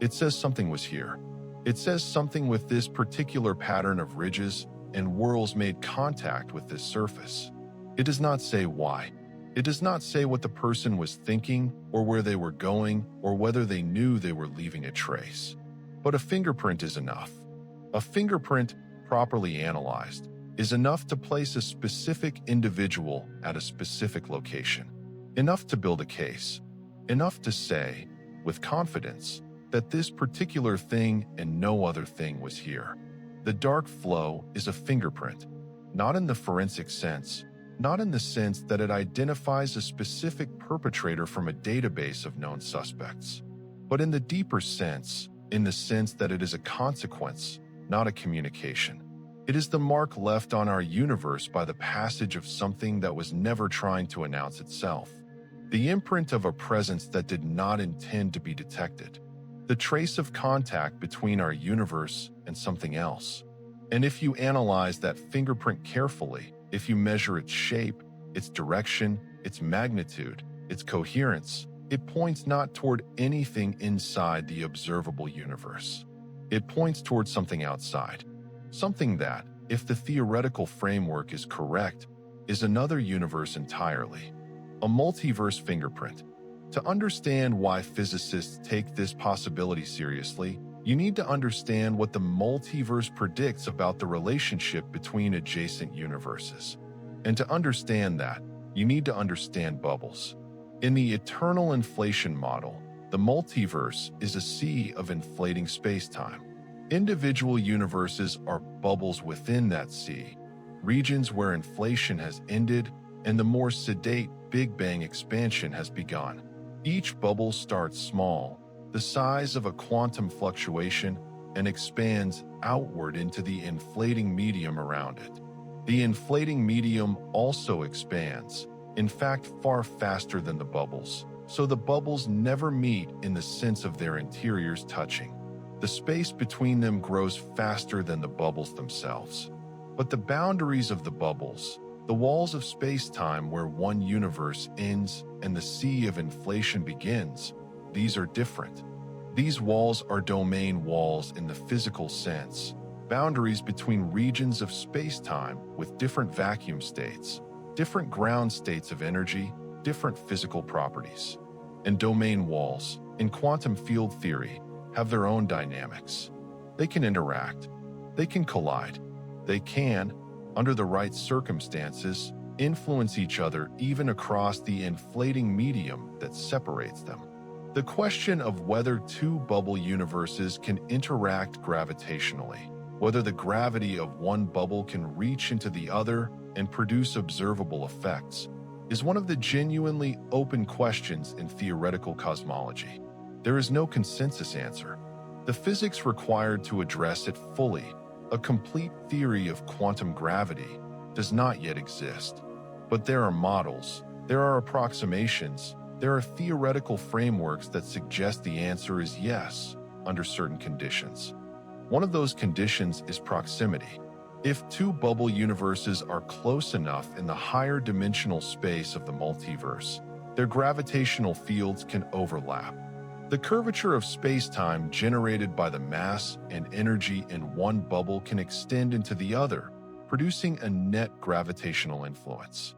It says something was here. It says something with this particular pattern of ridges and whorls made contact with this surface. It does not say why. It does not say what the person was thinking or where they were going or whether they knew they were leaving a trace. But a fingerprint is enough. A fingerprint, properly analyzed, is enough to place a specific individual at a specific location. Enough to build a case. Enough to say, with confidence, that this particular thing and no other thing was here. The dark flow is a fingerprint, not in the forensic sense, not in the sense that it identifies a specific perpetrator from a database of known suspects, but in the deeper sense, in the sense that it is a consequence, not a communication. It is the mark left on our universe by the passage of something that was never trying to announce itself. The imprint of a presence that did not intend to be detected. The trace of contact between our universe and something else. And if you analyze that fingerprint carefully, if you measure its shape, its direction, its magnitude, its coherence, it points not toward anything inside the observable universe. It points toward something outside. Something that, if the theoretical framework is correct, is another universe entirely. A multiverse fingerprint. To understand why physicists take this possibility seriously, you need to understand what the multiverse predicts about the relationship between adjacent universes. And to understand that, you need to understand bubbles. In the eternal inflation model, the multiverse is a sea of inflating space-time. Individual universes are bubbles within that sea, regions where inflation has ended and the more sedate Big Bang expansion has begun. Each bubble starts small, the size of a quantum fluctuation, and expands outward into the inflating medium around it. The inflating medium also expands, in fact far faster than the bubbles, so the bubbles never meet in the sense of their interiors touching. The space between them grows faster than the bubbles themselves. But the boundaries of the bubbles, the walls of space-time where one universe ends and the sea of inflation begins, these are different. These walls are domain walls in the physical sense, boundaries between regions of space-time with different vacuum states, different ground states of energy, different physical properties. And domain walls, in quantum field theory, have their own dynamics. They can interact. They can collide. They can, under the right circumstances, influence each other even across the inflating medium that separates them. The question of whether two bubble universes can interact gravitationally, whether the gravity of one bubble can reach into the other and produce observable effects, is one of the genuinely open questions in theoretical cosmology. There is no consensus answer. The physics required to address it fully, a complete theory of quantum gravity, does not yet exist. But there are models, there are approximations, there are theoretical frameworks that suggest the answer is yes, under certain conditions. One of those conditions is proximity. If two bubble universes are close enough in the higher dimensional space of the multiverse, their gravitational fields can overlap. The curvature of space-time generated by the mass and energy in one bubble can extend into the other, producing a net gravitational influence.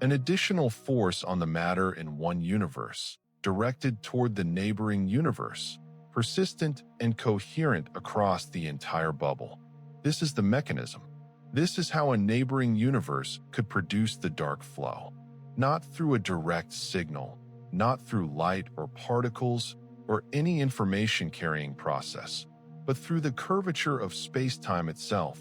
an additional force on the matter in one universe, directed toward the neighboring universe, persistent and coherent across the entire bubble. This is the mechanism. This is how a neighboring universe could produce the dark flow. Not through a direct signal, not through light or particles or any information-carrying process, but through the curvature of space-time itself,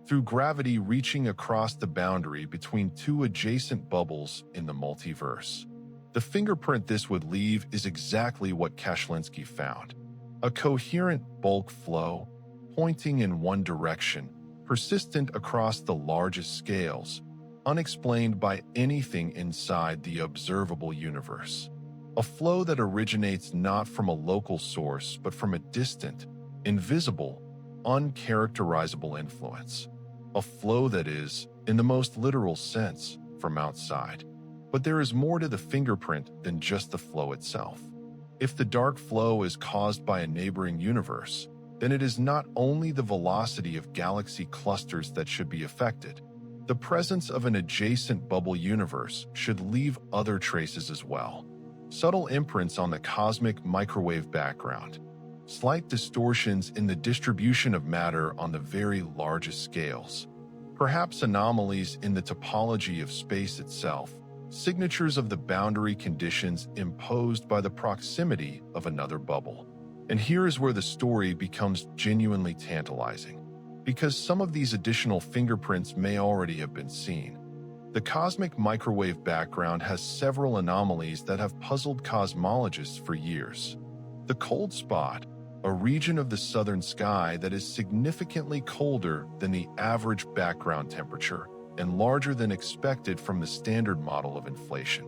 through gravity reaching across the boundary between two adjacent bubbles in the multiverse. The fingerprint this would leave is exactly what Kashlinsky found. A coherent bulk flow, pointing in one direction, persistent across the largest scales, unexplained by anything inside the observable universe. A flow that originates not from a local source but from a distant, invisible, uncharacterizable influence. A flow that is, in the most literal sense, from outside. But there is more to the fingerprint than just the flow itself. If the dark flow is caused by a neighboring universe, then it is not only the velocity of galaxy clusters that should be affected. The presence of an adjacent bubble universe should leave other traces as well. Subtle imprints on the cosmic microwave background, slight distortions in the distribution of matter on the very largest scales, perhaps anomalies in the topology of space itself, signatures of the boundary conditions imposed by the proximity of another bubble. And here is where the story becomes genuinely tantalizing, because some of these additional fingerprints may already have been seen. The cosmic microwave background has several anomalies that have puzzled cosmologists for years. The cold spot, a region of the southern sky that is significantly colder than the average background temperature and larger than expected from the standard model of inflation.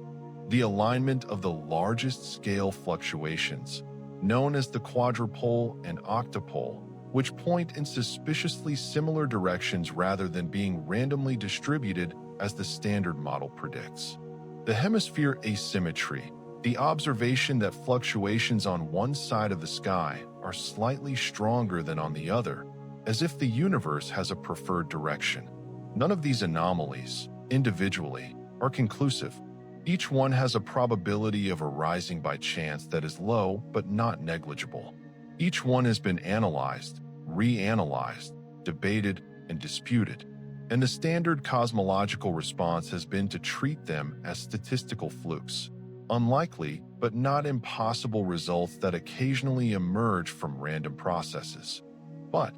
The alignment of the largest scale fluctuations, known as the quadrupole and octopole, which point in suspiciously similar directions rather than being randomly distributed as the standard model predicts. The hemisphere asymmetry, the observation that fluctuations on one side of the sky are slightly stronger than on the other, as if the universe has a preferred direction. None of these anomalies, individually, are conclusive. Each one has a probability of arising by chance that is low but not negligible. Each one has been analyzed, reanalyzed, debated, and disputed, and the standard cosmological response has been to treat them as statistical flukes, unlikely but not impossible results that occasionally emerge from random processes. But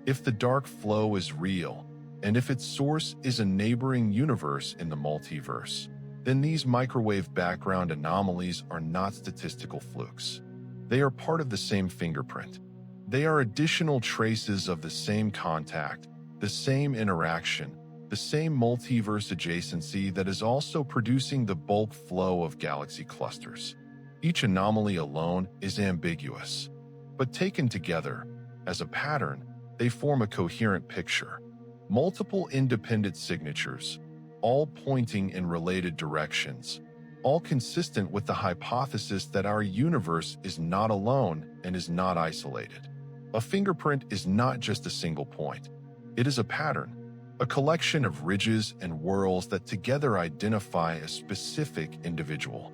if the dark flow is real, and if its source is a neighboring universe in the multiverse, then these microwave background anomalies are not statistical flukes. They are part of the same fingerprint. They are additional traces of the same contact, the same interaction, the same multiverse adjacency that is also producing the bulk flow of galaxy clusters. Each anomaly alone is ambiguous, but taken together, as a pattern, they form a coherent picture. Multiple independent signatures, all pointing in related directions, all consistent with the hypothesis that our universe is not alone and is not isolated. A fingerprint is not just a single point. It is a pattern, a collection of ridges and whorls that together identify a specific individual.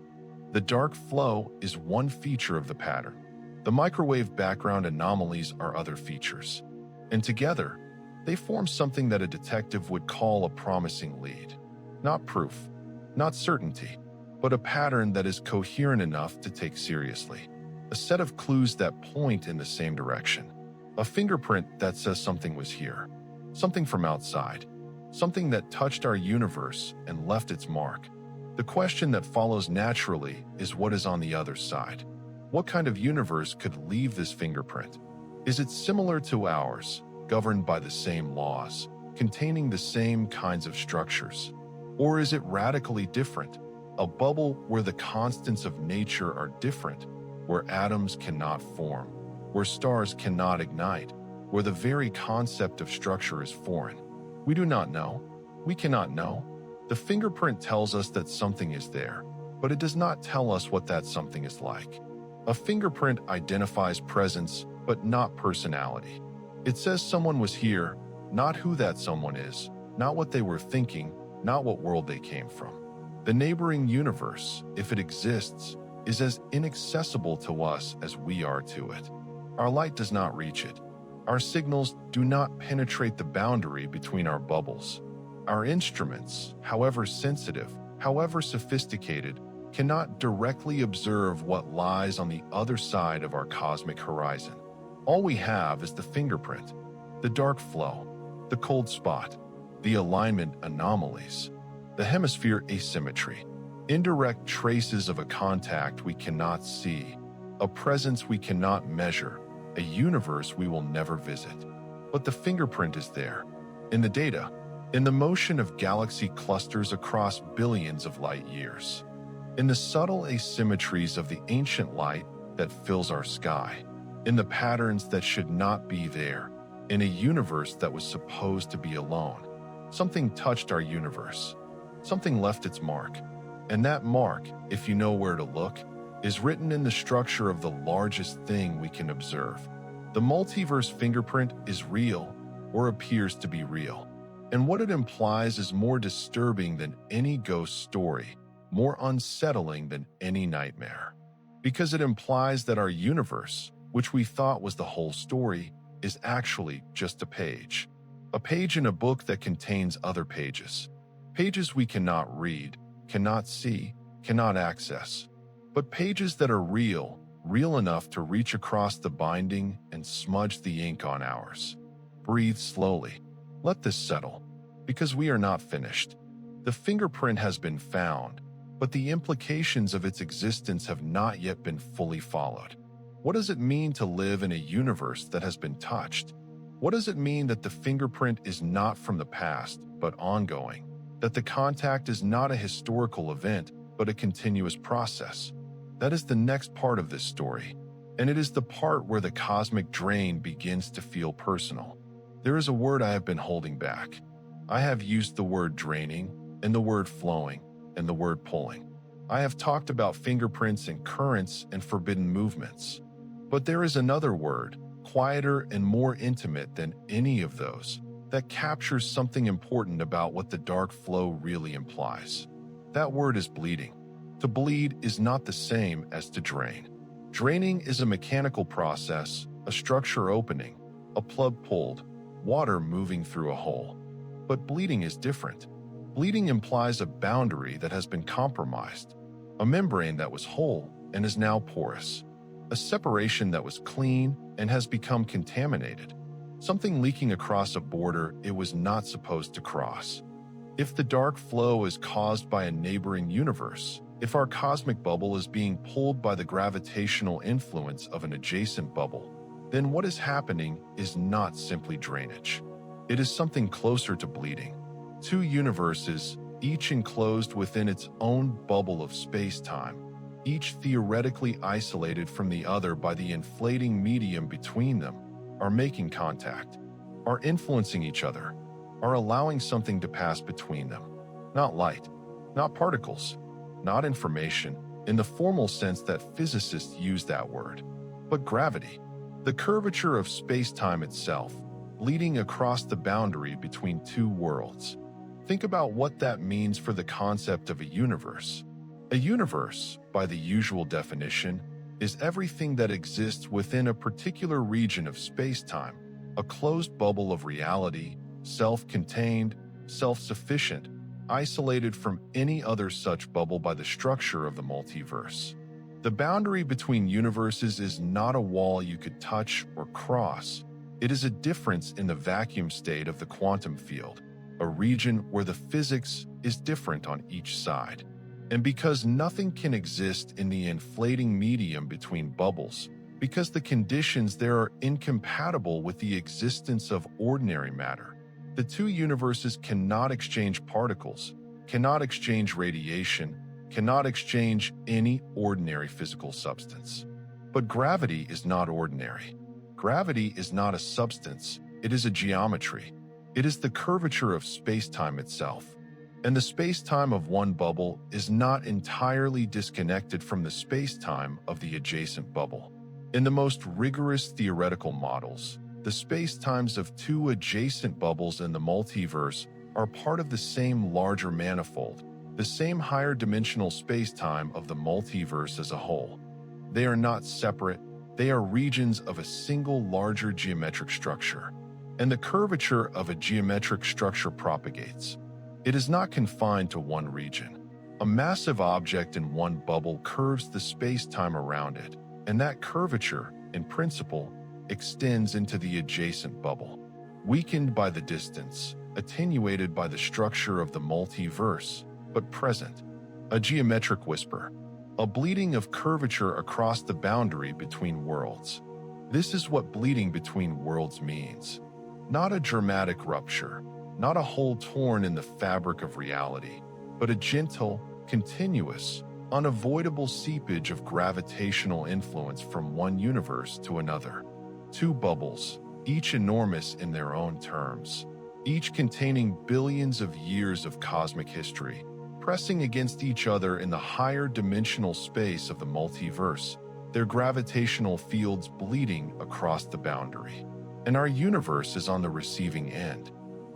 The dark flow is one feature of the pattern. The microwave background anomalies are other features. And together, they form something that a detective would call a promising lead. Not proof, not certainty, but a pattern that is coherent enough to take seriously. A set of clues that point in the same direction. A fingerprint that says something was here. Something from outside. Something that touched our universe and left its mark. The question that follows naturally is what is on the other side? What kind of universe could leave this fingerprint? Is it similar to ours, governed by the same laws, containing the same kinds of structures? Or is it radically different, a bubble where the constants of nature are different, where atoms cannot form, where stars cannot ignite, where the very concept of structure is foreign? We do not know. We cannot know. The fingerprint tells us that something is there, but it does not tell us what that something is like. A fingerprint identifies presence, but not personality. It says someone was here, not who that someone is, not what they were thinking, not what world they came from. The neighboring universe, if it exists, is as inaccessible to us as we are to it. Our light does not reach it. Our signals do not penetrate the boundary between our bubbles. Our instruments, however sensitive, however sophisticated, cannot directly observe what lies on the other side of our cosmic horizon. All we have is the fingerprint, the dark flow, the cold spot, the alignment anomalies, the hemisphere asymmetry, indirect traces of a contact we cannot see, a presence we cannot measure, a universe we will never visit. But the fingerprint is there, in the data, in the motion of galaxy clusters across billions of light years, in the subtle asymmetries of the ancient light that fills our sky, in the patterns that should not be there, in a universe that was supposed to be alone. Something touched our universe. Something left its mark. And that mark, if you know where to look, is written in the structure of the largest thing we can observe. The multiverse fingerprint is real, or appears to be real. And what it implies is more disturbing than any ghost story, more unsettling than any nightmare. Because it implies that our universe, which we thought was the whole story, is actually just a page. A page in a book that contains other pages. Pages we cannot read, cannot see, cannot access. But pages that are real, real enough to reach across the binding and smudge the ink on ours. Breathe slowly. Let this settle, because we are not finished. The fingerprint has been found, but the implications of its existence have not yet been fully followed. What does it mean to live in a universe that has been touched? What does it mean that the fingerprint is not from the past, but ongoing? That the contact is not a historical event, but a continuous process? That is the next part of this story, and it is the part where the cosmic drain begins to feel personal. There is a word I have been holding back. I have used the word draining, and the word flowing, and the word pulling. I have talked about fingerprints and currents and forbidden movements. But there is another word, quieter and more intimate than any of those, that captures something important about what the dark flow really implies. That word is bleeding. To bleed is not the same as to drain. Draining is a mechanical process, a structure opening, a plug pulled, water moving through a hole. But bleeding is different. Bleeding implies a boundary that has been compromised, a membrane that was whole and is now porous, a separation that was clean and has become contaminated, something leaking across a border it was not supposed to cross. If the dark flow is caused by a neighboring universe, if our cosmic bubble is being pulled by the gravitational influence of an adjacent bubble, then what is happening is not simply drainage. It is something closer to bleeding. Two universes, each enclosed within its own bubble of space-time, each theoretically isolated from the other by the inflating medium between them, are making contact, are influencing each other, are allowing something to pass between them. Not light, not particles, not information, in the formal sense that physicists use that word, but gravity, the curvature of space-time itself, leading across the boundary between two worlds. Think about what that means for the concept of a universe. A universe, by the usual definition, is everything that exists within a particular region of space-time, a closed bubble of reality, self-contained, self-sufficient, isolated from any other such bubble by the structure of the multiverse. The boundary between universes is not a wall you could touch or cross. It is a difference in the vacuum state of the quantum field, a region where the physics is different on each side. And because nothing can exist in the inflating medium between bubbles, because the conditions there are incompatible with the existence of ordinary matter, the two universes cannot exchange particles, cannot exchange radiation, cannot exchange any ordinary physical substance. But gravity is not ordinary. Gravity is not a substance, it is a geometry. It is the curvature of space-time itself. And the space-time of one bubble is not entirely disconnected from the space-time of the adjacent bubble. In the most rigorous theoretical models, the space-times of two adjacent bubbles in the multiverse are part of the same larger manifold, the same higher dimensional space-time of the multiverse as a whole. They are not separate, they are regions of a single larger geometric structure. And the curvature of a geometric structure propagates. It is not confined to one region. A massive object in one bubble curves the space-time around it, and that curvature, in principle, extends into the adjacent bubble. Weakened by the distance, attenuated by the structure of the multiverse, but present. A geometric whisper. A bleeding of curvature across the boundary between worlds. This is what bleeding between worlds means. Not a dramatic rupture, not a hole torn in the fabric of reality, but a gentle, continuous, unavoidable seepage of gravitational influence from one universe to another. Two bubbles, each enormous in their own terms, each containing billions of years of cosmic history, pressing against each other in the higher dimensional space of the multiverse, their gravitational fields bleeding across the boundary. And our universe is on the receiving end.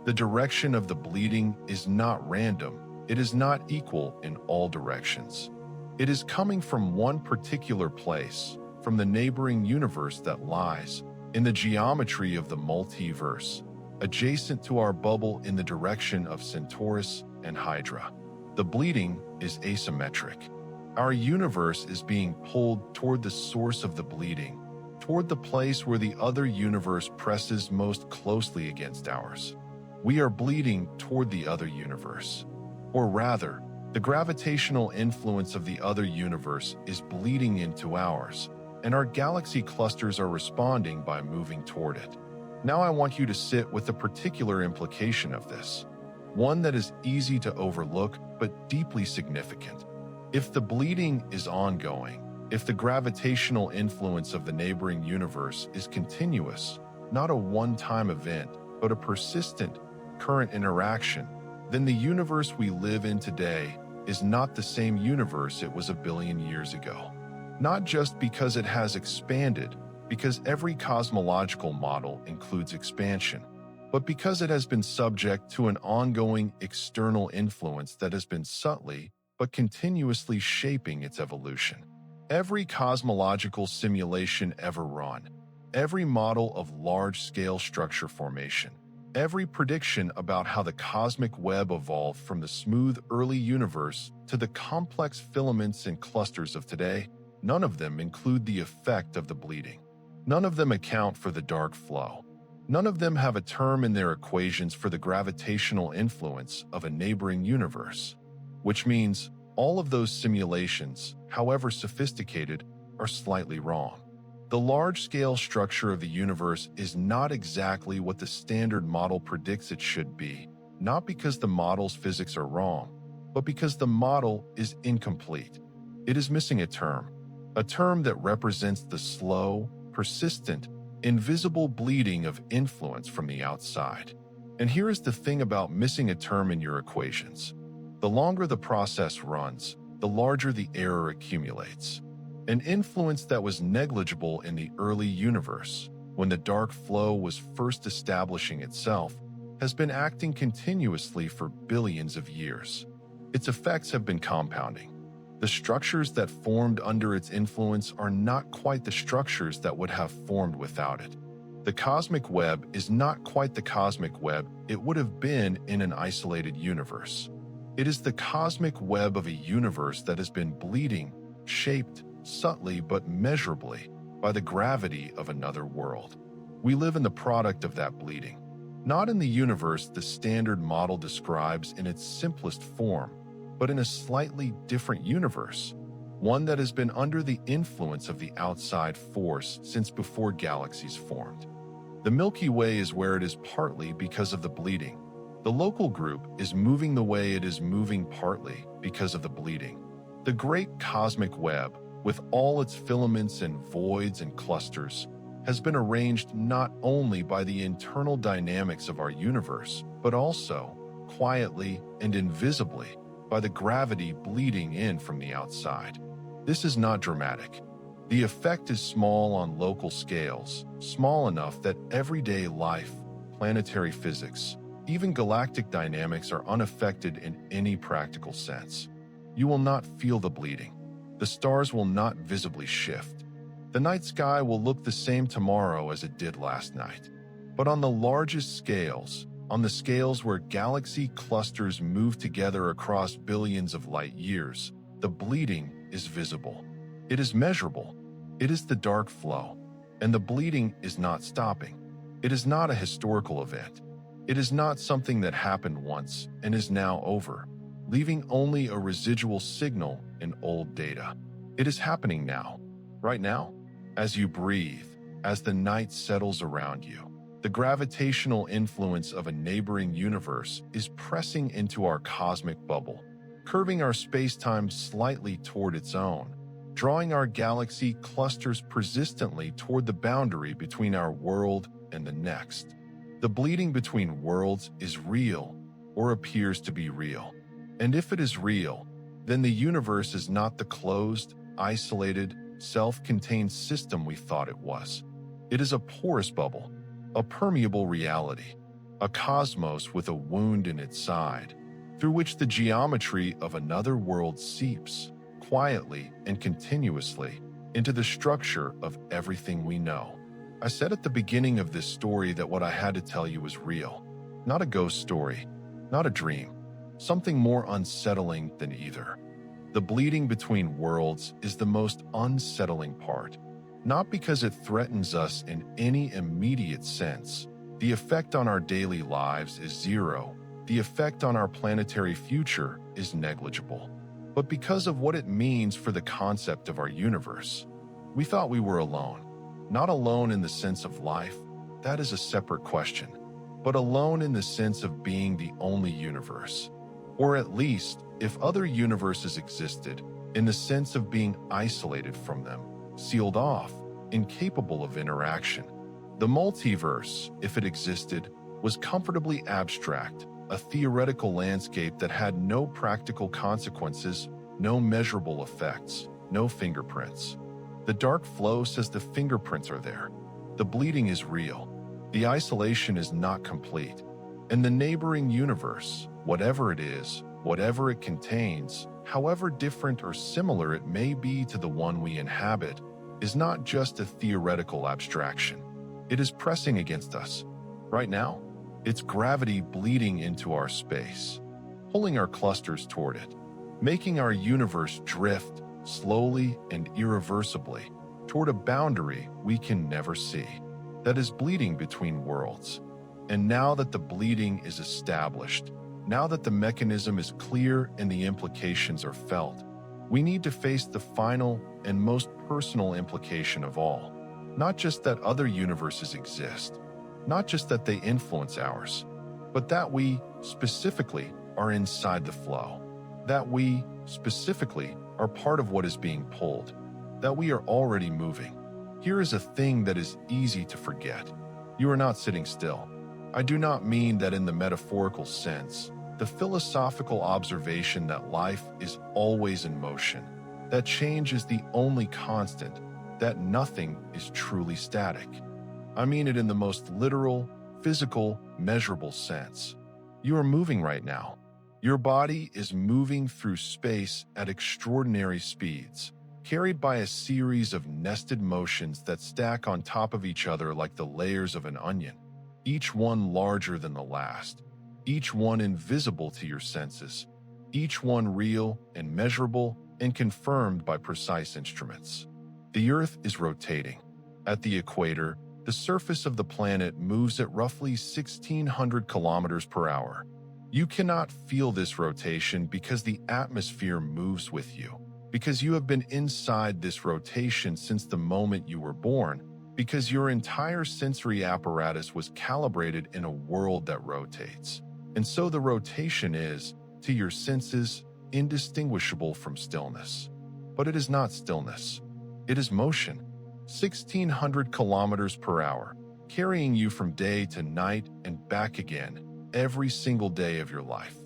The direction of the bleeding is not random, it is not equal in all directions. It is coming from one particular place, from the neighboring universe that lies in the geometry of the multiverse, adjacent to our bubble in the direction of Centaurus and Hydra. The bleeding is asymmetric. Our universe is being pulled toward the source of the bleeding, toward the place where the other universe presses most closely against ours. We are bleeding toward the other universe. Or rather, the gravitational influence of the other universe is bleeding into ours, and our galaxy clusters are responding by moving toward it. Now I want you to sit with the particular implication of this, one that is easy to overlook but deeply significant. If the bleeding is ongoing, if the gravitational influence of the neighboring universe is continuous, not a one-time event, but a persistent, current interaction, then the universe we live in today is not the same universe it was a billion years ago. Not just because it has expanded, because every cosmological model includes expansion, but because it has been subject to an ongoing external influence that has been subtly but continuously shaping its evolution. Every cosmological simulation ever run, every model of large-scale structure formation, every prediction about how the cosmic web evolved from the smooth early universe to the complex filaments and clusters of today, none of them include the effect of the bleeding. None of them account for the dark flow. None of them have a term in their equations for the gravitational influence of a neighboring universe, which means all of those simulations, however sophisticated, are slightly wrong. The large-scale structure of the universe is not exactly what the standard model predicts it should be, not because the model's physics are wrong, but because the model is incomplete. It is missing a term that represents the slow, persistent, invisible bleeding of influence from the outside. And here is the thing about missing a term in your equations. The longer the process runs, the larger the error accumulates. An influence that was negligible in the early universe, when the dark flow was first establishing itself, has been acting continuously for billions of years. Its effects have been compounding. The structures that formed under its influence are not quite the structures that would have formed without it. The cosmic web is not quite the cosmic web it would have been in an isolated universe. It is the cosmic web of a universe that has been bleeding, shaped, subtly but measurably, by the gravity of another world. We live in the product of that bleeding, not in the universe the standard model describes in its simplest form, but in a slightly different universe, one that has been under the influence of the outside force since before galaxies formed. The Milky Way is where it is partly because of the bleeding. The local group is moving the way it is moving partly because of the bleeding. The great cosmic web, with all its filaments and voids and clusters, has been arranged not only by the internal dynamics of our universe, but also, quietly and invisibly, by the gravity bleeding in from the outside. This is not dramatic. The effect is small on local scales, small enough that everyday life, planetary physics, Even galactic dynamics are unaffected in any practical sense. You will not feel the bleeding. The stars will not visibly shift. The night sky will look the same tomorrow as it did last night. But on the largest scales, on the scales where galaxy clusters move together across billions of light years, the bleeding is visible. It is measurable. It is the dark flow. And the bleeding is not stopping. It is not a historical event. It is not something that happened once and is now over, leaving only a residual signal in old data. It is happening now, right now, as you breathe, as the night settles around you. The gravitational influence of a neighboring universe is pressing into our cosmic bubble, curving our space-time slightly toward its own, drawing our galaxy clusters persistently toward the boundary between our world and the next. The bleeding between worlds is real, or appears to be real. And if it is real, then the universe is not the closed, isolated, self-contained system we thought it was. It is a porous bubble, a permeable reality, a cosmos with a wound in its side, through which the geometry of another world seeps, quietly and continuously, into the structure of everything we know. I said at the beginning of this story that what I had to tell you was real, not a ghost story, not a dream, something more unsettling than either. The bleeding between worlds is the most unsettling part, not because it threatens us in any immediate sense. The effect on our daily lives is zero. The effect on our planetary future is negligible. But because of what it means for the concept of our universe. We thought we were alone. Not alone in the sense of life, that is a separate question, but alone in the sense of being the only universe. Or at least, if other universes existed, in the sense of being isolated from them, sealed off, incapable of interaction. The multiverse, if it existed, was comfortably abstract, a theoretical landscape that had no practical consequences, no measurable effects, no fingerprints. The dark flow says the fingerprints are there. The bleeding is real. The isolation is not complete. And the neighboring universe, whatever it is, whatever it contains, however different or similar it may be to the one we inhabit, is not just a theoretical abstraction. It is pressing against us. Right now, it's gravity bleeding into our space, pulling our clusters toward it, making our universe drift slowly and irreversibly toward a boundary we can never see, that is bleeding between worlds. And now that the bleeding is established, now that the mechanism is clear and the implications are felt, we need to face the final and most personal implication of all. Not just that other universes exist, not just that they influence ours, but that we, specifically, are inside the flow. That we, specifically, are part of what is being pulled. That we are already moving. Here is a thing that is easy to forget. You are not sitting still. I do not mean that in the metaphorical sense, the philosophical observation that life is always in motion, that change is the only constant, that nothing is truly static. I mean it in the most literal, physical, measurable sense. You are moving right now. Your body is moving through space at extraordinary speeds, carried by a series of nested motions that stack on top of each other like the layers of an onion, each one larger than the last, each one invisible to your senses, each one real and measurable and confirmed by precise instruments. The Earth is rotating. At the equator, the surface of the planet moves at roughly 1,600 kilometers per hour. You cannot feel this rotation because the atmosphere moves with you, because you have been inside this rotation since the moment you were born, because your entire sensory apparatus was calibrated in a world that rotates. And so the rotation is, to your senses, indistinguishable from stillness. But it is not stillness. It is motion. 1,600 kilometers per hour, carrying you from day to night and back again every single day of your life.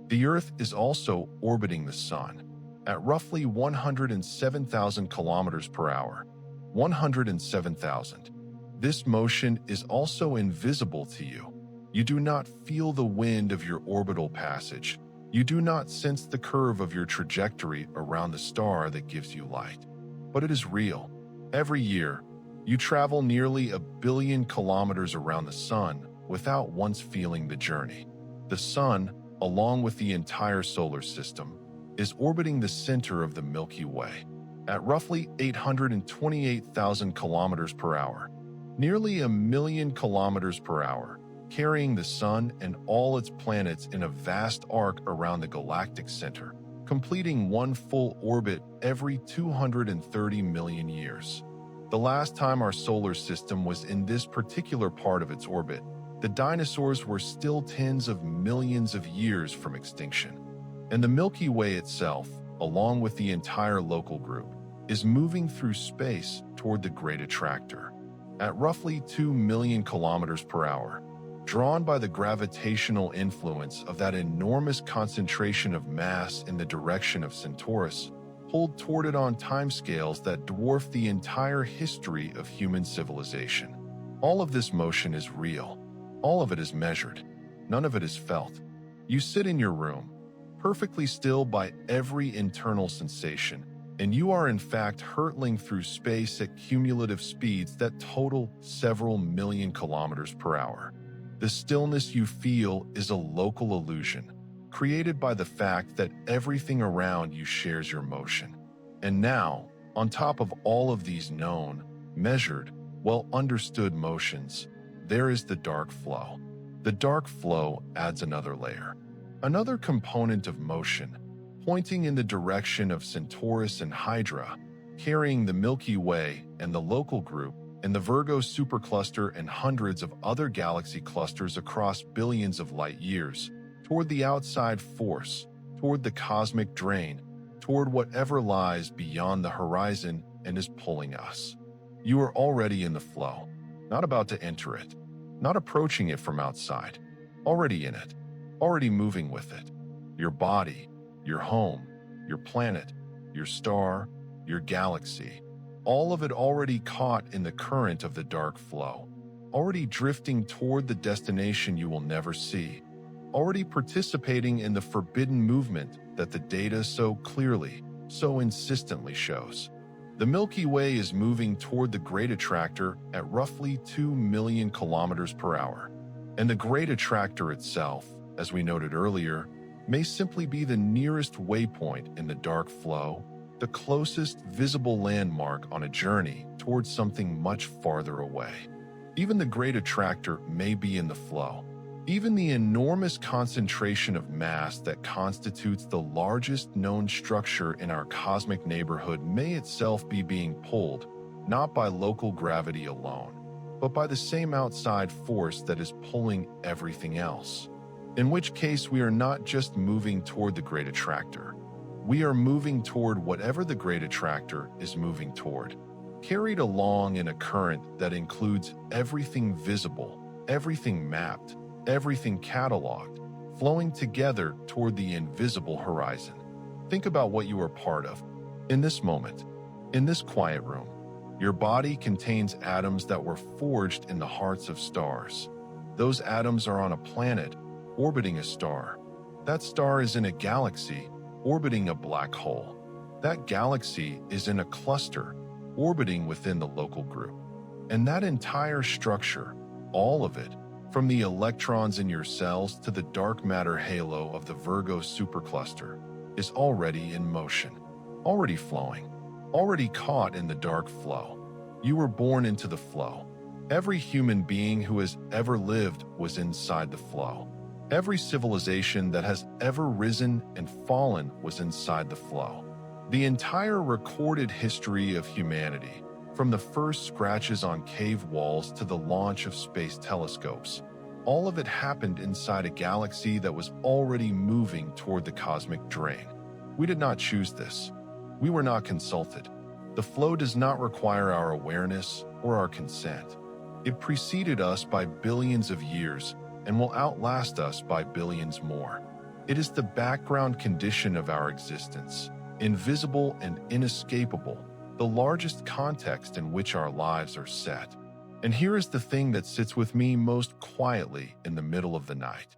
The Earth is also orbiting the Sun at roughly 107,000 kilometers per hour. 107,000. This motion is also invisible to you. You do not feel the wind of your orbital passage. You do not sense the curve of your trajectory around the star that gives you light. But it is real. Every year, you travel nearly 1 billion kilometers around the sun without once feeling the journey. The sun, along with the entire solar system, is orbiting the center of the Milky Way at roughly 828,000 kilometers per hour, nearly 1 million kilometers per hour, carrying the sun and all its planets in a vast arc around the galactic center, completing one full orbit every 230 million years. The last time our solar system was in this particular part of its orbit, the dinosaurs were still tens of millions of years from extinction. And the Milky Way itself, along with the entire local group, is moving through space toward the Great Attractor. At roughly 2 million kilometers per hour, drawn by the gravitational influence of that enormous concentration of mass in the direction of Centaurus, pulled toward it on timescales that dwarf the entire history of human civilization. All of this motion is real. All of it is measured. None of it is felt. You sit in your room, perfectly still by every internal sensation, and you are in fact hurtling through space at cumulative speeds that total several million kilometers per hour. The stillness you feel is a local illusion, created by the fact that everything around you shares your motion. And now, on top of all of these known, measured, well-understood motions, there is the dark flow. The dark flow adds another layer, another component of motion, pointing in the direction of Centaurus and Hydra, carrying the Milky Way and the local group and the Virgo supercluster and hundreds of other galaxy clusters across billions of light years, toward the outside force, toward the cosmic drain, toward whatever lies beyond the horizon and is pulling us. You are already in the flow, not about to enter it, not approaching it from outside, already in it, already moving with it. Your body, your home, your planet, your star, your galaxy, all of it already caught in the current of the dark flow, already drifting toward the destination you will never see, already participating in the forbidden movement that the data so clearly, so insistently shows. The Milky Way is moving toward the Great Attractor at roughly 2 million kilometers per hour, and the Great Attractor itself, as we noted earlier, may simply be the nearest waypoint in the dark flow, the closest visible landmark on a journey towards something much farther away. Even the Great Attractor may be in the flow. Even the enormous concentration of mass that constitutes the largest known structure in our cosmic neighborhood may itself be being pulled, not by local gravity alone, but by the same outside force that is pulling everything else. In which case, we are not just moving toward the Great Attractor. We are moving toward whatever the Great Attractor is moving toward, carried along in a current that includes everything visible, everything mapped, everything cataloged, flowing together toward the invisible horizon. Think about what you are part of. In this moment, in this quiet room, your body contains atoms that were forged in the hearts of stars. Those atoms are on a planet, orbiting a star. That star is in a galaxy, orbiting a black hole. That galaxy is in a cluster, orbiting within the local group. And that entire structure, all of it, from the electrons in your cells to the dark matter halo of the Virgo supercluster, is already in motion, already flowing, already caught in the dark flow. You were born into the flow. Every human being who has ever lived was inside the flow. Every civilization that has ever risen and fallen was inside the flow. The entire recorded history of humanity, from the first scratches on cave walls to the launch of space telescopes, all of it happened inside a galaxy that was already moving toward the cosmic drain. We did not choose this. We were not consulted. The flow does not require our awareness or our consent. It preceded us by billions of years and will outlast us by billions more. It is the background condition of our existence, invisible and inescapable, the largest context in which our lives are set. And here is the thing that sits with me most quietly in the middle of the night.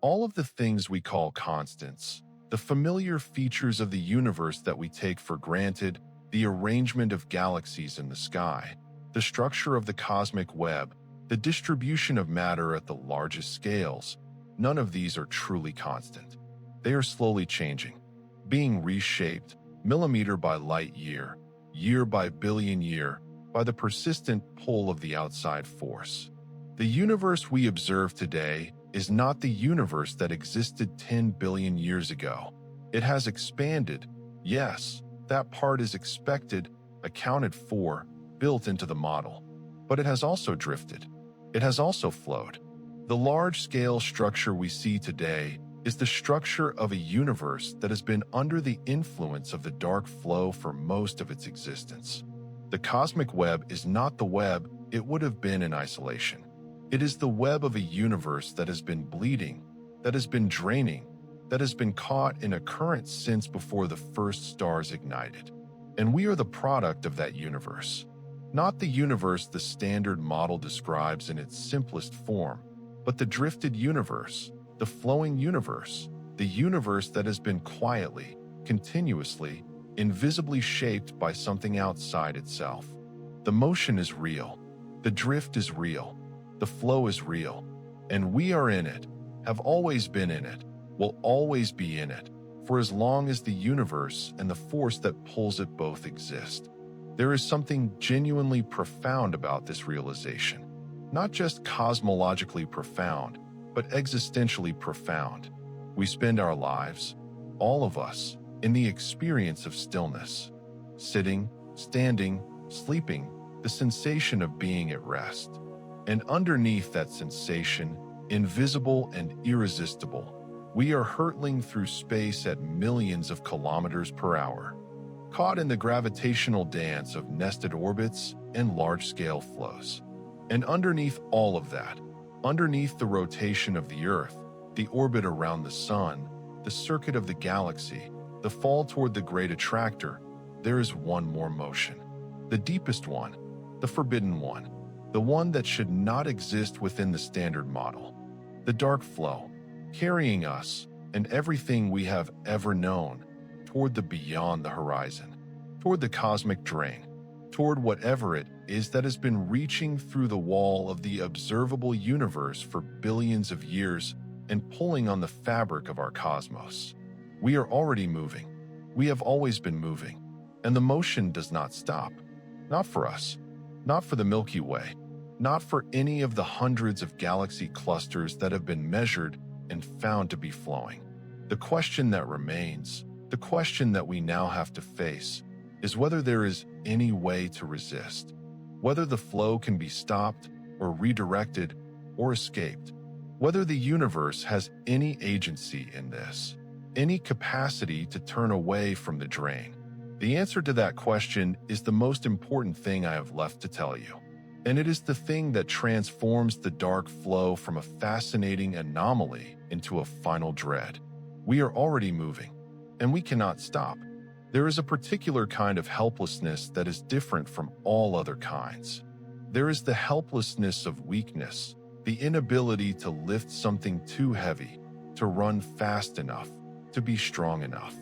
All of the things we call constants, the familiar features of the universe that we take for granted, the arrangement of galaxies in the sky, the structure of the cosmic web, the distribution of matter at the largest scales, none of these are truly constant. They are slowly changing, being reshaped, millimeter by light year, year by billion year, by the persistent pull of the outside force. The universe we observe today is not the universe that existed 10 billion years ago. It has expanded. Yes, that part is expected, accounted for, built into the model. But it has also drifted. It has also flowed. The large-scale structure we see today is the structure of a universe that has been under the influence of the dark flow for most of its existence. The cosmic web is not the web it would have been in isolation. It is the web of a universe that has been bleeding, that has been draining, that has been caught in a current since before the first stars ignited. And we are the product of that universe. Not the universe the standard model describes in its simplest form, but the drifted universe, the flowing universe, the universe that has been quietly, continuously, invisibly shaped by something outside itself. The motion is real. The drift is real. The flow is real. And we are in it, have always been in it, will always be in it, for as long as the universe and the force that pulls it both exist. There is something genuinely profound about this realization. Not just cosmologically profound, but existentially profound. We spend our lives, all of us, in the experience of stillness. Sitting, standing, sleeping, the sensation of being at rest. And underneath that sensation, invisible and irresistible, we are hurtling through space at millions of kilometers per hour, caught in the gravitational dance of nested orbits and large-scale flows. And underneath all of that, underneath the rotation of the Earth, the orbit around the Sun, the circuit of the galaxy, the fall toward the great attractor, there is one more motion. The deepest one, the forbidden one, the one that should not exist within the standard model. The dark flow, carrying us and everything we have ever known toward the beyond the horizon, toward the cosmic drain, toward whatever it is that has been reaching through the wall of the observable universe for billions of years and pulling on the fabric of our cosmos. We are already moving. We have always been moving. And the motion does not stop. Not for us. Not for the Milky Way. Not for any of the hundreds of galaxy clusters that have been measured and found to be flowing. The question that remains, the question that we now have to face, is whether there is any way to resist. Whether the flow can be stopped or redirected or escaped. Whether the universe has any agency in this. Any capacity to turn away from the drain? The answer to that question is the most important thing I have left to tell you. And it is the thing that transforms the dark flow from a fascinating anomaly into a final dread. We are already moving, and we cannot stop. There is a particular kind of helplessness that is different from all other kinds. There is the helplessness of weakness, the inability to lift something too heavy, to run fast enough, to be strong enough.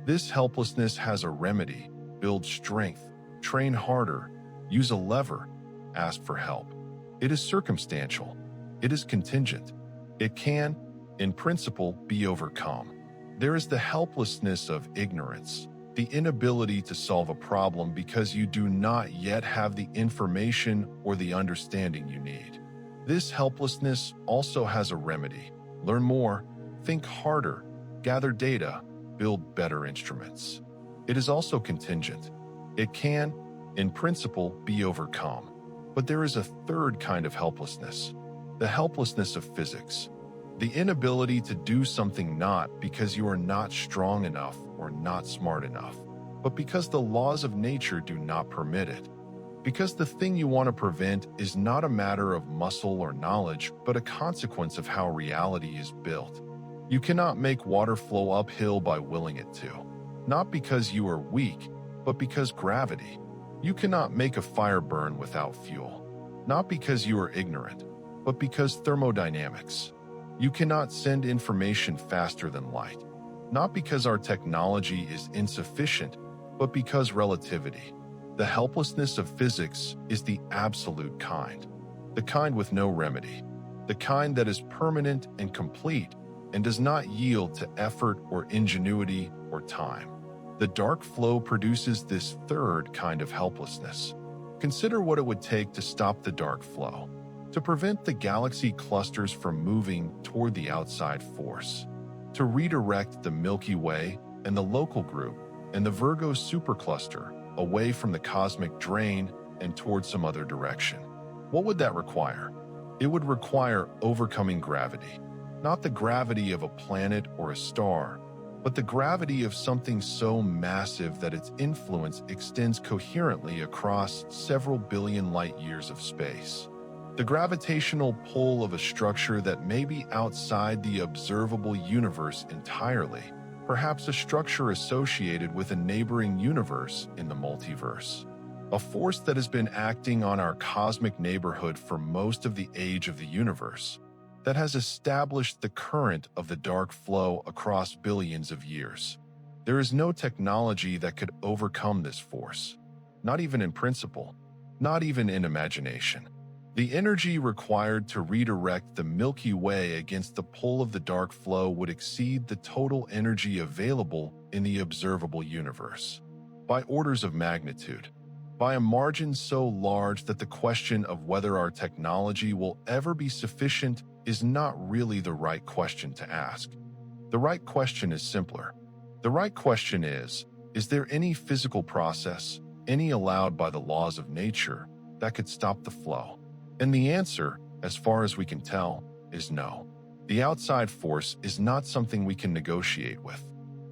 This helplessness has a remedy: build strength, train harder, use a lever, ask for help. It is circumstantial. It is contingent. It can, in principle, be overcome. There is the helplessness of ignorance, the inability to solve a problem because you do not yet have the information or the understanding you need. This helplessness also has a remedy: learn more, think harder, gather data, build better instruments. It is also contingent. It can, in principle, be overcome. But there is a third kind of helplessness: the helplessness of physics. The inability to do something not because you are not strong enough or not smart enough, but because the laws of nature do not permit it. Because the thing you want to prevent is not a matter of muscle or knowledge, but a consequence of how reality is built. You cannot make water flow uphill by willing it to. Not because you are weak, but because gravity. You cannot make a fire burn without fuel. not because you are ignorant, but because thermodynamics. You cannot send information faster than light, not because our technology is insufficient, but because relativity. The helplessness of physics is the absolute kind, the kind with no remedy, the kind that is permanent and complete and does not yield to effort or ingenuity or time. The dark flow produces this third kind of helplessness. Consider what it would take to stop the dark flow, to prevent the galaxy clusters from moving toward the outside force, to redirect the Milky Way and the local group and the Virgo supercluster away from the cosmic drain and toward some other direction. What would that require? It would require overcoming gravity, not the gravity of a planet or a star, but the gravity of something so massive that its influence extends coherently across several billion light years of space. The gravitational pull of a structure that may be outside the observable universe entirely, perhaps a structure associated with a neighboring universe in the multiverse. A force that has been acting on our cosmic neighborhood for most of the age of the universe, that has established the current of the dark flow across billions of years. There is no technology that could overcome this force, not even in principle, not even in imagination. The energy required to redirect the Milky Way against the pull of the dark flow would exceed the total energy available in the observable universe, by orders of magnitude, by a margin so large that the question of whether our technology will ever be sufficient is not really the right question to ask. The right question is simpler. The right question is there any physical process, any allowed by the laws of nature, that could stop the flow? And the answer, as far as we can tell, is no. The outside force is not something we can negotiate with.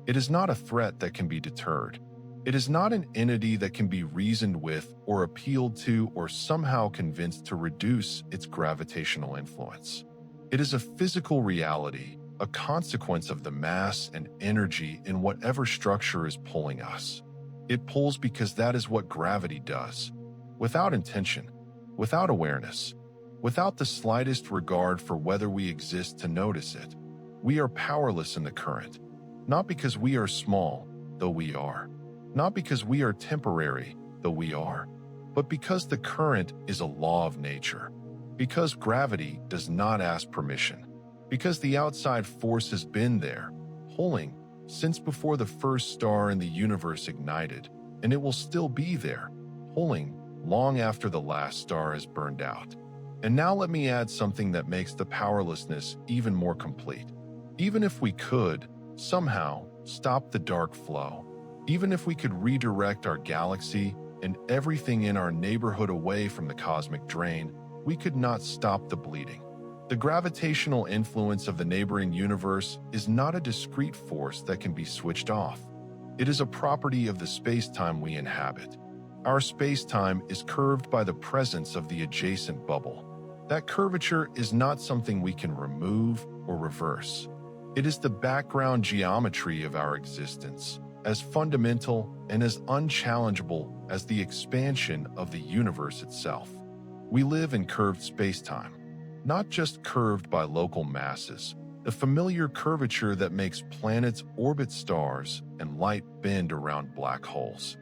It is not a threat that can be deterred. It is not an entity that can be reasoned with or appealed to or somehow convinced to reduce its gravitational influence. It is a physical reality, a consequence of the mass and energy in whatever structure is pulling us. It pulls because that is what gravity does, without intention, without awareness, without the slightest regard for whether we exist to notice it. We are powerless in the current, not because we are small, though we are, not because we are temporary, though we are, but because the current is a law of nature, because gravity does not ask permission, because the outside force has been there, pulling, since before the first star in the universe ignited, and it will still be there, pulling, long after the last star has burned out. And now let me add something that makes the powerlessness even more complete. Even if we could, somehow, stop the dark flow, even if we could redirect our galaxy and everything in our neighborhood away from the cosmic drain, we could not stop the bleeding. The gravitational influence of the neighboring universe is not a discrete force that can be switched off. It is a property of the space-time we inhabit. Our space-time is curved by the presence of the adjacent bubble. That curvature is not something we can remove or reverse. It is the background geometry of our existence, as fundamental and as unchallengeable as the expansion of the universe itself. We live in curved space-time, not just curved by local masses, the familiar curvature that makes planets orbit stars and light bend around black holes,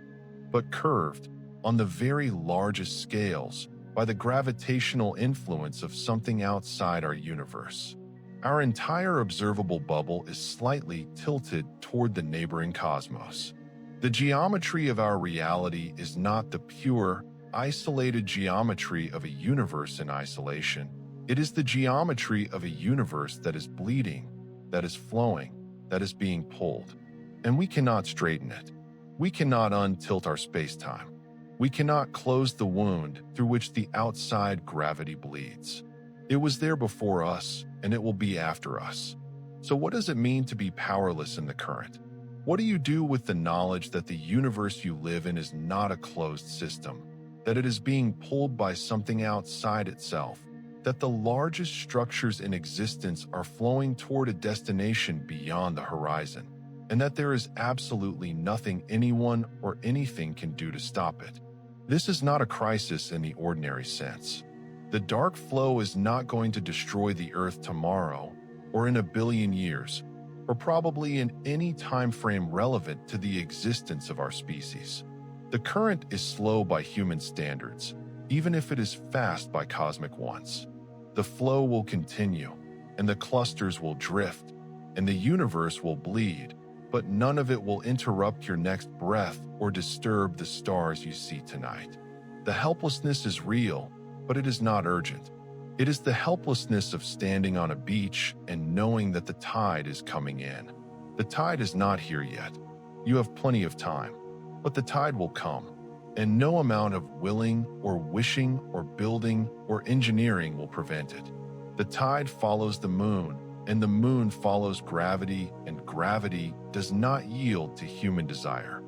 but curved, on the very largest scales, by the gravitational influence of something outside our universe. Our entire observable bubble is slightly tilted toward the neighboring cosmos. The geometry of our reality is not the pure, isolated geometry of a universe in isolation. It is the geometry of a universe that is bleeding, that is flowing, that is being pulled. And we cannot straighten it. We cannot untilt our space-time. We cannot close the wound through which the outside gravity bleeds. It was there before us, and it will be after us. So what does it mean to be powerless in the current? What do you do with the knowledge that the universe you live in is not a closed system, that it is being pulled by something outside itself, that the largest structures in existence are flowing toward a destination beyond the horizon, and that there is absolutely nothing anyone or anything can do to stop it? This is not a crisis in the ordinary sense. The dark flow is not going to destroy the Earth tomorrow, or in a billion years, or probably in any time frame relevant to the existence of our species. The current is slow by human standards, even if it is fast by cosmic ones. The flow will continue, and the clusters will drift, and the universe will bleed, but none of it will interrupt your next breath or disturb the stars you see tonight. The helplessness is real, but it is not urgent. It is the helplessness of standing on a beach and knowing that the tide is coming in. The tide is not here yet. You have plenty of time, but the tide will come, and no amount of willing or wishing or building or engineering will prevent it. The tide follows the moon, and the moon follows gravity, and gravity does not yield to human desire.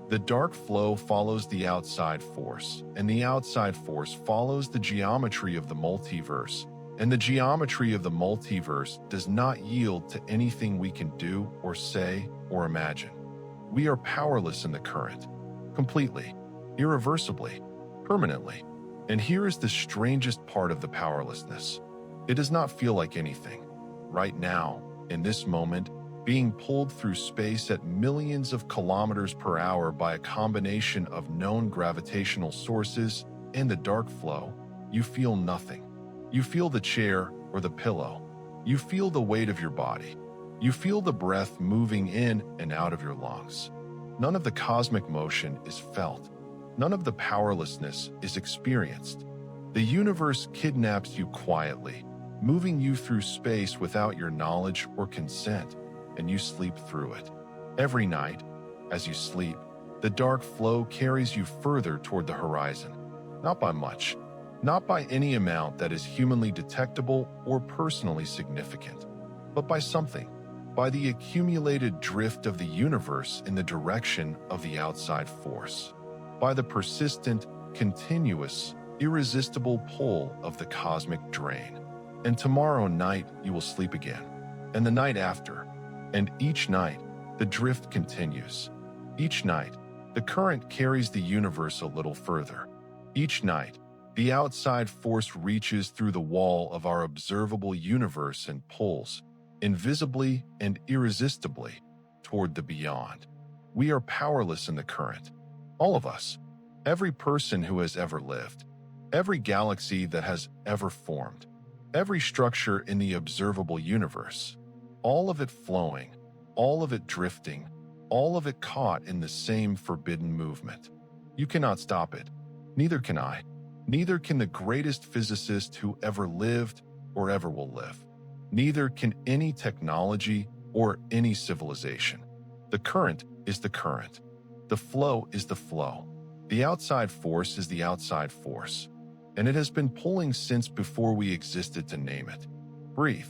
The dark flow follows the outside force, and the outside force follows the geometry of the multiverse, and the geometry of the multiverse does not yield to anything we can do or say or imagine. We are powerless in the current, completely, irreversibly, permanently. And here is the strangest part of the powerlessness. It does not feel like anything. Right now, in this moment, being pulled through space at millions of kilometers per hour by a combination of known gravitational sources and the dark flow, you feel nothing. You feel the chair or the pillow. You feel the weight of your body. You feel the breath moving in and out of your lungs. None of the cosmic motion is felt. None of the powerlessness is experienced. The universe kidnaps you quietly, moving you through space without your knowledge or consent, and you sleep through it. Every night, as you sleep, the dark flow carries you further toward the horizon, not by much, not by any amount that is humanly detectable or personally significant, but by something, by the accumulated drift of the universe in the direction of the outside force, by the persistent, continuous, irresistible pull of the cosmic drain. And tomorrow night you will sleep again, and the night after, and each night the drift continues. Each night, the current carries the universe a little further. Each night, the outside force reaches through the wall of our observable universe and pulls, invisibly and irresistibly, toward the beyond. We are powerless in the current. All of us. Every person who has ever lived. Every galaxy that has ever formed. Every structure in the observable universe. All of it flowing, all of it drifting, all of it caught in the same forbidden movement. You cannot stop it. Neither can I. Neither can the greatest physicist who ever lived or ever will live. Neither can any technology or any civilization. The current is the current. The flow is the flow. The outside force is the outside force. And it has been pulling since before we existed to name it. Breathe.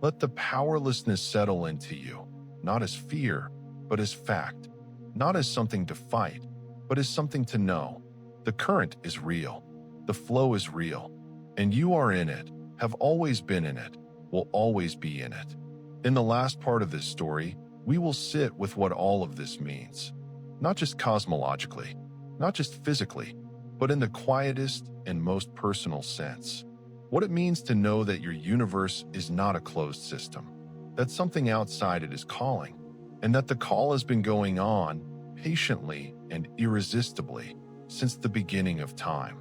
Let the powerlessness settle into you, not as fear, but as fact. Not as something to fight, but as something to know. The current is real. The flow is real. And you are in it, have always been in it, will always be in it. In the last part of this story, we will sit with what all of this means. Not just cosmologically, not just physically, but in the quietest and most personal sense. What it means to know that your universe is not a closed system, that something outside it is calling, and that the call has been going on patiently and irresistibly since the beginning of time.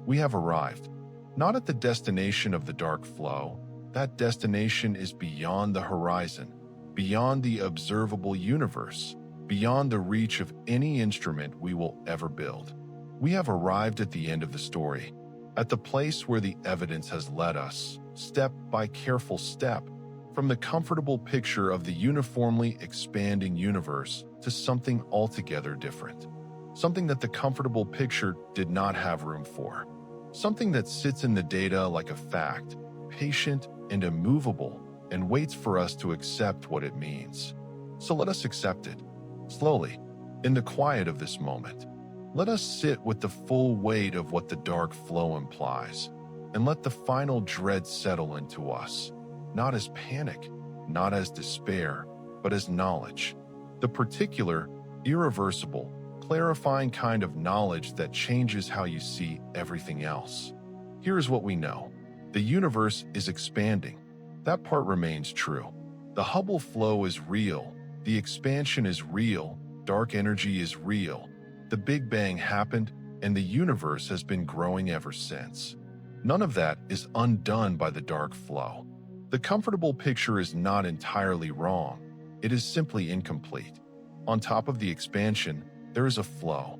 We have arrived, not at the destination of the dark flow. That destination is beyond the horizon, beyond the observable universe, beyond the reach of any instrument we will ever build. We have arrived at the end of the story, at the place where the evidence has led us, step by careful step, from the comfortable picture of the uniformly expanding universe to something altogether different. Something that the comfortable picture did not have room for. Something that sits in the data like a fact, patient and immovable, and waits for us to accept what it means. So let us accept it, slowly, in the quiet of this moment. Let us sit with the full weight of what the dark flow implies, and let the final dread settle into us, not as panic, not as despair, but as knowledge. The particular, irreversible, clarifying kind of knowledge that changes how you see everything else. Here is what we know. The universe is expanding. That part remains true. The Hubble flow is real. The expansion is real. Dark energy is real. The Big Bang happened, and the universe has been growing ever since. None of that is undone by the dark flow. The comfortable picture is not entirely wrong. It is simply incomplete. On top of the expansion, there is a flow,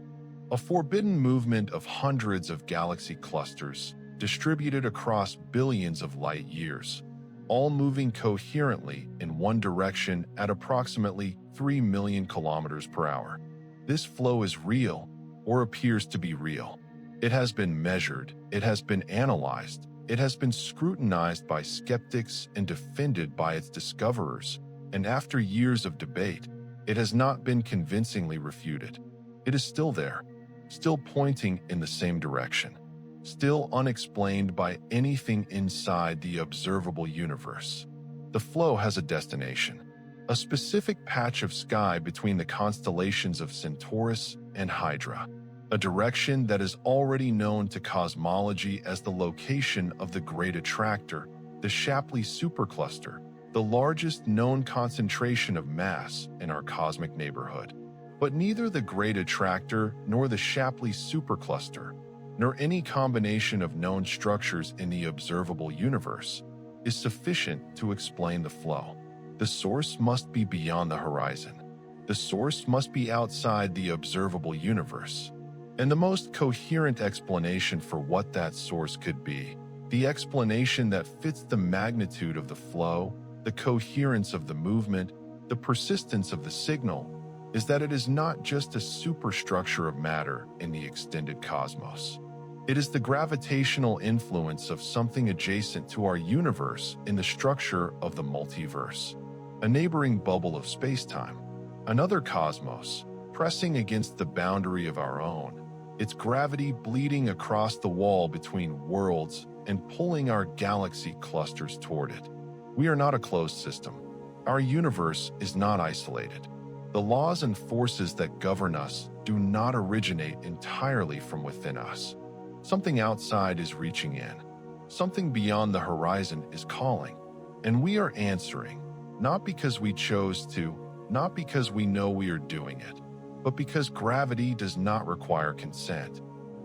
a forbidden movement of hundreds of galaxy clusters distributed across billions of light years, all moving coherently in one direction at approximately 3 million kilometers per hour. This flow is real, or appears to be real. It has been measured, it has been analyzed, it has been scrutinized by skeptics and defended by its discoverers, and after years of debate, it has not been convincingly refuted. It is still there, still pointing in the same direction, still unexplained by anything inside the observable universe. The flow has a destination, a specific patch of sky between the constellations of Centaurus and Hydra, a direction that is already known to cosmology as the location of the Great Attractor, the Shapley supercluster, the largest known concentration of mass in our cosmic neighborhood. But neither the Great Attractor nor the Shapley supercluster, nor any combination of known structures in the observable universe, is sufficient to explain the flow. The source must be beyond the horizon. The source must be outside the observable universe. And the most coherent explanation for what that source could be, the explanation that fits the magnitude of the flow, the coherence of the movement, the persistence of the signal, is that it is not just a superstructure of matter in the extended cosmos. It is the gravitational influence of something adjacent to our universe in the structure of the multiverse, a neighboring bubble of space-time, another cosmos, pressing against the boundary of our own, its gravity bleeding across the wall between worlds and pulling our galaxy clusters toward it. We are not a closed system. Our universe is not isolated. The laws and forces that govern us do not originate entirely from within us. Something outside is reaching in. Something beyond the horizon is calling. And we are answering, not because we chose to, not because we know we are doing it, but because gravity does not require consent.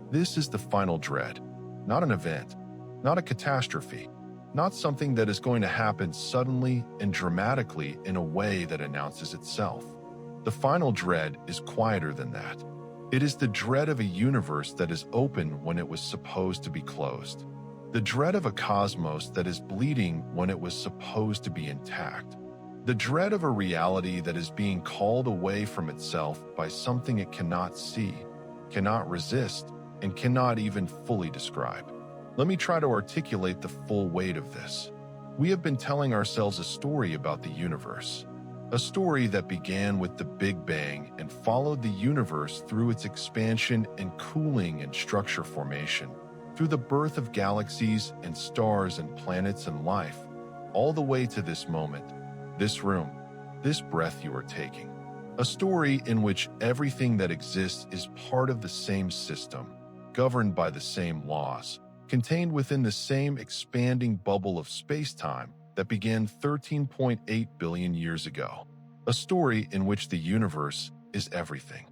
This is the final dread, not an event, not a catastrophe, not something that is going to happen suddenly and dramatically in a way that announces itself. The final dread is quieter than that. It is the dread of a universe that is open when it was supposed to be closed. The dread of a cosmos that is bleeding when it was supposed to be intact. The dread of a reality that is being called away from itself by something it cannot see, cannot resist, and cannot even fully describe. Let me try to articulate the full weight of this. We have been telling ourselves a story about the universe, a story that began with the Big Bang and followed the universe through its expansion and cooling and structure formation, through the birth of galaxies and stars and planets and life, all the way to this moment, this room, this breath you are taking. A story in which everything that exists is part of the same system, governed by the same laws, contained within the same expanding bubble of space-time that began 13.8 billion years ago. A story in which the universe is everything.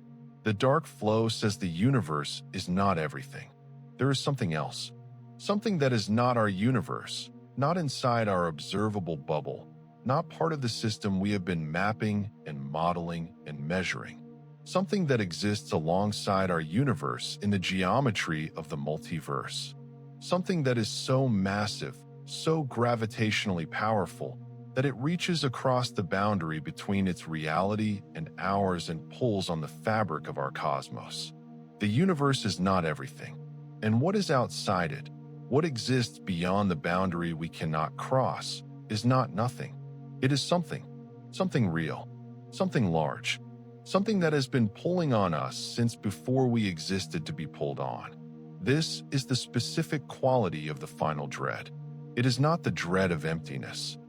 The dark flow says the universe is not everything. There is something else. Something that is not our universe, not inside our observable bubble, not part of the system we have been mapping and modeling and measuring. Something that exists alongside our universe in the geometry of the multiverse. Something that is so massive, so gravitationally powerful, that it reaches across the boundary between its reality and ours and pulls on the fabric of our cosmos. The universe is not everything. And what is outside it, what exists beyond the boundary we cannot cross, is not nothing. It is something real, something large, something that has been pulling on us since before we existed to be pulled on. This is the specific quality of the final dread. It is not the dread of emptiness,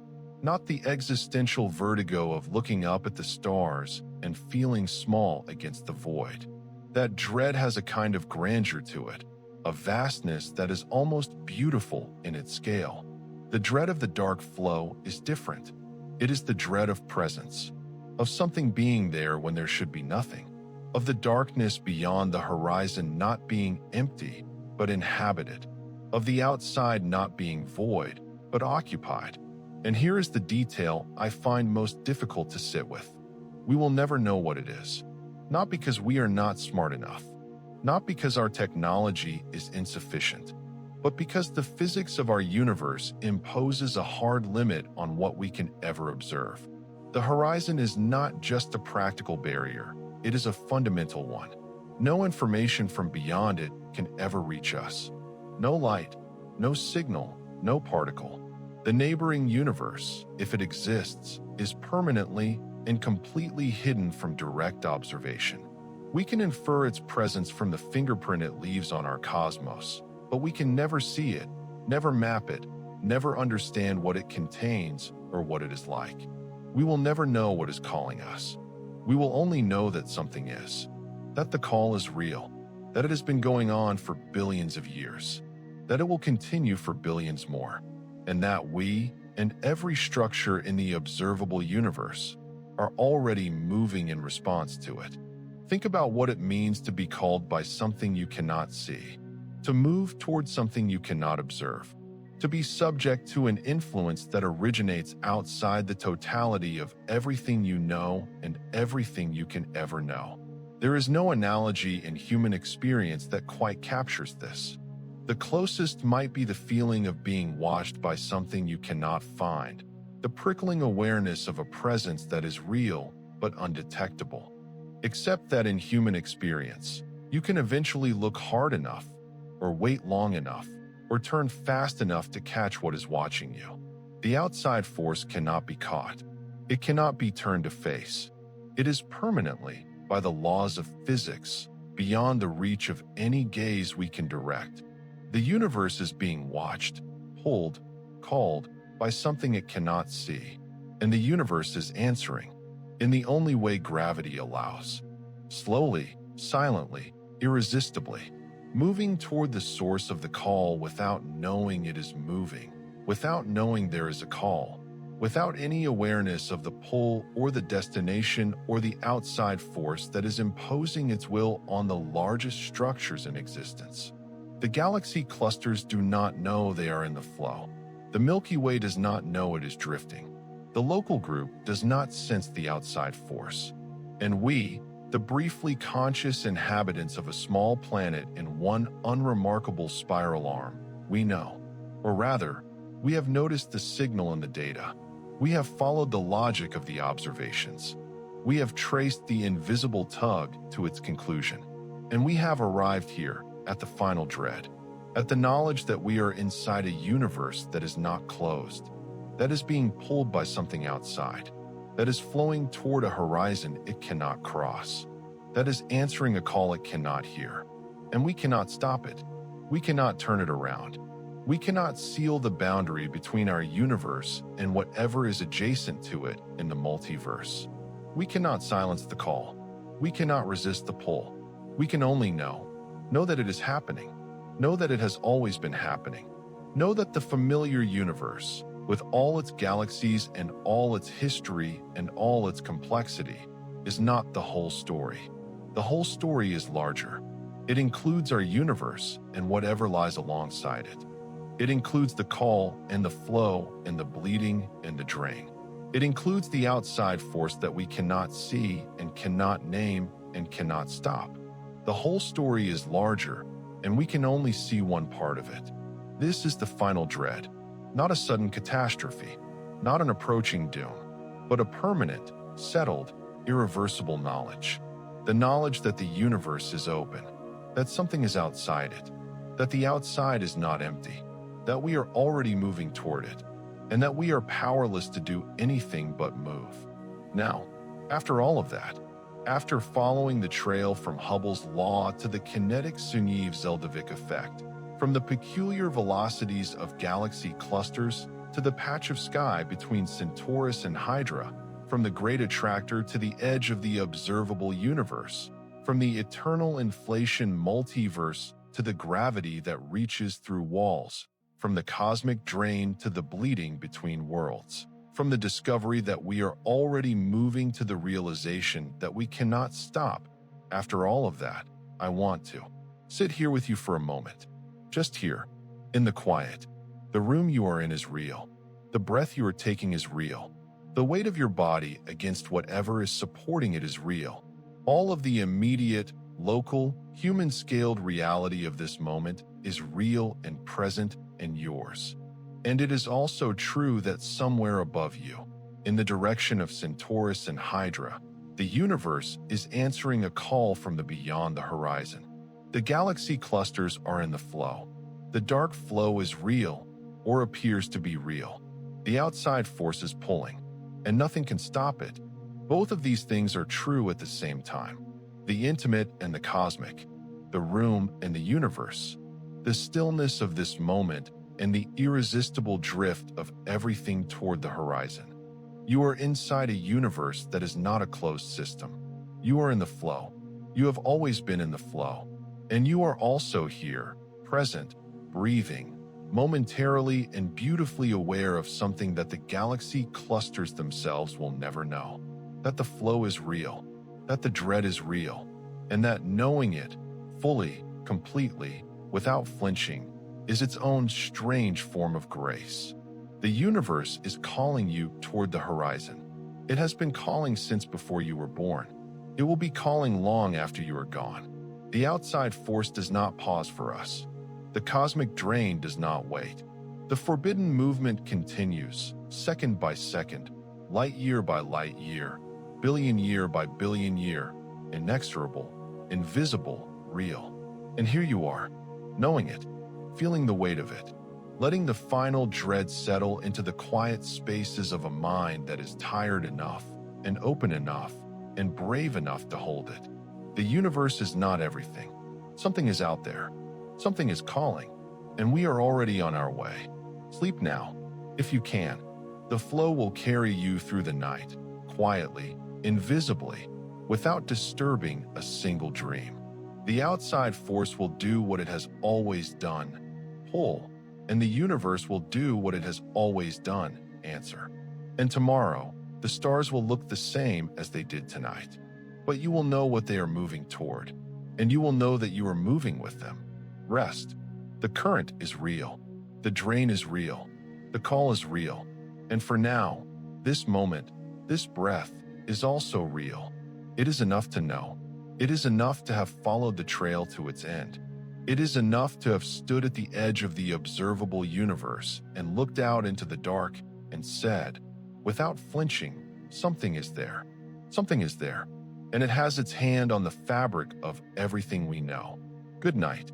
not the existential vertigo of looking up at the stars and feeling small against the void. That dread has a kind of grandeur to it, a vastness that is almost beautiful in its scale. The dread of the dark flow is different. It is the dread of presence, of something being there when there should be nothing, of the darkness beyond the horizon not being empty, but inhabited, of the outside not being void, but occupied. And here is the detail I find most difficult to sit with. We will never know what it is, not because we are not smart enough, not because our technology is insufficient, but because the physics of our universe imposes a hard limit on what we can ever observe. The horizon is not just a practical barrier, it is a fundamental one. No information from beyond it can ever reach us. No light, no signal, no particle. The neighboring universe, if it exists, is permanently and completely hidden from direct observation. We can infer its presence from the fingerprint it leaves on our cosmos, but we can never see it, never map it, never understand what it contains or what it is like. We will never know what is calling us. We will only know that something is, that the call is real, that it has been going on for billions of years, that it will continue for billions more, and that we and every structure in the observable universe are already moving in response to it. Think about what it means to be called by something you cannot see, to move towards something you cannot observe, to be subject to an influence that originates outside the totality of everything you know and everything you can ever know. There is no analogy in human experience that quite captures this. The closest might be the feeling of being watched by something you cannot find, the prickling awareness of a presence that is real but undetectable. Except that in human experience, you can eventually look hard enough, or wait long enough, or turn fast enough to catch what is watching you. The outside force cannot be caught. It cannot be turned to face. It is permanently, by the laws of physics, beyond the reach of any gaze we can direct. The universe is being watched, pulled, called by something it cannot see, and the universe is answering in the only way gravity allows. Slowly, silently, irresistibly, moving toward the source of the call without knowing it is moving, without knowing there is a call, without any awareness of the pull or the destination or the outside force that is imposing its will on the largest structures in existence. The galaxy clusters do not know they are in the flow. The Milky Way does not know it is drifting. The local group does not sense the outside force. And we, the briefly conscious inhabitants of a small planet in one unremarkable spiral arm, we know. Or rather, we have noticed the signal in the data. We have followed the logic of the observations. We have traced the invisible tug to its conclusion. And we have arrived here at the final dread, at the knowledge that we are inside a universe that is not closed, that is being pulled by something outside, that is flowing toward a horizon it cannot cross, that is answering a call it cannot hear. And we cannot stop it. We cannot turn it around. We cannot seal the boundary between our universe and whatever is adjacent to it in the multiverse. We cannot silence the call. We cannot resist the pull. We can only know that it is happening. Know that it has always been happening. Know that the familiar universe, with all its galaxies and all its history and all its complexity, is not the whole story. The whole story is larger. It includes our universe and whatever lies alongside it. It includes the call and the flow and the bleeding and the drain. It includes the outside force that we cannot see and cannot name and cannot stop. The whole story is larger, and we can only see one part of it. This is the final dread, not a sudden catastrophe, not an approaching doom, but a permanent, settled, irreversible knowledge. The knowledge that the universe is open, that something is outside it, that the outside is not empty, that we are already moving toward it, and that we are powerless to do anything but move. Now, after all of that, after following the trail from Hubble's law to the kinetic Sunyaev-Zeldovich effect, from the peculiar velocities of galaxy clusters to the patch of sky between Centaurus and Hydra, from the great attractor to the edge of the observable universe, from the eternal inflation multiverse to the gravity that reaches through walls, from the cosmic drain to the bleeding between worlds, from the discovery that we are already moving to the realization that we cannot stop. After all of that, I want to sit here with you for a moment. Just here, in the quiet. The room you are in is real. The breath you are taking is real. The weight of your body against whatever is supporting it is real. All of the immediate, local, human-scaled reality of this moment is real and present and yours. And it is also true that somewhere above you, in the direction of Centaurus and Hydra, the universe is answering a call from the beyond the horizon. The galaxy clusters are in the flow. The dark flow is real, or appears to be real. The outside force is pulling, and nothing can stop it. Both of these things are true at the same time. The intimate and the cosmic, the room and the universe, the stillness of this moment and the irresistible drift of everything toward the horizon. You are inside a universe that is not a closed system. You are in the flow. You have always been in the flow. And you are also here, present, breathing, momentarily and beautifully aware of something that the galaxy clusters themselves will never know. That the flow is real, that the dread is real, and that knowing it, fully, completely, without flinching, is its own strange form of grace. The universe is calling you toward the horizon. It has been calling since before you were born. It will be calling long after you are gone. The outside force does not pause for us. The cosmic drain does not wait. The forbidden movement continues, second by second, light year by light year, billion year by billion year, inexorable, invisible, real. And here you are, knowing it, feeling the weight of it, letting the final dread settle into the quiet spaces of a mind that is tired enough and open enough and brave enough to hold it. The universe is not everything. Something is out there. Something is calling, and we are already on our way. Sleep now, if you can. The flow will carry you through the night, quietly, invisibly, without disturbing a single dream. The outside force will do what it has always done, pull, and the universe will do what it has always done, answer. And tomorrow, the stars will look the same as they did tonight. But you will know what they are moving toward, and you will know that you are moving with them. Rest. The current is real. The drain is real. The call is real. And for now, this moment, this breath, is also real. It is enough to know. It is enough to have followed the trail to its end. It is enough to have stood at the edge of the observable universe and looked out into the dark and said, without flinching, something is there. Something is there. And it has its hand on the fabric of everything we know. Good night.